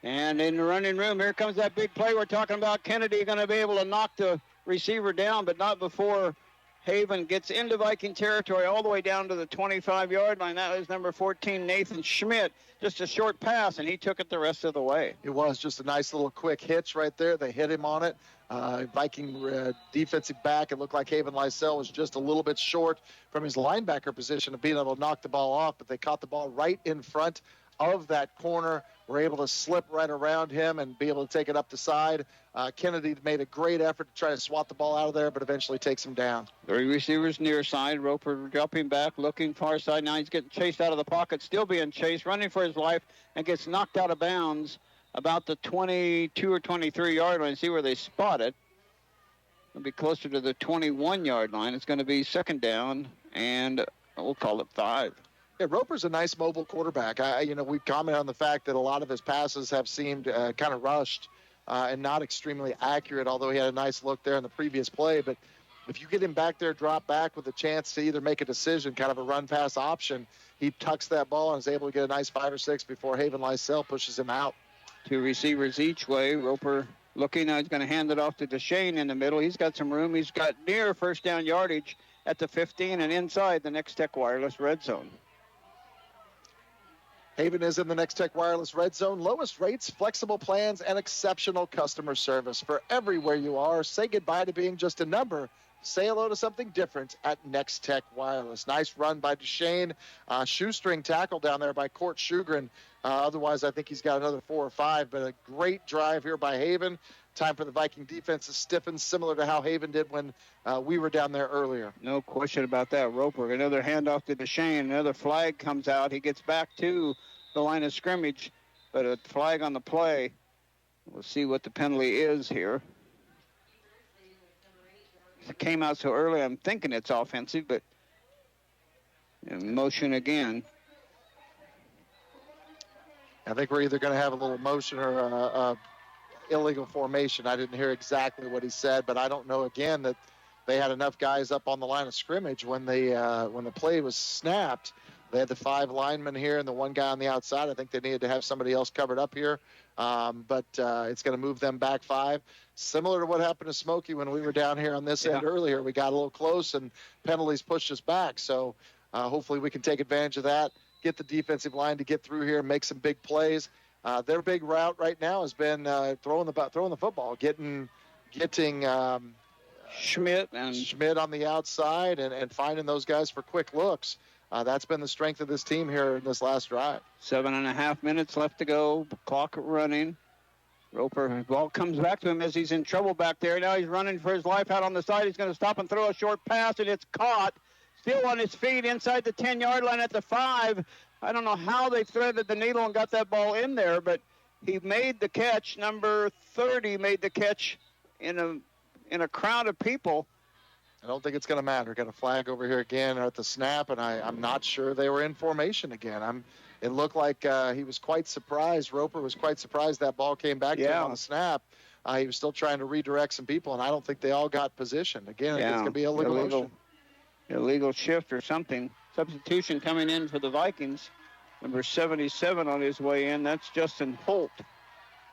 And in the running room, here comes that big play we're talking about. Kennedy going to be able to knock the receiver down, but not before Haven gets into Viking territory all the way down to the 25-yard line. That was number 14, Nathan Schmidt. Just a short pass, and he took it the rest of the way. It was just a nice little quick hitch right there. They hit him on it. Viking defensive back, it looked like Haven Lysell was just a little bit short from his linebacker position of being able to knock the ball off, but they caught the ball right in front of that corner were able to slip right around him and be able to take it up the side. Kennedy made a great effort to try to swat the ball out of there, but eventually takes him down. 3 receivers near side. Roper dropping back, looking far side. Now he's getting chased out of the pocket, still being chased, running for his life, and gets knocked out of bounds about the 22 or 23-yard line. See where they spot it. It'll be closer to the 21-yard line. It's going to be second down, and we'll call it 5. Yeah, Roper's a nice mobile quarterback. We comment on the fact that a lot of his passes have seemed kind of rushed and not extremely accurate, although he had a nice look there in the previous play. But if you get him back there, drop back with a chance to either make a decision, kind of a run-pass option, he tucks that ball and is able to get a nice 5 or 6 before Haven Lysell pushes him out. 2 receivers each way. Roper looking, now he's going to hand it off to Deshane in the middle. He's got some room. He's got near first down yardage at the 15 and inside the Next Tech Wireless red zone. Haven is in the Next Tech Wireless red zone. Lowest rates, flexible plans, and exceptional customer service. For everywhere you are, say goodbye to being just a number. Say hello to something different at Next Tech Wireless. Nice run by Deshane. Shoestring tackle down there by Court Shugren. Otherwise, I think he's got another 4 or 5, but a great drive here by Haven. Time for the Viking defense to stiffen, similar to how Haven did when we were down there earlier. No question about that. Roper, another handoff to Deshane. Another flag comes out. He gets back to the line of scrimmage, but a flag on the play. We'll see what the penalty is here. It came out so early, I'm thinking it's offensive, but in motion again. I think we're either going to have a little motion or illegal formation. I didn't hear exactly what he said, but I don't know, again, that they had enough guys up on the line of scrimmage when the play was snapped. They had the 5 linemen here and the 1 guy on the outside. I think they needed to have somebody else covered up here, but it's going to move them back 5. Similar to what happened to Smoky when we were down here on this end earlier. We got a little close and penalties pushed us back. So hopefully we can take advantage of that, get the defensive line to get through here and make some big plays. Their big route right now has been throwing the football, getting Schmidt on the outside and finding those guys for quick looks. That's been the strength of this team here in this last drive. 7.5 minutes left to go. Clock running. Roper, ball comes back to him as he's in trouble back there. Now he's running for his life out on the side. He's going to stop and throw a short pass, and it's caught. Still on his feet inside the 10-yard line at the 5. I don't know how they threaded the needle and got that ball in there, but he made the catch. Number 30 made the catch in a crowd of people. I don't think it's going to matter. Got a flag over here again at the snap, and I'm not sure they were in formation again. It looked like he was quite surprised. Roper was quite surprised that ball came back to him on the snap. He was still trying to redirect some people, and I don't think they all got positioned. Again, it's going to be illegal shift or something. Substitution coming in for the Vikings. Number 77 on his way in. That's Justin Holt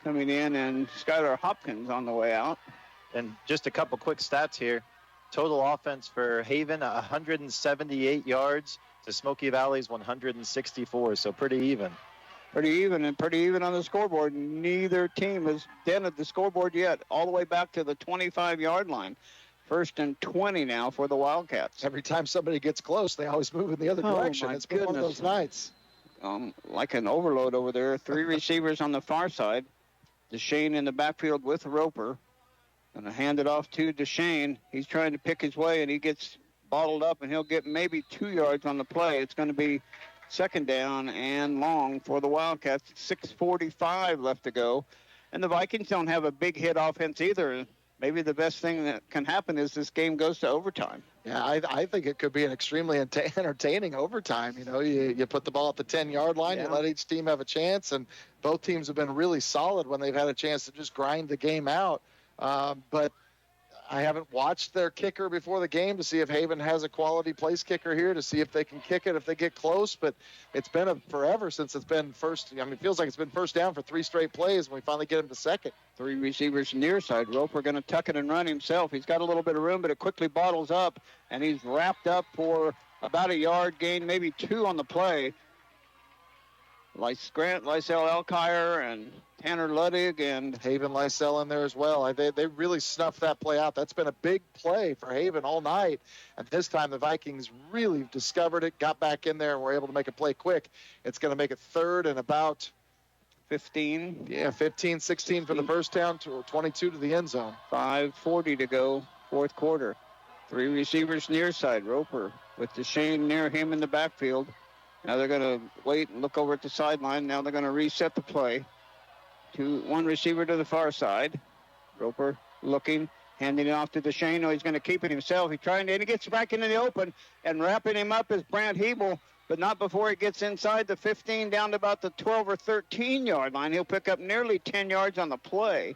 coming in, and Skylar Hopkins on the way out. And just a couple quick stats here. Total offense for Haven, 178 yards to Smoky Valley's 164, so pretty even. Pretty even on the scoreboard. Neither team has dented the scoreboard yet, all the way back to the 25-yard line. 1st and 20 now for the Wildcats. Every time somebody gets close, they always move in the other direction. It's been one of those nights. Like an overload over there. 3 receivers on the far side. Deshane in the backfield with Roper. Going to hand it off to Deshane. He's trying to pick his way, and he gets bottled up, and he'll get maybe 2 yards on the play. It's going to be second down and long for the Wildcats. 6:45 left to go. And the Vikings don't have a big hit offense either. Maybe the best thing that can happen is this game goes to overtime. Yeah, I think it could be an extremely entertaining overtime. You put the ball at the 10-yard line, you let each team have a chance, and both teams have been really solid when they've had a chance to just grind the game out. But I haven't watched their kicker before the game to see if Haven has a quality place kicker here, to see if they can kick it if they get close. But it's been forever since it's been first. It feels like it's been first down for 3 straight plays, and we finally get him to second. 3 receivers near side. Roper going to tuck it and run himself. He's got a little bit of room, but it quickly bottles up, and he's wrapped up for about a yard gain, maybe 2 on the play. Grant, Lysell Elkire, and Tanner Luddig, and Haven Lysell in there as well. They really snuffed that play out. That's been a big play for Haven all night. And this time the Vikings really discovered it, got back in there, and were able to make a play quick. It's going to make it third and about 15. Yeah, 15, 16 for the first down, 22 to the end zone. 5:40 to go, fourth quarter. 3 receivers near side. Roper with DeShane near him in the backfield. Now they're going to wait and look over at the sideline. Now they're going to reset the play. 1 receiver to the far side. Roper looking, handing it off to DeShane. No, he's going to keep it himself. He's trying to, and he gets back into the open, and wrapping him up is Brant Hebel, but not before he gets inside the 15 down to about the 12 or 13-yard line. He'll pick up nearly 10 yards on the play.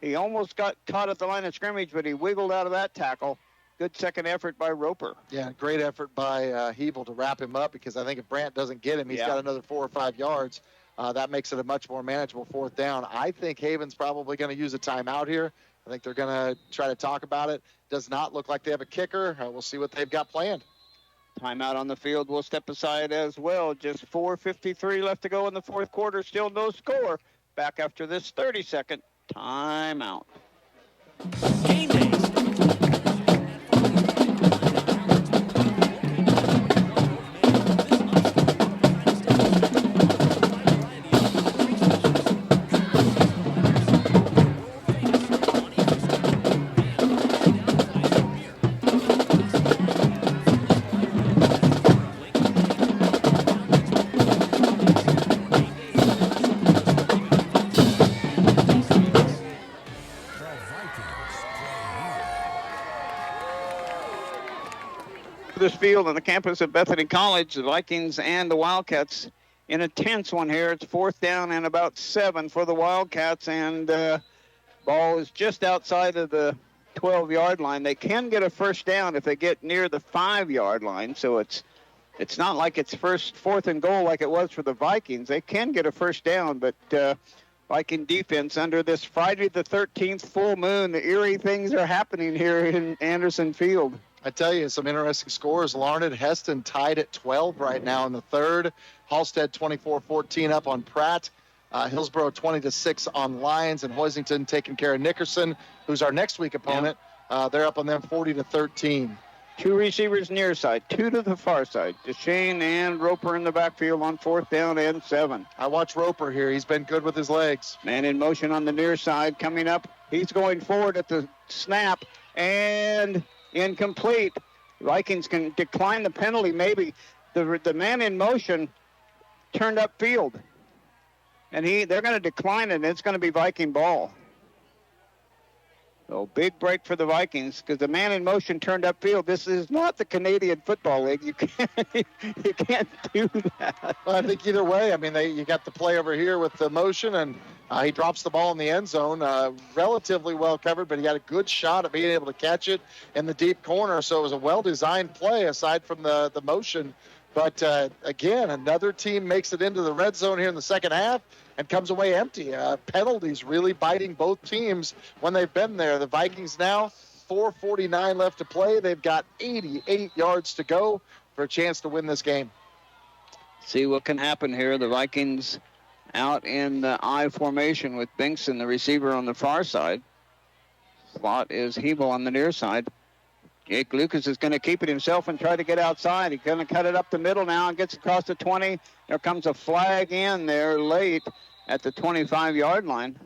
He almost got caught at the line of scrimmage, but he wiggled out of that tackle. Good second effort by Roper. Yeah, great effort by Hebel to wrap him up, because I think if Brant doesn't get him, he's got another 4 or 5 yards. That makes it a much more manageable fourth down. I think Haven's probably going to use a timeout here. I think they're going to try to talk about it. Does not look like they have a kicker. We'll see what they've got planned. Timeout on the field. We'll step aside as well. Just 4:53 left to go in the fourth quarter. Still no score. Back after this 30-second timeout. Game days. This field on the campus of Bethany College, the Vikings and the Wildcats in a tense one here. It's 4th down and about 7 for the Wildcats, and ball is just outside of the 12-yard line. They can get a first down if they get near the 5-yard line, so it's not like it's 4th and goal like it was for the Vikings. They can get a first down, but Viking defense under this Friday the 13th full moon, the eerie things are happening here in Anderson Field. I tell you, some interesting scores. Larned Heston tied at 12 right now in the third. Halstead 24-14 up on Pratt. Hillsborough 20-6 on Lyons, and Hoisington taking care of Nickerson, who's our next week opponent. They're up on them 40-13. 2 receivers near side, 2 to the far side. DeShane and Roper in the backfield on 4th down and 7. I watch Roper here. He's been good with his legs. Man in motion on the near side coming up. He's going forward at the snap, and incomplete. Vikings can decline the penalty maybe. The man in motion turned upfield, and they're going to decline it, and it's going to be Viking ball. So big break for the Vikings, because the man in motion turned upfield. This is not the Canadian Football League. You can't do that. Well, I think either way, I mean, you got the play over here with the motion, and he drops the ball in the end zone. Relatively well covered, but he had a good shot at being able to catch it in the deep corner. So it was a well-designed play aside from the motion. But, again, another team makes it into the red zone here in the second half and comes away empty. Penalties really biting both teams when they've been there. The Vikings now, 4:49 left to play. They've got 88 yards to go for a chance to win this game. See what can happen here. The Vikings out in the I formation with Binkson, the receiver, on the far side. Slot is Hebel on the near side. Jake Lucas is going to keep it himself and try to get outside. He's going to cut it up the middle now and gets across the 20. There comes a flag in there late at the 25-yard line.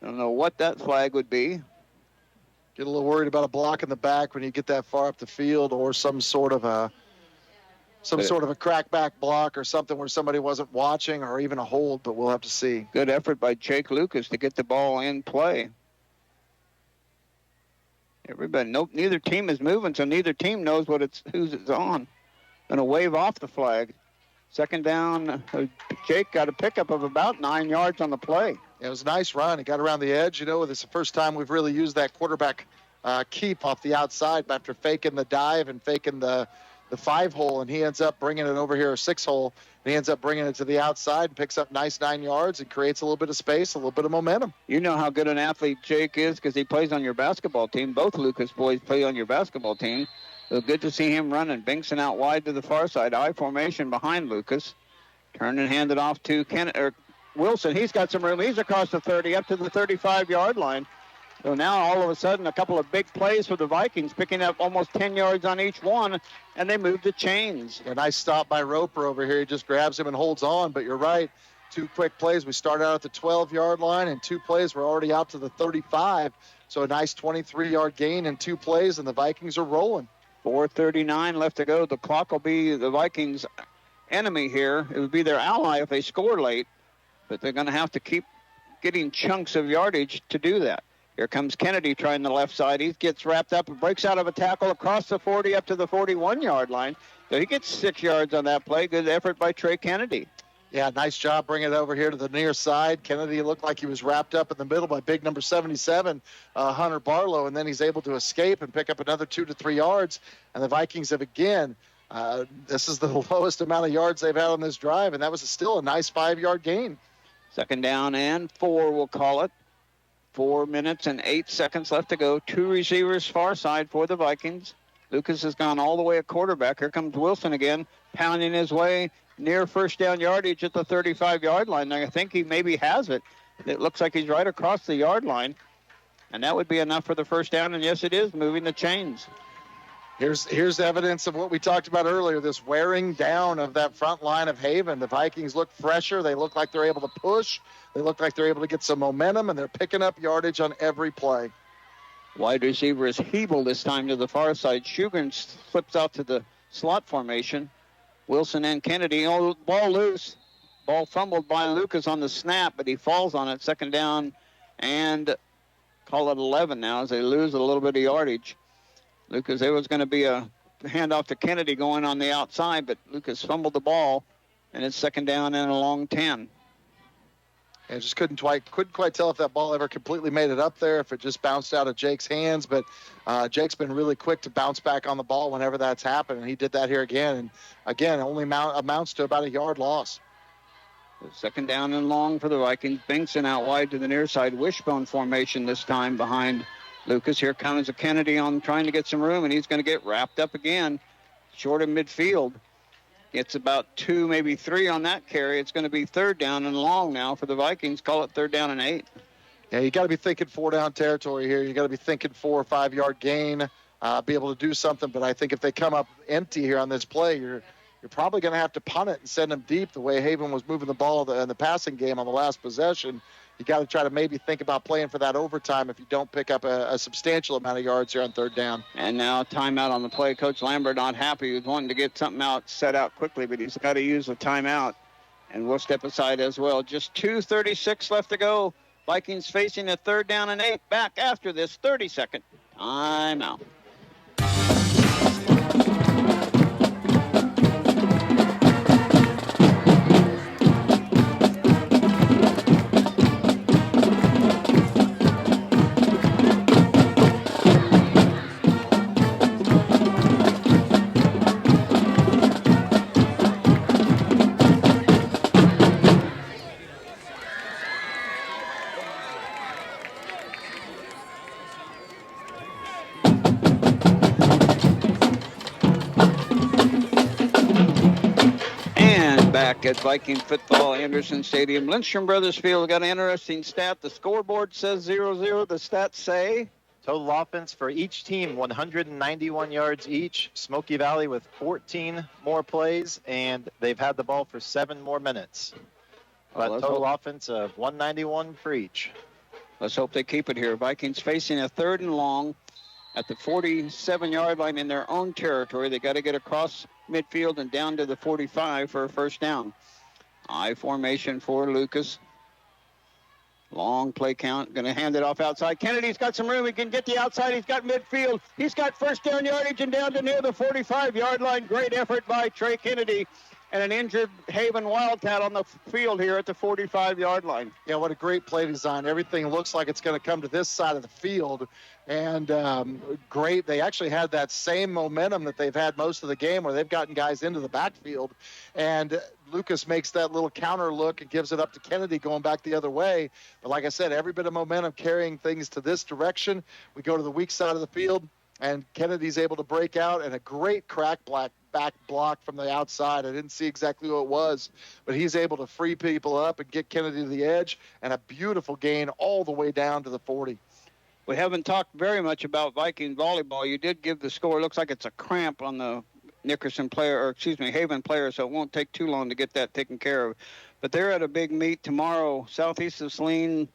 I don't know what that flag would be. Get a little worried about a block in the back when you get that far up the field, or some sort of a crackback block or something where somebody wasn't watching, or even a hold, but we'll have to see. Good effort by Jake Lucas to get the ball in play. Neither team is moving, so neither team knows who's it's on. Going to wave off the flag. Second down, Jake got a pickup of about 9 yards on the play. It was a nice run. He got around the edge. You know, this is the first time we've really used that quarterback keep off the outside after faking the dive and faking the 5-hole, and he ends up bringing it over here, a 6-hole. And he ends up bringing it to the outside and picks up nice 9 yards and creates a little bit of space, a little bit of momentum. You know how good an athlete Jake is because he plays on your basketball team. Both Lucas boys play on your basketball team. So good to see him running. Binkson out wide to the far side. I formation behind Lucas. Turn and hand it off to Wilson. He's got some room. He's across the 30 up to the 35-yard line. So now all of a sudden a couple of big plays for the Vikings, picking up almost 10 yards on each one, and they move the chains. A nice stop by Roper over here. He just grabs him and holds on, but you're right. 2 quick plays. We started out at the 12-yard line, and 2 plays were already out to the 35. So a nice 23-yard gain in 2 plays, and the Vikings are rolling. 4:39 left to go. The clock will be the Vikings' enemy here. It would be their ally if they score late, but they're going to have to keep getting chunks of yardage to do that. Here comes Kennedy trying the left side. He gets wrapped up and breaks out of a tackle across the 40 up to the 41-yard line. So he gets 6 yards on that play. Good effort by Trey Kennedy. Yeah, nice job bringing it over here to the near side. Kennedy looked like he was wrapped up in the middle by big number 77, Hunter Barlow, and then he's able to escape and pick up another 2 to 3 yards. And the Vikings have again, this is the lowest amount of yards they've had on this drive, and that was still a nice 5-yard gain. 2nd down and 4, we'll call it. 4 minutes and 8 seconds left to go. 2 receivers far side for the Vikings. Lucas has gone all the way at quarterback. Here comes Wilson again, pounding his way near first down yardage at the 35-yard line. I think he maybe has it. It looks like he's right across the yard line. And that would be enough for the first down. And yes, it is moving the chains. Here's evidence of what we talked about earlier, this wearing down of that front line of Haven. The Vikings look fresher. They look like they're able to push. They look like they're able to get some momentum, and they're picking up yardage on every play. Wide receiver is Hebel this time to the far side. Shugan flips out to the slot formation. Wilson and Kennedy. Oh, ball loose. Ball fumbled by Lucas on the snap, but he falls on it. 2nd down and call it 11 now as they lose a little bit of yardage. Lucas, there was going to be a handoff to Kennedy going on the outside, but Lucas fumbled the ball, and it's 2nd down and a long 10. I just couldn't quite tell if that ball ever completely made it up there, if it just bounced out of Jake's hands. But Jake's been really quick to bounce back on the ball whenever that's happened, and he did that here again. And, again, only amounts to about a yard loss. 2nd down and long for the Vikings. Binkson out wide to the near side. Wishbone formation this time behind Lucas. Here comes a Kennedy on trying to get some room, and he's going to get wrapped up again. Short of midfield. It's about 2, maybe 3 on that carry. It's going to be 3rd down and long now for the Vikings. Call it 3rd down and 8. Yeah, you got to be thinking 4-down territory here. You got to be thinking 4 or 5 yard gain, be able to do something. But I think if they come up empty here on this play, you're probably going to have to punt it and send them deep the way Haven was moving the ball in the passing game on the last possession. You got to try to maybe think about playing for that overtime if you don't pick up a substantial amount of yards here on 3rd down. And now timeout on the play. Coach Lambert not happy. He's wanting to get something set out quickly, but he's got to use the timeout. And we'll step aside as well. Just 2:36 left to go. Vikings facing a 3rd down and 8. Back after this 30-second timeout. At Viking football, Anderson Stadium, Lindstrom Brothers Field. Got an interesting stat. The scoreboard says 0-0. The stats say total offense for each team 191 yards each. Smoky Valley with 14 more plays, and they've had the ball for 7 more minutes. But total offense of 191 for each. Let's hope they keep it here. Vikings facing a 3rd and long at the 47-yard line in their own territory. They got to get across midfield and down to the 45 for a 1st down. I formation for Lucas. Long play count. Going to hand it off outside. Kennedy's got some room. He can get the outside. He's got midfield. He's got 1st down yardage and down to near the 45-yard line. Great effort by Trey Kennedy. And an injured Haven Wildcat on the field here at the 45-yard line. Yeah, what a great play design. Everything looks like it's going to come to this side of the field. And great. They actually had that same momentum that they've had most of the game where they've gotten guys into the backfield. And Lucas makes that little counter look and gives it up to Kennedy going back the other way. But like I said, every bit of momentum carrying things to this direction. We go to the weak side of the field. and Kennedy's able to break out, and a great back block from the outside. I didn't see exactly who it was, but he's able to free people up and get Kennedy to the edge, and a beautiful gain all the way down to the 40. We haven't talked very much about Viking volleyball. You did give the score. It looks like it's a cramp on the Haven player, so it won't take too long to get that taken care of. But they're at a big meet tomorrow. Southeast of Saline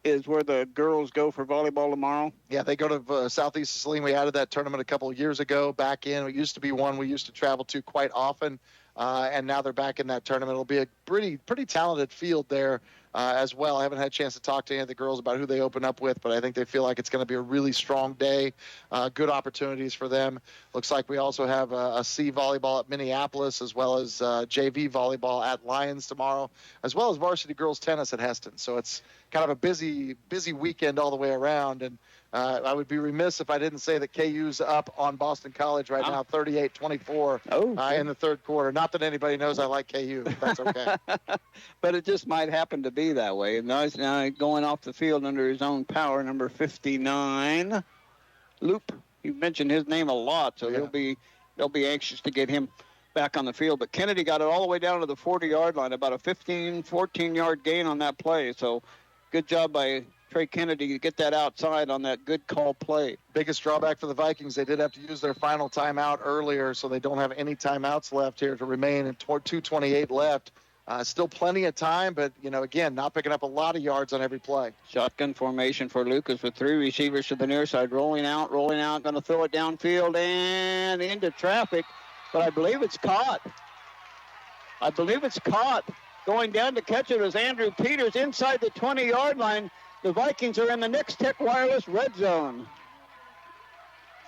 is where the girls go for volleyball tomorrow. Yeah, they go to Southeast of Saline. We added that tournament a couple of years ago back in. It used to be one we used to travel to quite often, and now they're back in that tournament. It'll be a pretty talented field there as well. I haven't had a chance to talk to any of the girls about who they open up with, but I think they feel like it's going to be a really strong day. Good opportunities for them. Looks like we also have a C volleyball at Minneapolis, as well as JV volleyball at Lyons tomorrow, as well as varsity girls tennis at Heston. So it's kind of a busy weekend all the way around. And I would be remiss if I didn't say that KU's up on Boston College right now, 38-24 in the third quarter. Not that anybody knows I like KU, but that's okay. But it just might happen to be that way. And now going off the field under his own power, number 59, Loop. You mentioned his name a lot, so they'll be anxious to get him back on the field. But Kennedy got it all the way down to the 40-yard line, about a 14-yard gain on that play. So good job by Trey Kennedy to get that outside on that good call play. Biggest drawback for the Vikings, they did have to use their final timeout earlier, so they don't have any timeouts left here to remain, and 2:28 left. Still plenty of time, but, again, not picking up a lot of yards on every play. Shotgun formation for Lucas with three receivers to the near side, rolling out, going to throw it downfield and into traffic, but I believe it's caught. Going down to catch it was Andrew Peters inside the 20-yard line. The Vikings are in the Next Tech Wireless red zone.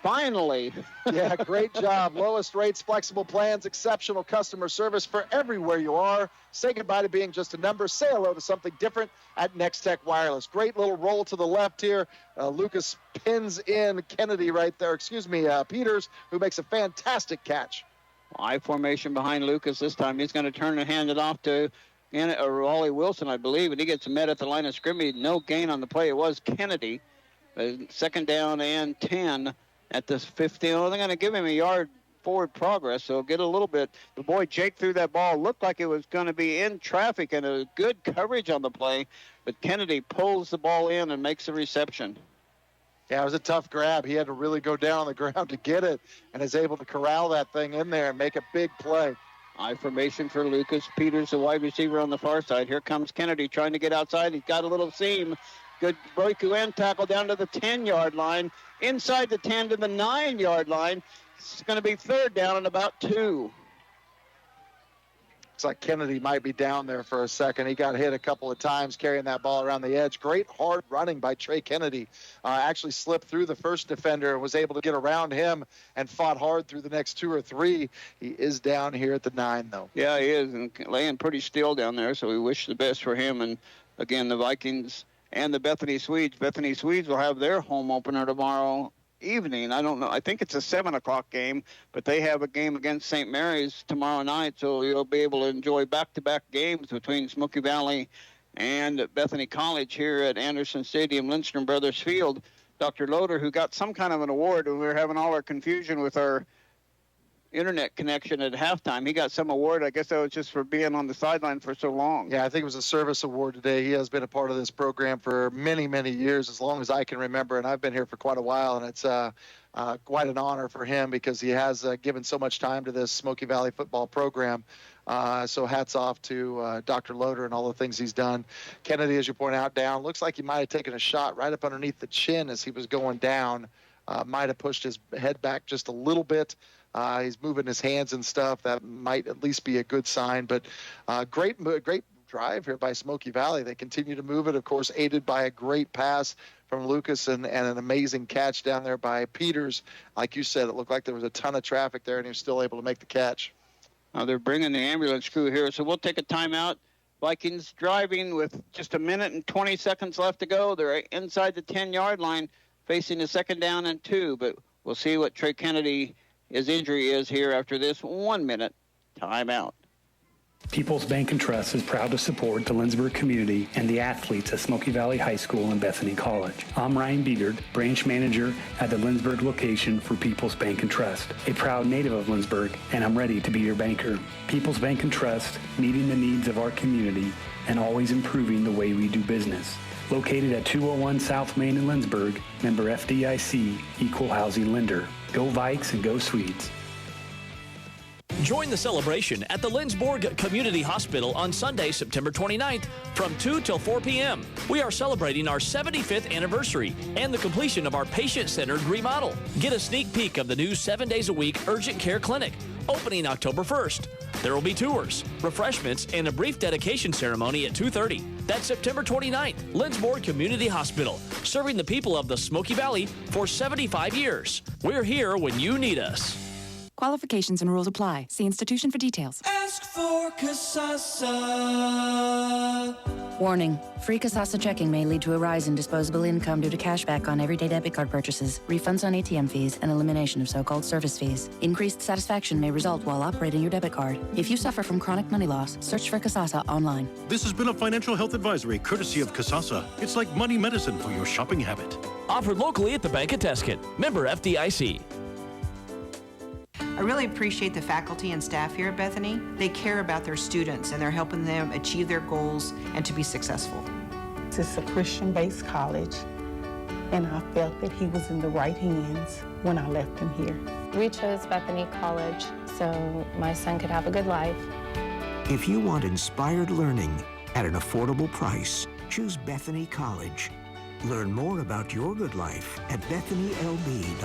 Finally. Yeah, great job. Lowest rates, flexible plans, exceptional customer service for everywhere you are. Say goodbye to being just a number. Say hello to something different at Next Tech Wireless. Great little roll to the left here. Lucas pins in Kennedy right there. Peters, who makes a fantastic catch. I formation behind Lucas this time. He's going to turn and hand it off to Raleigh Wilson, I believe, and he gets met at the line of scrimmage. No gain on the play. It was Kennedy. Second down and 10 at the 15. They're going to give him a yard forward progress, so get a little bit. The boy Jake threw that ball. Looked like it was going to be in traffic and a good coverage on the play, but Kennedy pulls the ball in and makes the reception. Yeah, it was a tough grab. He had to really go down on the ground to get it and is able to corral that thing in there and make a big play. I formation for Lucas. Peters, the wide receiver on the far side. Here comes Kennedy trying to get outside. He's got a little seam. Good breakthrough end tackle down to the 10-yard line. Inside the 10 to the 9-yard line. It's going to be third down and about 2. Looks like Kennedy might be down there for a second. He got hit a couple of times carrying that ball around the edge. Great hard running by Trey Kennedy. Actually slipped through the first defender and was able to get around him and fought hard through the next 2 or 3. He is down here at the 9, though. Yeah, he is, and laying pretty still down there, so we wish the best for him. And, again, the Vikings and the Bethany Swedes. Bethany Swedes will have their home opener tomorrow evening. I don't know. I think it's a 7 o'clock game, but they have a game against St. Mary's tomorrow night, so you'll be able to enjoy back-to-back games between Smoky Valley and Bethany College here at Anderson Stadium, Lindstrom Brothers Field. Dr. Loader, who got some kind of an award, and we were having all our confusion with our internet connection at halftime. He got some award. I guess that was just for being on the sideline for so long. Yeah, I think it was a service award today. He has been a part of this program for many, many years, as long as I can remember, and I've been here for quite a while, and it's quite an honor for him because he has given so much time to this Smoky Valley football program. So hats off to Dr. Loader and all the things he's done. Kennedy, as you point out, down. Looks like he might have taken a shot right up underneath the chin as he was going down. Might have pushed his head back just a little bit. He's moving his hands and stuff. That might at least be a good sign. But great drive here by Smoky Valley. They continue to move it, of course, aided by a great pass from Lucas and an amazing catch down there by Peters. Like you said, it looked like there was a ton of traffic there, and he was still able to make the catch. They're bringing the ambulance crew here, so we'll take a timeout. Vikings driving with just 1 minute and 20 seconds left to go. They're inside the 10-yard line, facing a second down and 2, but we'll see what Trey Kennedy, his injury is here after this 1 minute timeout. People's Bank and Trust is proud to support the Lindsborg community and the athletes at Smoky Valley High School and Bethany College. I'm Ryan Biegert, branch manager at the Lindsborg location for People's Bank and Trust, a proud native of Lindsborg, and I'm ready to be your banker. People's Bank and Trust, meeting the needs of our community and always improving the way we do business. Located at 201 South Main in Lindsborg, member FDIC, equal housing lender. Go Vikes and go Swedes. Join the celebration at the Lindsborg Community Hospital on Sunday, September 29th from 2 till 4 p.m. We are celebrating our 75th anniversary and the completion of our patient-centered remodel. Get a sneak peek of the new 7 days a week urgent care clinic opening October 1st. There will be tours, refreshments, and a brief dedication ceremony at 2:30. That's September 29th, Lindsborg Community Hospital, serving the people of the Smoky Valley for 75 years. We're here when you need us. Qualifications and rules apply. See institution for details. Ask for Kasasa. Warning. Free Kasasa checking may lead to a rise in disposable income due to cashback on everyday debit card purchases, refunds on ATM fees, and elimination of so-called service fees. Increased satisfaction may result while operating your debit card. If you suffer from chronic money loss, search for Kasasa online. This has been a financial health advisory courtesy of Kasasa. It's like money medicine for your shopping habit. Offered locally at the Bank of Tuscan. Member FDIC. I really appreciate the faculty and staff here at Bethany. They care about their students and they're helping them achieve their goals and to be successful. It's a Christian-based college, and I felt that he was in the right hands when I left him here. We chose Bethany College so my son could have a good life. If you want inspired learning at an affordable price, choose Bethany College. Learn more about your good life at bethanylb.edu.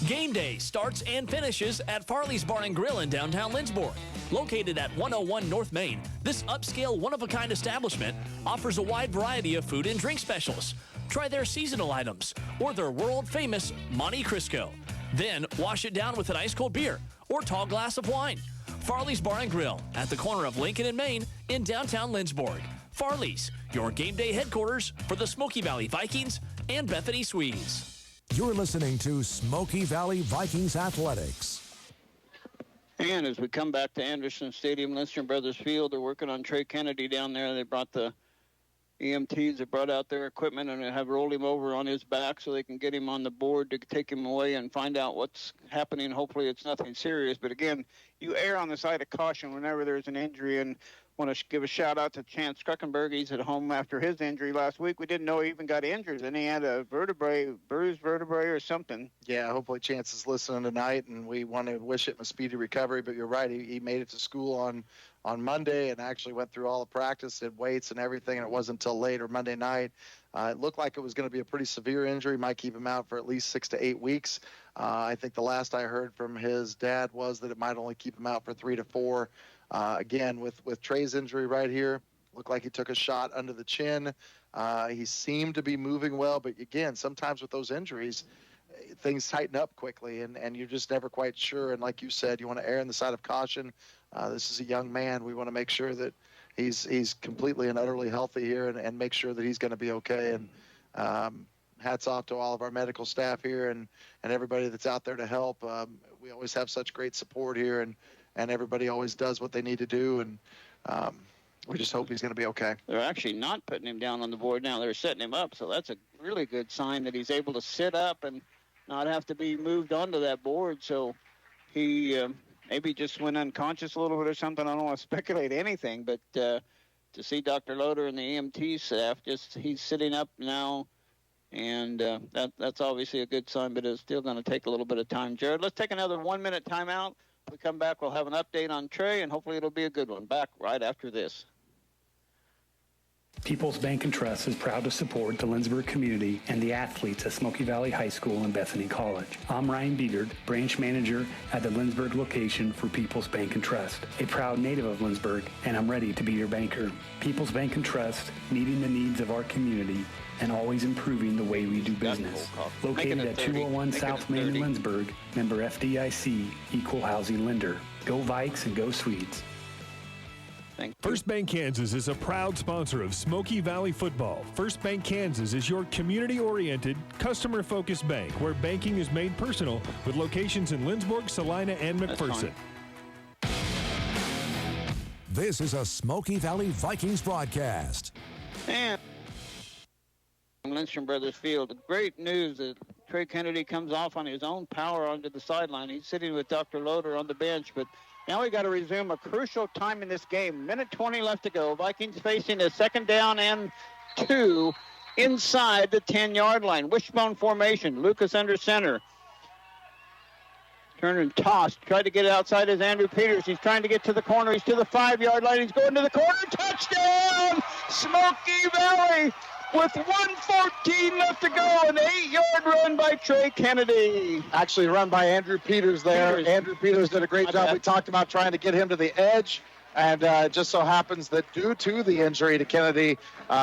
Game day starts and finishes at Farley's Bar and Grill in downtown Lindsborg. Located at 101 North Main, this upscale one-of-a-kind establishment offers a wide variety of food and drink specials. Try their seasonal items or their world-famous Monte Cristo. Then wash it down with an ice-cold beer or tall glass of wine. Farley's Bar and Grill at the corner of Lincoln and Main in downtown Lindsborg. Farley's, your game day headquarters for the Smoky Valley Vikings and Bethany Swedes. You're listening to Smoky Valley Vikings Athletics. And as we come back to Anderson Stadium, Lindstrom Brothers Field, they're working on Trey Kennedy down there. They brought the EMTs, they brought out their equipment and they have rolled him over on his back so they can get him on the board to take him away and find out what's happening. Hopefully it's nothing serious. But again, you err on the side of caution whenever there's an injury, and want to give a shout-out to Chance Struckenberg. He's at home after his injury last week. We didn't know he even got injured, and he had a bruised vertebrae or something. Yeah, hopefully Chance is listening tonight, and we want to wish him a speedy recovery. But you're right, he made it to school on Monday and actually went through all the practice, did weights and everything, and it wasn't until later Monday night. It looked like it was going to be a pretty severe injury, might keep him out for at least 6 to 8 weeks. I think the last I heard from his dad was that it might only keep him out for 3 to 4. Again, with Trey's injury right here, looked like he took a shot under the chin. He seemed to be moving well, but again, sometimes with those injuries, things tighten up quickly, and you're just never quite sure. And like you said, you want to err on the side of caution. This is a young man. We want to make sure that he's completely and utterly healthy here and make sure that he's going to be okay. And hats off to all of our medical staff here and everybody that's out there to help. We always have such great support here, and everybody always does what they need to do, and we just hope he's going to be okay. They're actually not putting him down on the board now. They're setting him up, so that's a really good sign that he's able to sit up and not have to be moved onto that board. So he maybe just went unconscious a little bit or something. I don't want to speculate anything, but to see Dr. Loader and the EMT staff, he's sitting up now, and that's obviously a good sign, but it's still going to take a little bit of time. Jared, let's take another 1-minute timeout. When we come back, we'll have an update on Trey, and hopefully it'll be a good one. Back right after this. People's Bank and Trust is proud to support the Lindsborg community and the athletes at Smoky Valley High School and Bethany College. I'm Ryan Biegert, branch manager at the Lindsborg location for People's Bank and Trust, a proud native of Lindsborg, and I'm ready to be your banker. People's Bank and Trust, meeting the needs of our community and always improving the way we do business. Located at 201 South Main in Lindsborg, member FDIC, equal housing lender. Go Vikes and go Swedes. First Bank Kansas is a proud sponsor of Smoky Valley football. First Bank Kansas is your community-oriented, customer-focused bank where banking is made personal with locations in Lindsborg, Salina, and McPherson. This is a Smoky Valley Vikings broadcast. And Lindstrom Brothers Field. Great news that Trey Kennedy comes off on his own power onto the sideline. He's sitting with Dr. Loader on the bench, but now we got to resume a crucial time in this game. Minute 20 left to go. Vikings facing a 2nd down and 2 inside the 10-yard line. Wishbone formation. Lucas under center. Turner and tossed. Tried to get it outside as Andrew Peters. He's trying to get to the corner. He's to the 5-yard line. He's going to the corner. Touchdown! Smoky Valley with 1:14 left to go. An 8-yard run by Trey Kennedy. Actually run by Andrew Peters there. Andrew Peters did a great job. We talked about trying to get him to the edge. And it just so happens that due to the injury to Kennedy,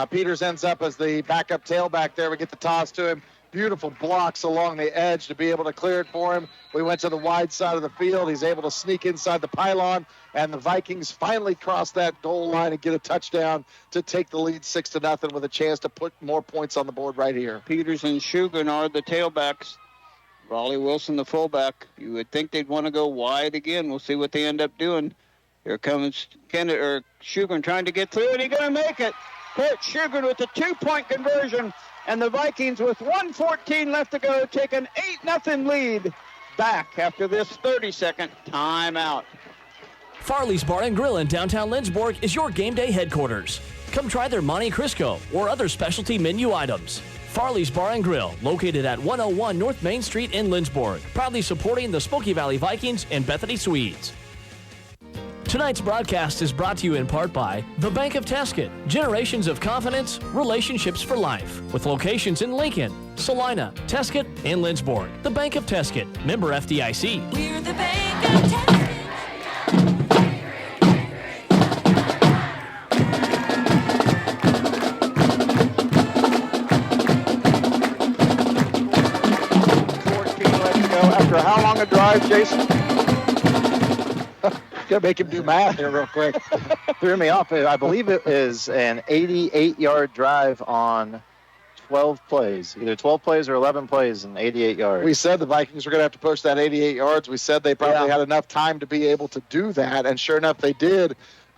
Peters ends up as the backup tailback there. We get the toss to him. Beautiful blocks along the edge to be able to clear it for him. We went to the wide side of the field. He's able to sneak inside the pylon, and the Vikings finally cross that goal line and get a touchdown to take the lead 6-0 with a chance to put more points on the board right here. Peters and Shugan are the tailbacks. Raleigh Wilson, the fullback. You would think they'd want to go wide again. We'll see what they end up doing. Here comes Shugan trying to get through, and he's going to make it. Kurt Shugan with the 2-point conversion. And the Vikings, with 1:14 left to go, take an 8-0 lead back after this 30-second timeout. Farley's Bar and Grill in downtown Lindsborg is your game day headquarters. Come try their Monte Crisco or other specialty menu items. Farley's Bar and Grill, located at 101 North Main Street in Lindsborg, proudly supporting the Smoky Valley Vikings and Bethany Swedes. Tonight's broadcast is brought to you in part by the Bank of Tesket. Generations of confidence, relationships for life. With locations in Lincoln, Salina, Tesket, and Lindsborg. The Bank of Tesket. Member FDIC. We're the Bank of Tesket. After how long a drive, Jason? Gonna make him do math here real quick. Threw me off. I believe it is an 88-yard drive on 12 plays. Either 12 plays or 11 plays and 88 yards. We said the Vikings were going to have to push that 88 yards. We said they probably had enough time to be able to do that, and sure enough, they did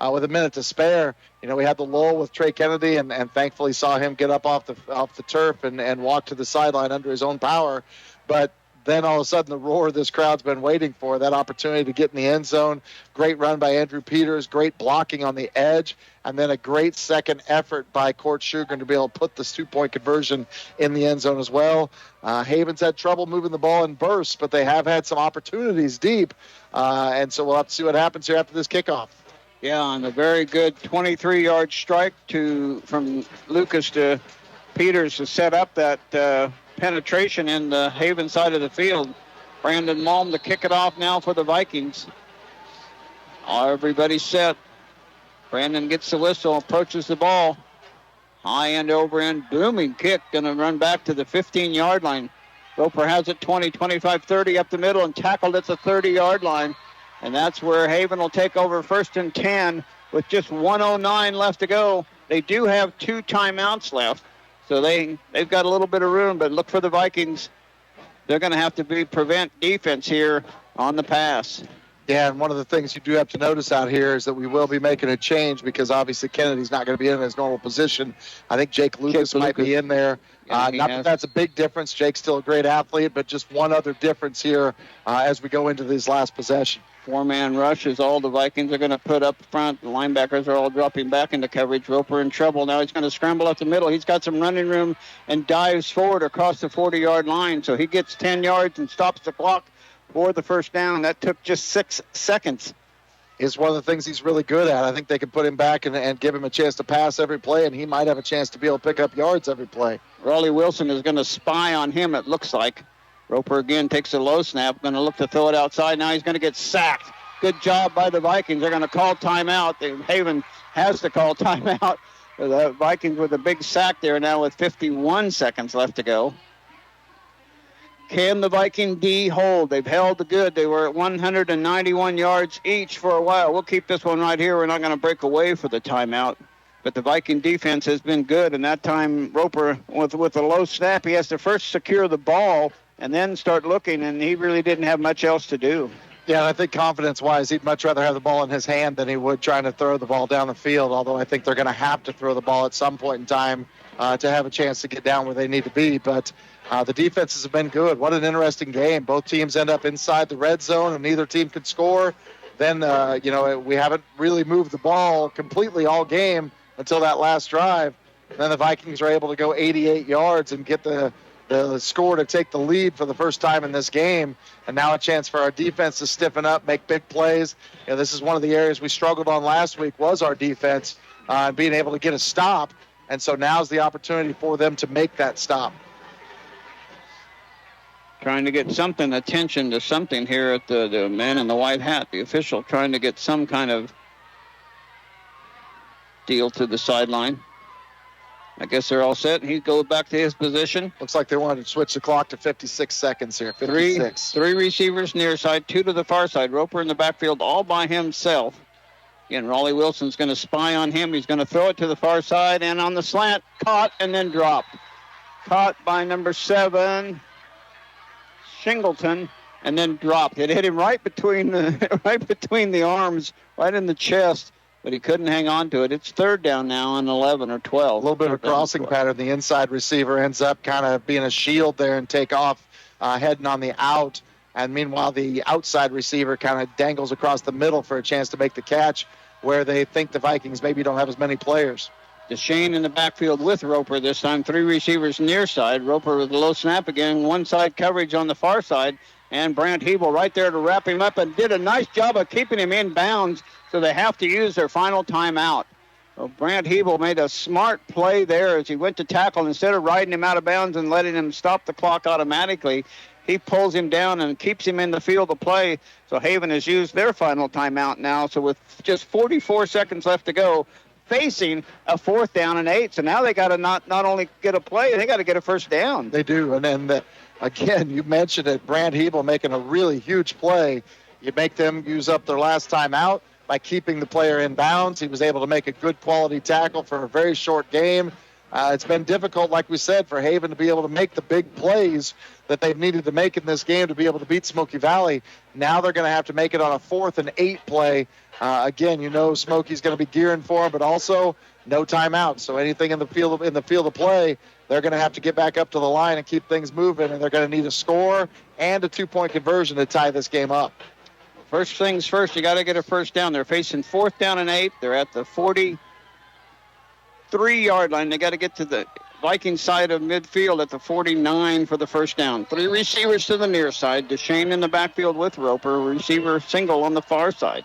with a minute to spare. You know, we had the lull with Trey Kennedy, and thankfully saw him get up off the turf and walk to the sideline under his own power. But then all of a sudden the roar this crowd's been waiting for, that opportunity to get in the end zone. Great run by Andrew Peters, great blocking on the edge, and then a great second effort by Court Shugan to be able to put this 2-point conversion in the end zone as well. Haven's had trouble moving the ball in bursts, but they have had some opportunities deep, and so we'll have to see what happens here after this kickoff. Yeah, and a very good 23-yard strike from Lucas to Peters to set up that penetration in the Haven side of the field. Brandon Malm to kick it off now for the Vikings. Everybody's set. Brandon gets the whistle, approaches the ball. High end over end, booming kick, going to run back to the 15-yard line. Roper has it 20, 25, 30 up the middle and tackled at the 30-yard line. And that's where Haven will take over 1st and 10 with just 1:09 left to go. They do have 2 timeouts left. So they've got a little bit of room, but look for the Vikings. They're going to have to prevent defense here on the pass. Yeah, and one of the things you do have to notice out here is that we will be making a change because obviously Kennedy's not going to be in his normal position. I think Jake Lucas might be in there. Not that that's a big difference. Jake's still a great athlete, but just one other difference here as we go into this last possession. 4-man rush is all the Vikings are going to put up front. The linebackers are all dropping back into coverage. Roper in trouble. Now he's going to scramble up the middle. He's got some running room and dives forward across the 40-yard line. So he gets 10 yards and stops the clock for the first down. That took just 6 seconds. Is one of the things he's really good at. I think they can put him back and give him a chance to pass every play, and he might have a chance to be able to pick up yards every play. Raleigh Wilson is going to spy on him, it looks like. Roper again takes a low snap, going to look to throw it outside. Now he's going to get sacked. Good job by the Vikings. They're going to call timeout. Haven has to call timeout. The Vikings with a big sack there now with 51 seconds left to go. Can the Viking D hold? They've held the good. They were at 191 yards each for a while. We'll keep this one right here. We're not going to break away for the timeout. But the Viking defense has been good, and that time Roper, with a low snap, he has to first secure the ball and then start looking, and he really didn't have much else to do. Yeah, I think confidence-wise, he'd much rather have the ball in his hand than he would trying to throw the ball down the field, although I think they're going to have to throw the ball at some point in time to have a chance to get down where they need to be. But the defenses have been good. What an interesting game. Both teams end up inside the red zone, and neither team could score. Then, we haven't really moved the ball completely all game until that last drive. And then the Vikings are able to go 88 yards and get the score to take the lead for the first time in this game. And now a chance for our defense to stiffen up, make big plays. This is one of the areas we struggled on last week was our defense and being able to get a stop. And so now's the opportunity for them to make that stop. Trying to get attention to something here at the man in the white hat, the official, trying to get some kind of deal to the sideline. I guess they're all set. He goes back to his position. Looks like they wanted to switch the clock to 56 seconds here. 56. Three receivers near side, two to the far side. Roper in the backfield all by himself. Again, Raleigh Wilson's going to spy on him. He's going to throw it to the far side, and on the slant, caught and then dropped. Caught by number 7, Shingleton, and then dropped. It hit him right between the arms, right in the chest. But he couldn't hang on to it. It's third down now on 11 or 12. A little bit of a crossing pattern. The inside receiver ends up kind of being a shield there and take off heading on the out. And meanwhile, the outside receiver kind of dangles across the middle for a chance to make the catch where they think the Vikings maybe don't have as many players. DeShane in the backfield with Roper this time. 3 receivers near side. Roper with a low snap again. One side coverage on the far side. And Brant Hebel right there to wrap him up and did a nice job of keeping him in bounds, so they have to use their final timeout. So Brant Hebel made a smart play there as he went to tackle. Instead of riding him out of bounds and letting him stop the clock automatically, he pulls him down and keeps him in the field of play. So Haven has used their final timeout now. So with just 44 seconds left to go, facing a 4th down and 8. So now they got to not only get a play, they got to get a first down. They do, and then again, you mentioned it, Brant Hebel making a really huge play. You make them use up their last time out by keeping the player in bounds. He was able to make a good quality tackle for a very short game. It's been difficult, like we said, for Haven to be able to make the big plays that they've needed to make in this game to be able to beat Smoky Valley. Now they're going to have to make it on a 4th and 8 play. Again, Smoky's going to be gearing for him, but also no timeout. So anything in the field of play, they're going to have to get back up to the line and keep things moving, and they're going to need a score and a 2-point conversion to tie this game up. First things first, you got to get a first down. They're facing 4th down and 8. They're at the 43-yard line. They got to get to the Viking side of midfield at the 49 for the first down. 3 receivers to the near side. DeShane in the backfield with Roper. Receiver single on the far side.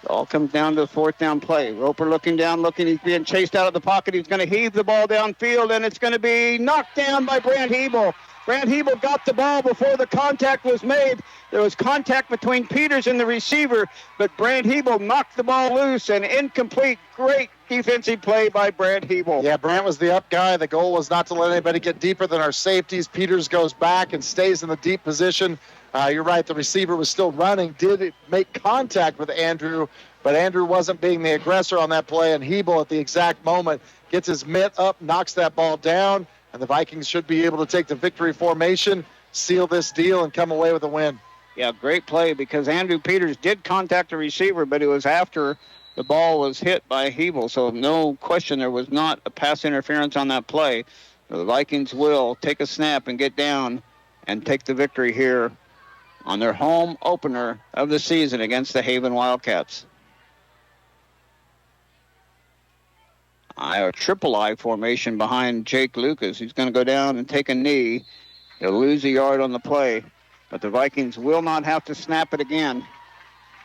It all comes down to the 4th down play. Roper looking. He's being chased out of the pocket. He's going to heave the ball downfield, and it's going to be knocked down by Brant Hebel. Brant Hebel got the ball before the contact was made. There was contact between Peters and the receiver, but Brant Hebel knocked the ball loose and incomplete. Great defensive play by Brant Hebel. Yeah, Brant was the up guy. The goal was not to let anybody get deeper than our safeties. Peters goes back and stays in the deep position. You're right, the receiver was still running, did make contact with Andrew, but Andrew wasn't being the aggressor on that play, and Hebel at the exact moment gets his mitt up, knocks that ball down, and the Vikings should be able to take the victory formation, seal this deal, and come away with a win. Yeah, great play because Andrew Peters did contact the receiver, but it was after the ball was hit by Hebel, so no question there was not a pass interference on that play. So the Vikings will take a snap and get down and take the victory here on their home opener of the season against the Haven Wildcats. A triple I formation behind Jake Lucas. He's going to go down and take a knee. He'll lose a yard on the play, but the Vikings will not have to snap it again.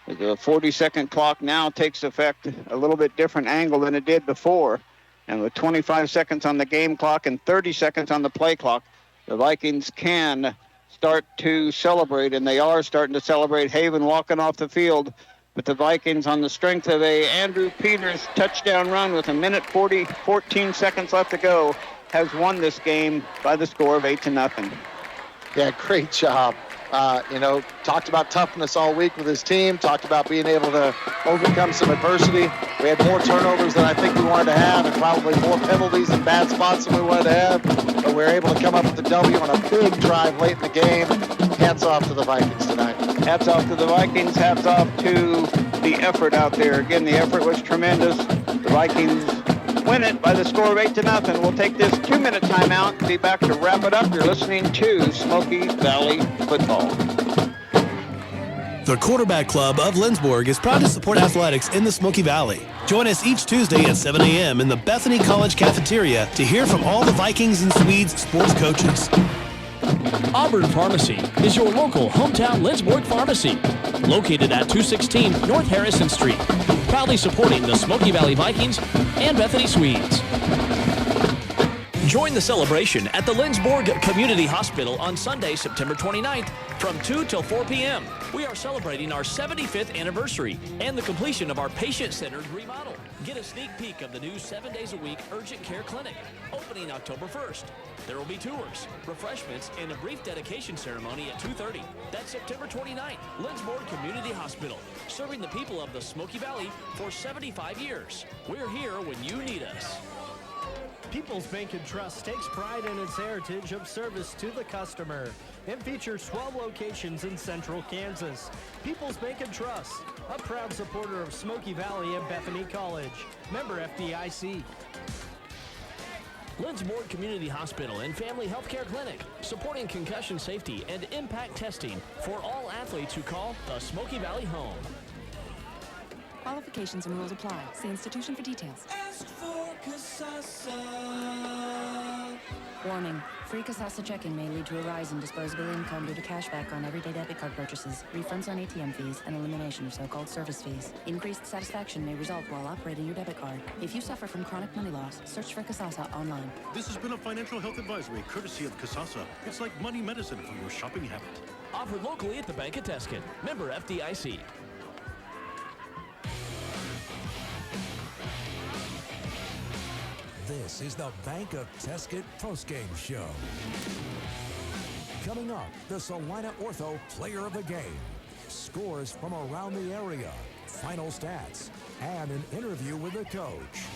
The 40-second clock now takes effect, a little bit different angle than it did before. And with 25 seconds on the game clock and 30 seconds on the play clock, the Vikings can start to celebrate, and they are starting to celebrate. Haven walking off the field, but the Vikings, on the strength of a Andrew Peters touchdown run with 14 seconds left to go, has won this game by the score of 8-0. Yeah, great job. Talked about toughness all week with his team, talked about being able to overcome some adversity. We had more turnovers than I think we wanted to have, and probably more penalties and bad spots than we wanted to have, but we were able to come up with the W on a big drive late in the game. hats off to the Vikings tonight. Hats off to the Vikings. Hats off to the effort out there. Again, the effort was tremendous. The Vikings win it by the score of 8-0. We'll take this 2-minute timeout and be back to wrap it up. You're listening to Smoky Valley Football. The Quarterback Club of Lindsborg is proud to support athletics in the Smoky Valley. Join us each Tuesday at 7 a.m. in the Bethany College cafeteria to hear from all the Vikings and Swedes sports coaches. Auburn Pharmacy is your local hometown Lindsborg pharmacy, located at 216 North Harrison Street, proudly supporting the Smoky Valley Vikings and Bethany Swedes. Join the celebration at the Lindsborg Community Hospital on Sunday, September 29th from 2 till 4 p.m. We are celebrating our 75th anniversary and the completion of our patient-centered remodel. Get a sneak peek of the new 7 days a week urgent care clinic, opening October 1st. There will be tours, refreshments, and a brief dedication ceremony at 2:30. That's September 29th. Lindsborg Community Hospital, serving the people of the Smoky Valley for 75 years. We're here when you need us. People's Bank & Trust takes pride in its heritage of service to the customer and features 12 locations in central Kansas. People's Bank & Trust, a proud supporter of Smoky Valley and Bethany College. Member FDIC. Lindsborg Community Hospital and Family Healthcare Clinic, supporting concussion safety and impact testing for all athletes who call the Smoky Valley home. Qualifications and rules apply. See institution for details. Ask for Kasasa. Warning. Free Kasasa checking may lead to a rise in disposable income due to cashback on everyday debit card purchases, refunds on ATM fees, and elimination of so-called service fees. Increased satisfaction may result while operating your debit card. If you suffer from chronic money loss, search for Kasasa online. This has been a financial health advisory courtesy of Kasasa. It's like money medicine for your shopping habit. Offered locally at the Bank of Tuscan. Member FDIC. This is the Bank of Tuscan postgame show. Coming up, the Salina Ortho Player of the Game, scores from around the area, final stats, and an interview with the coach.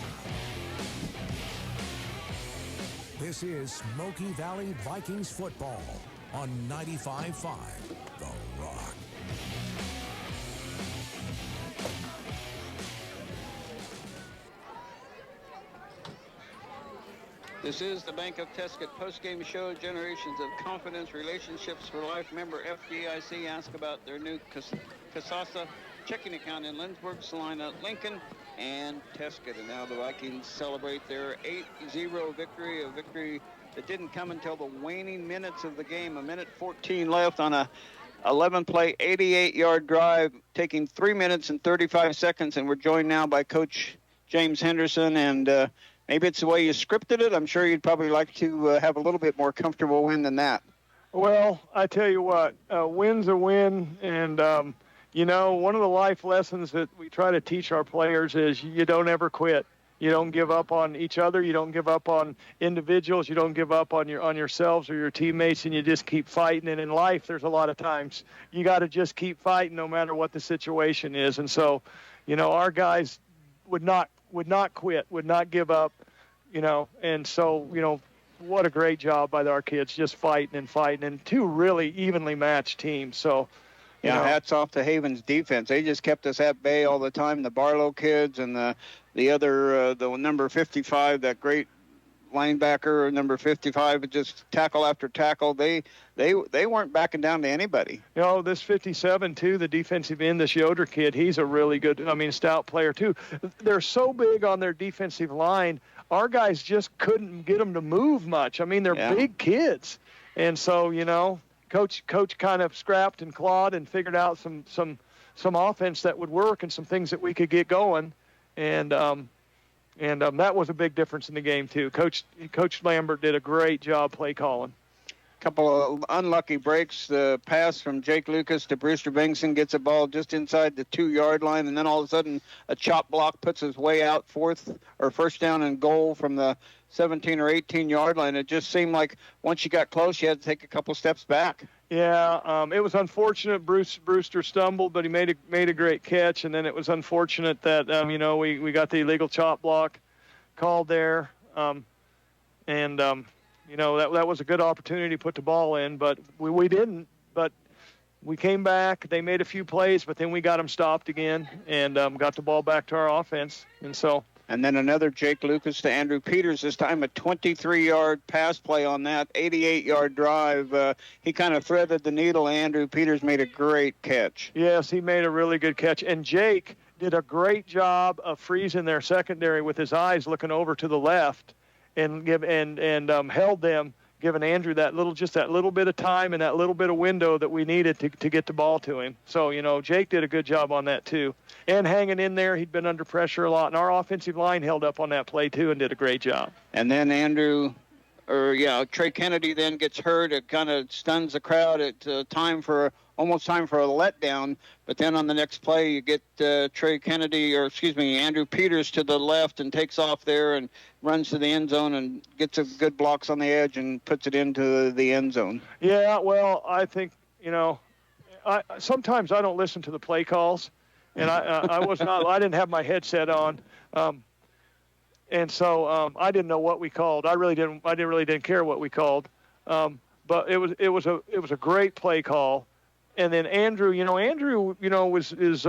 This is Smoky Valley Vikings football on 95.5 The Rock. This is the Bank of Tuscan postgame show. Generations of confidence, relationships for life. Member FDIC. Ask about their new Kasasa checking account in Lindsborg, Salina, Lincoln, and Tuscan. And now the Vikings celebrate their 8-0 victory, a victory that didn't come until the waning minutes of the game. A minute 14 left on a 11-play, 88-yard drive, taking 3 minutes and 35 seconds. And we're joined now by Coach James Henderson. And maybe it's the way you scripted it. I'm sure you'd probably like to have a little bit more comfortable win than that. Well, I tell you what, win's a win. And, you know, one of the life lessons that we try to teach our players is you don't ever quit. You don't give up on each other. You don't give up on individuals. You don't give up on yourselves or your teammates, and you just keep fighting. And in life, there's a lot of times you got to just keep fighting no matter what the situation is. And so, you know, our guys would not quit, would not give up, you know. And so, you know, what a great job by our kids, just fighting, and two really evenly matched teams. So, yeah, hats off to Haven's defense. They just kept us at bay all the time. The Barlow kids and the other, the number 55, that great linebacker, number 55, just tackle after tackle. They weren't backing down to anybody. You know, this 57, too, the defensive end, this Yoder kid, he's a really good, stout player, too. They're so big on their defensive line, our guys just couldn't get them to move much. I mean, they're big kids. And so, you know, Coach kind of scrapped and clawed and figured out some offense that would work and some things that we could get going. And that was a big difference in the game, too. Coach Lambert did a great job play calling. Couple of unlucky breaks. The pass from Jake Lucas to Brewster Bengtson gets a ball just inside the 2-yard line, and then all of a sudden a chop block puts his way out first down and goal from the 17 or 18-yard line. It just seemed like once you got close, you had to take a couple steps back. Yeah, it was unfortunate. Brewster stumbled, but he made a great catch, and then it was unfortunate that we got the illegal chop block called there, that was a good opportunity to put the ball in, but we didn't. but we came back. They made a few plays, but then we got them stopped again and got the ball back to our offense. And then another Jake Lucas to Andrew Peters, this time a 23-yard pass play on that 88-yard drive. He kind of threaded the needle. Andrew Peters made a great catch. Yes, he made a really good catch. And Jake did a great job of freezing their secondary with his eyes looking over to the left and held them, giving Andrew that little bit of time and that little bit of window that we needed to get the ball to him. So, Jake did a good job on that too. And hanging in there, he'd been under pressure a lot. And our offensive line held up on that play too and did a great job. And then Trey Kennedy then gets hurt. It kind of stuns the crowd. It's almost time for a letdown. But then on the next play, you get Andrew Peters to the left and takes off there and runs to the end zone and gets a good blocks on the edge and puts it into the end zone. Yeah, well, I think, sometimes I don't listen to the play calls. And I didn't have my headset on. And so I didn't know what we called. I really didn't care what we called. But it was a great play call. And then Andrew is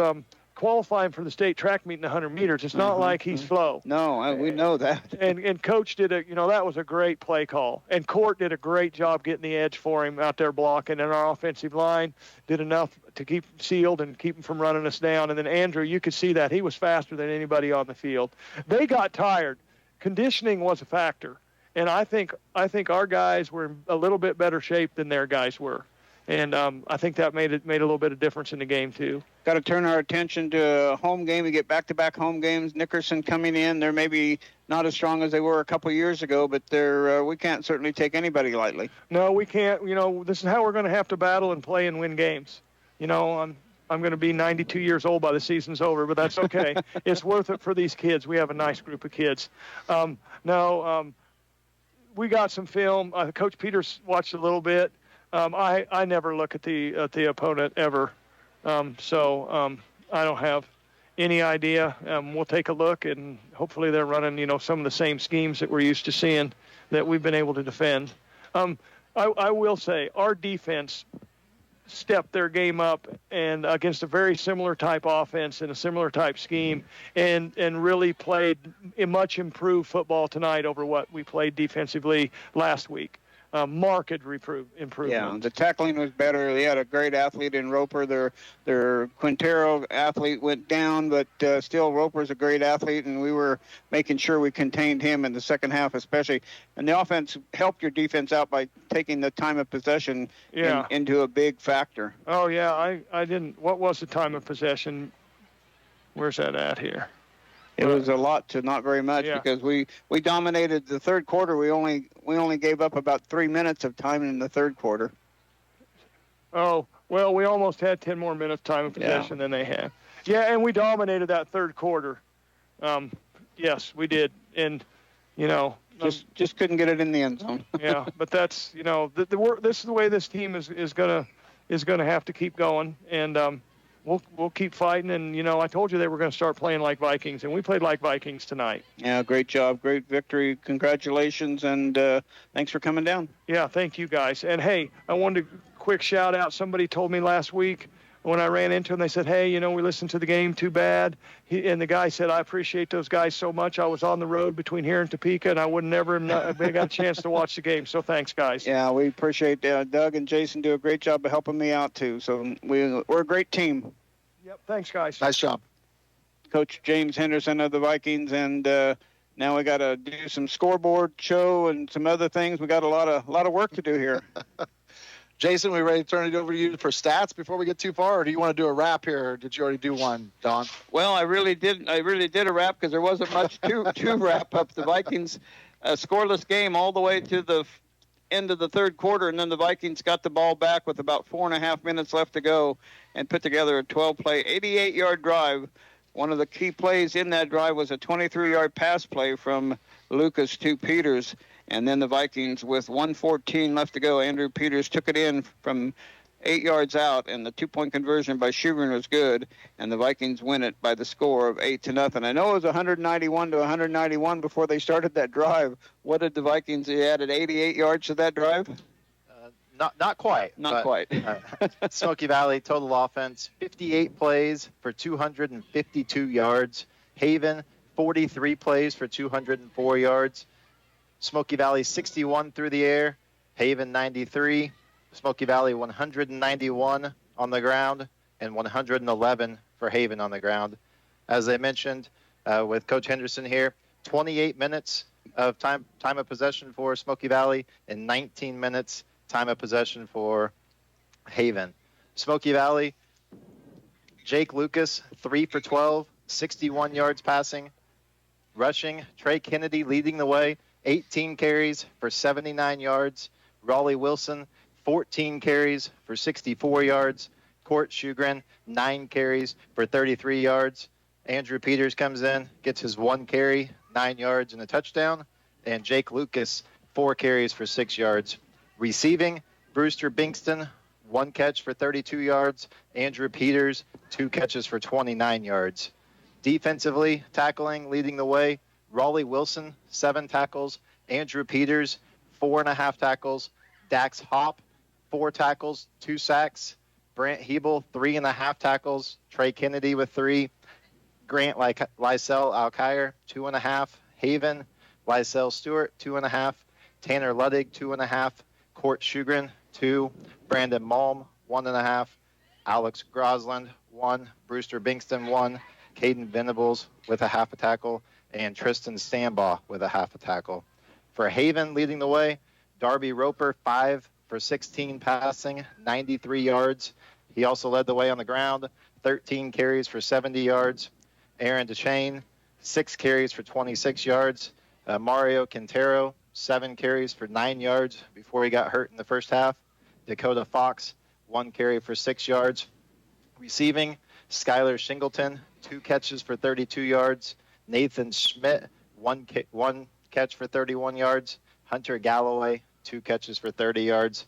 qualifying for the state track meet in the 100 meters. It's not like he's slow. No, we know that. And Coach did that was a great play call. And Court did a great job getting the edge for him out there blocking. And our offensive line did enough to keep him sealed and keep him from running us down. And then Andrew, you could see that he was faster than anybody on the field. They got tired. Conditioning was a factor. And I think our guys were in a little bit better shape than their guys were. And I think that made a little bit of difference in the game, too. Got to turn our attention to a home game. We get back-to-back home games. Nickerson coming in. They're maybe not as strong as they were a couple years ago, but we can't certainly take anybody lightly. No, we can't. This is how we're going to have to battle and play and win games. I'm going to be 92 years old by the season's over, but that's okay. It's worth it for these kids. We have a nice group of kids. We got some film. Coach Peters watched a little bit. I never look at the opponent ever, so I don't have any idea. We'll take a look, and hopefully they're running some of the same schemes that we're used to seeing that we've been able to defend. I will say our defense stepped their game up and against a very similar type offense and a similar type scheme, and really played a much improved football tonight over what we played defensively last week. Marked improvement. Yeah, the tackling was better. They had a great athlete in Roper. Their Quintero athlete went down, but still Roper's a great athlete, and we were making sure we contained him in the second half especially. And the offense helped your defense out by taking the time of possession into a big factor. Oh, yeah, I didn't. What was the time of possession? Where's that at here? It was a lot to not very much because we dominated the third quarter. We only gave up about 3 minutes of time in the third quarter. Oh, well, we almost had 10 more minutes time of possession than they had. Yeah, and we dominated that third quarter. Yes, we did. And, just couldn't get it in the end zone. Yeah, but that's, this is the way this team is gonna have to keep going. And, We'll keep fighting, and, I told you they were going to start playing like Vikings, and we played like Vikings tonight. Yeah, great job. Great victory. Congratulations, and thanks for coming down. Yeah, thank you, guys. And, hey, I wanted to quick shout-out. Somebody told me last week when I ran into them, they said, hey, we listened to the game too bad. And the guy said, I appreciate those guys so much. I was on the road between here and Topeka, and I would never have got a chance to watch the game. So thanks, guys. Yeah, we appreciate Doug and Jason do a great job of helping me out, too. So we're a great team. Yep, thanks, guys. Nice job. Coach James Henderson of the Vikings, and now we got to do some scoreboard show and some other things. We got a lot of work to do here. Jason, we ready to turn it over to you for stats before we get too far, or do you want to do a wrap here, or did you already do one, Don? Well, I really did a wrap because there wasn't much to wrap up. The Vikings scoreless game all the way to the end of the third quarter, and then the Vikings got the ball back with about 4.5 minutes left to go and put together a 12-play, 88-yard drive. One of the key plays in that drive was a 23-yard pass play from Lucas to Peters. And then the Vikings, with 1:14 left to go, Andrew Peters took it in from 8 yards out, and the two-point conversion by Shugren was good, and the Vikings win it by the score of 8-0. I know it was 191 before they started that drive. What did the Vikings? They added 88 yards to that drive. Not quite. Not quite. Smoky Valley total offense, 58 plays for 252 yards. Haven, 43 plays for 204 yards. Smoky Valley, 61 through the air. Haven, 93. Smoky Valley, 191 on the ground, and 111 for Haven on the ground. As I mentioned with Coach Henderson here, 28 minutes of time of possession for Smoky Valley and 19 minutes time of possession for Haven. Smoky Valley, Jake Lucas, 3 for 12, 61 yards passing. Rushing, Trey Kennedy leading the way, 18 carries for 79 yards. Raleigh Wilson, 14 carries for 64 yards. Court Shugren, 9 carries for 33 yards. Andrew Peters comes in, gets his 1 carry, 9 yards and a touchdown. And Jake Lucas, 4 carries for 6 yards. Receiving, Brewster Bingston, 1 catch for 32 yards. Andrew Peters, 2 catches for 29 yards. Defensively, tackling, leading the way, Raleigh Wilson, 7 tackles. Andrew Peters, 4.5 tackles. Dax Hopp, 4 tackles, 2 sacks. Brant Hebel, 3.5 tackles. Trey Kennedy with 3. Grant Lysel Alkire, 2.5. Haven, Lysel Stewart, 2.5. Tanner Luddig, 2.5. Court Shugren, 2. Brandon Malm, 1.5. Alex Grosland, 1. Brewster Bingston, 1. Caden Venables with a half a tackle. And Tristan Stambaugh with a half a tackle. For Haven leading the way, Darby Roper, 5 for 16 passing, 93 yards. He also led the way on the ground, 13 carries for 70 yards. Aaron DeShane, 6 carries for 26 yards. Mario Quintero, 7 carries for 9 yards before he got hurt in the first half. Dakota Fox, 1 carry for 6 yards. Receiving, Skylar Shingleton, 2 catches for 32 yards. Nathan Schmidt, 1 catch for 31 yards. Hunter Galloway, 2 catches for 30 yards.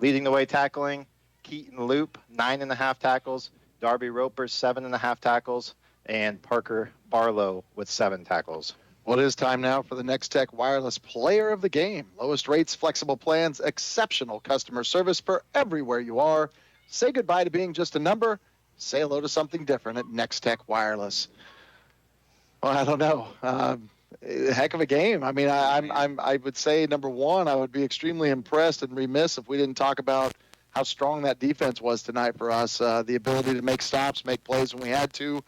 Leading the way tackling, Keaton Loop, 9.5 tackles. Darby Roper, 7.5 tackles. And Parker Barlow with 7 tackles. Well, it is time now for the Next Tech Wireless Player of the Game. Lowest rates, flexible plans, exceptional customer service for everywhere you are. Say goodbye to being just a number. Say hello to something different at Next Tech Wireless. Well, I don't know. Heck of a game. I mean, I would say, number one, I would be extremely impressed and remiss if we didn't talk about how strong that defense was tonight for us. The ability to make stops, make plays when we had to.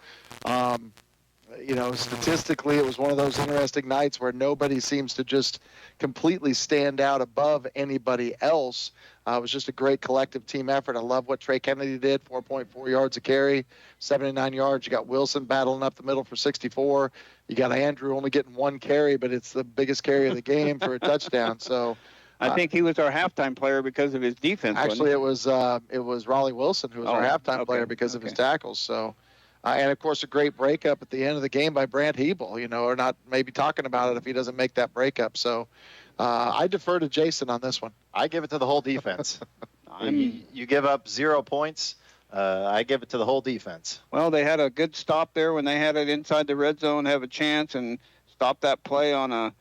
Statistically, it was one of those interesting nights where nobody seems to just completely stand out above anybody else. It was just a great collective team effort. I love what Trey Kennedy did, 4.4 yards a carry, 79 yards. You got Wilson battling up the middle for 64. You got Andrew only getting 1 carry, but it's the biggest carry of the game for a touchdown. So I think he was our halftime player because of his defense. Actually, it was Raleigh Wilson who was our halftime player because of his tackles. So, and of course, a great breakup at the end of the game by Brant Hebel. Or not maybe talking about it if he doesn't make that breakup. So, I defer to Jason on this one. I give it to the whole defense. You give up 0 points. I give it to the whole defense. Well, they had a good stop there when they had it inside the red zone, have a chance, and stop that play on a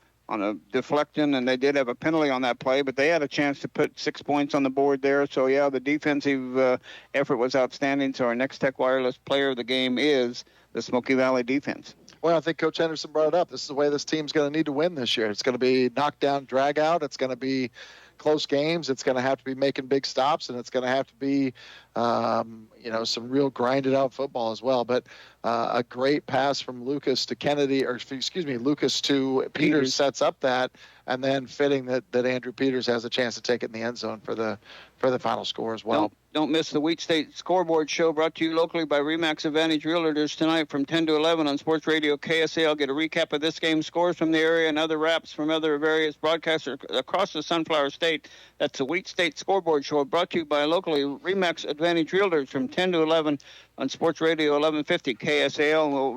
deflection, and they did have a penalty on that play, but they had a chance to put 6 points on the board there. So, yeah, the defensive effort was outstanding. So our Next Tech Wireless Player of the Game is the Smoky Valley defense. Well, I think Coach Henderson brought it up. This is the way this team's going to need to win this year. It's going to be knockdown, drag out. It's going to be close games. It's going to have to be making big stops, and it's going to have to be, some real grinded out football as well. But a great pass from Lucas to Kennedy, Lucas to Peters sets up that, and then fitting that Andrew Peters has a chance to take it in the end zone for the final score as well. Don't miss the Wheat State Scoreboard Show, brought to you locally by Remax Advantage Realtors tonight from 10 to 11 on Sports Radio KSA. I'll get a recap of this game, scores from the area, and other wraps from other various broadcasters across the Sunflower State. That's the Wheat State Scoreboard Show, brought to you by locally Remax Advantage Realtors from 10 to 11 on Sports Radio 1150 KSAL. And we'll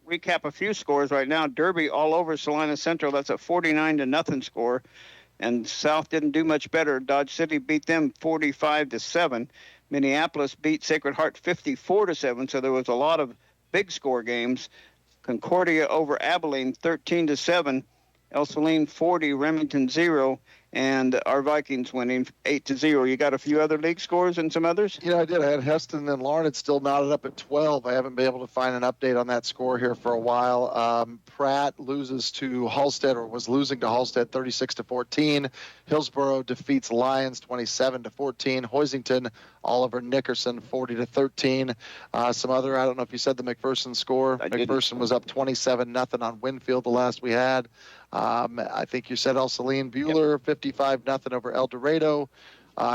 recap a few scores right now. Derby all over Salina Central. That's a 49-0 score. And South didn't do much better. Dodge City beat them 45-7. Minneapolis beat Sacred Heart 54-7. So there was a lot of big score games. Concordia over Abilene 13-7. El Saline 40, Remington 0. and our Vikings winning 8-0. You got a few other league scores and some others? Yeah, I did. I had Heston and Lawrence still knotted up at 12. I haven't been able to find an update on that score here for a while. Pratt loses to Halstead, or was losing to Halstead 36-14. Hillsborough defeats Lions 27-14. Hoisington, Oliver Nickerson 40-13. Some other, I don't know if you said the McPherson score. McPherson was up 27-0 on Winfield the last we had. I think you said El Saline Bueller 55-0 over El Dorado.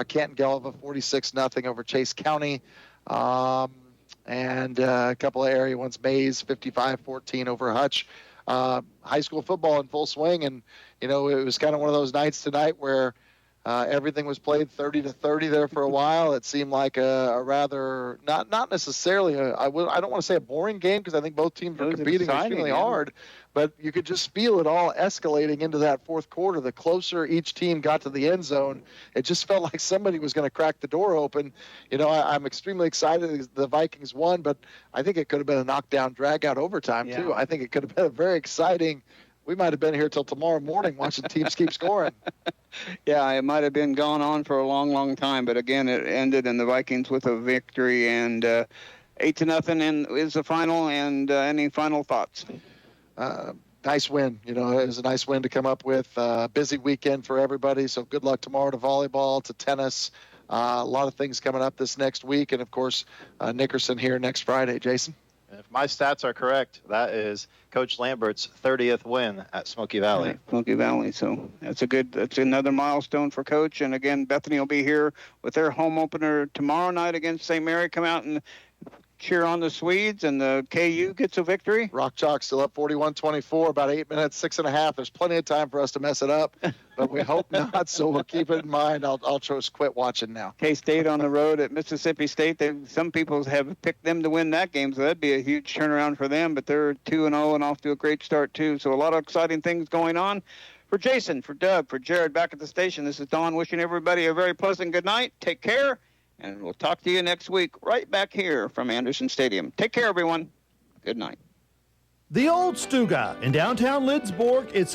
Canton Galva 46-0 over Chase County. And a couple of area ones, Mays 55-14 over Hutch. High school football in full swing, and it was kind of one of those nights tonight where everything was played 30-30 there for a while. It seemed like a rather not necessarily I don't want to say a boring game, because I think both teams were competing extremely hard, but you could just feel it all escalating into that fourth quarter. The closer each team got to the end zone, it just felt like somebody was going to crack the door open. I'm extremely excited the Vikings won, but I think it could have been a knockdown, drag-out overtime too. I think it could have been a very exciting. We might have been here till tomorrow morning watching teams keep scoring. Yeah, it might have been gone on for a long, long time, but again, it ended in the Vikings with a victory, and 8-0 is the final. And any final thoughts? Nice win. It was a nice win to come up with. Busy weekend for everybody, so good luck tomorrow to volleyball, to tennis. A lot of things coming up this next week, and of course, Nickerson here next Friday. Jason? If my stats are correct, that is Coach Lambert's 30th win at Smoky Valley. Right, Smoky Valley. So that's another milestone for Coach. And again, Bethany will be here with their home opener tomorrow night against St. Mary. Come out and cheer on the Swedes, and the KU gets a victory. Rock Chalk still up 41-24, about 8 minutes, 6.5. There's plenty of time for us to mess it up, but we hope not, so we'll keep it in mind. I'll just quit watching now. K-State on the road at Mississippi State. Some people have picked them to win that game, so that'd be a huge turnaround for them, but they're 2-0 and off to a great start, too. So a lot of exciting things going on. For Jason, for Doug, for Jared back at the station, this is Don wishing everybody a very pleasant good night. Take care. And we'll talk to you next week right back here from Anderson Stadium. Take care, everyone. Good night. The Old Stuga in downtown Lidsborg. It's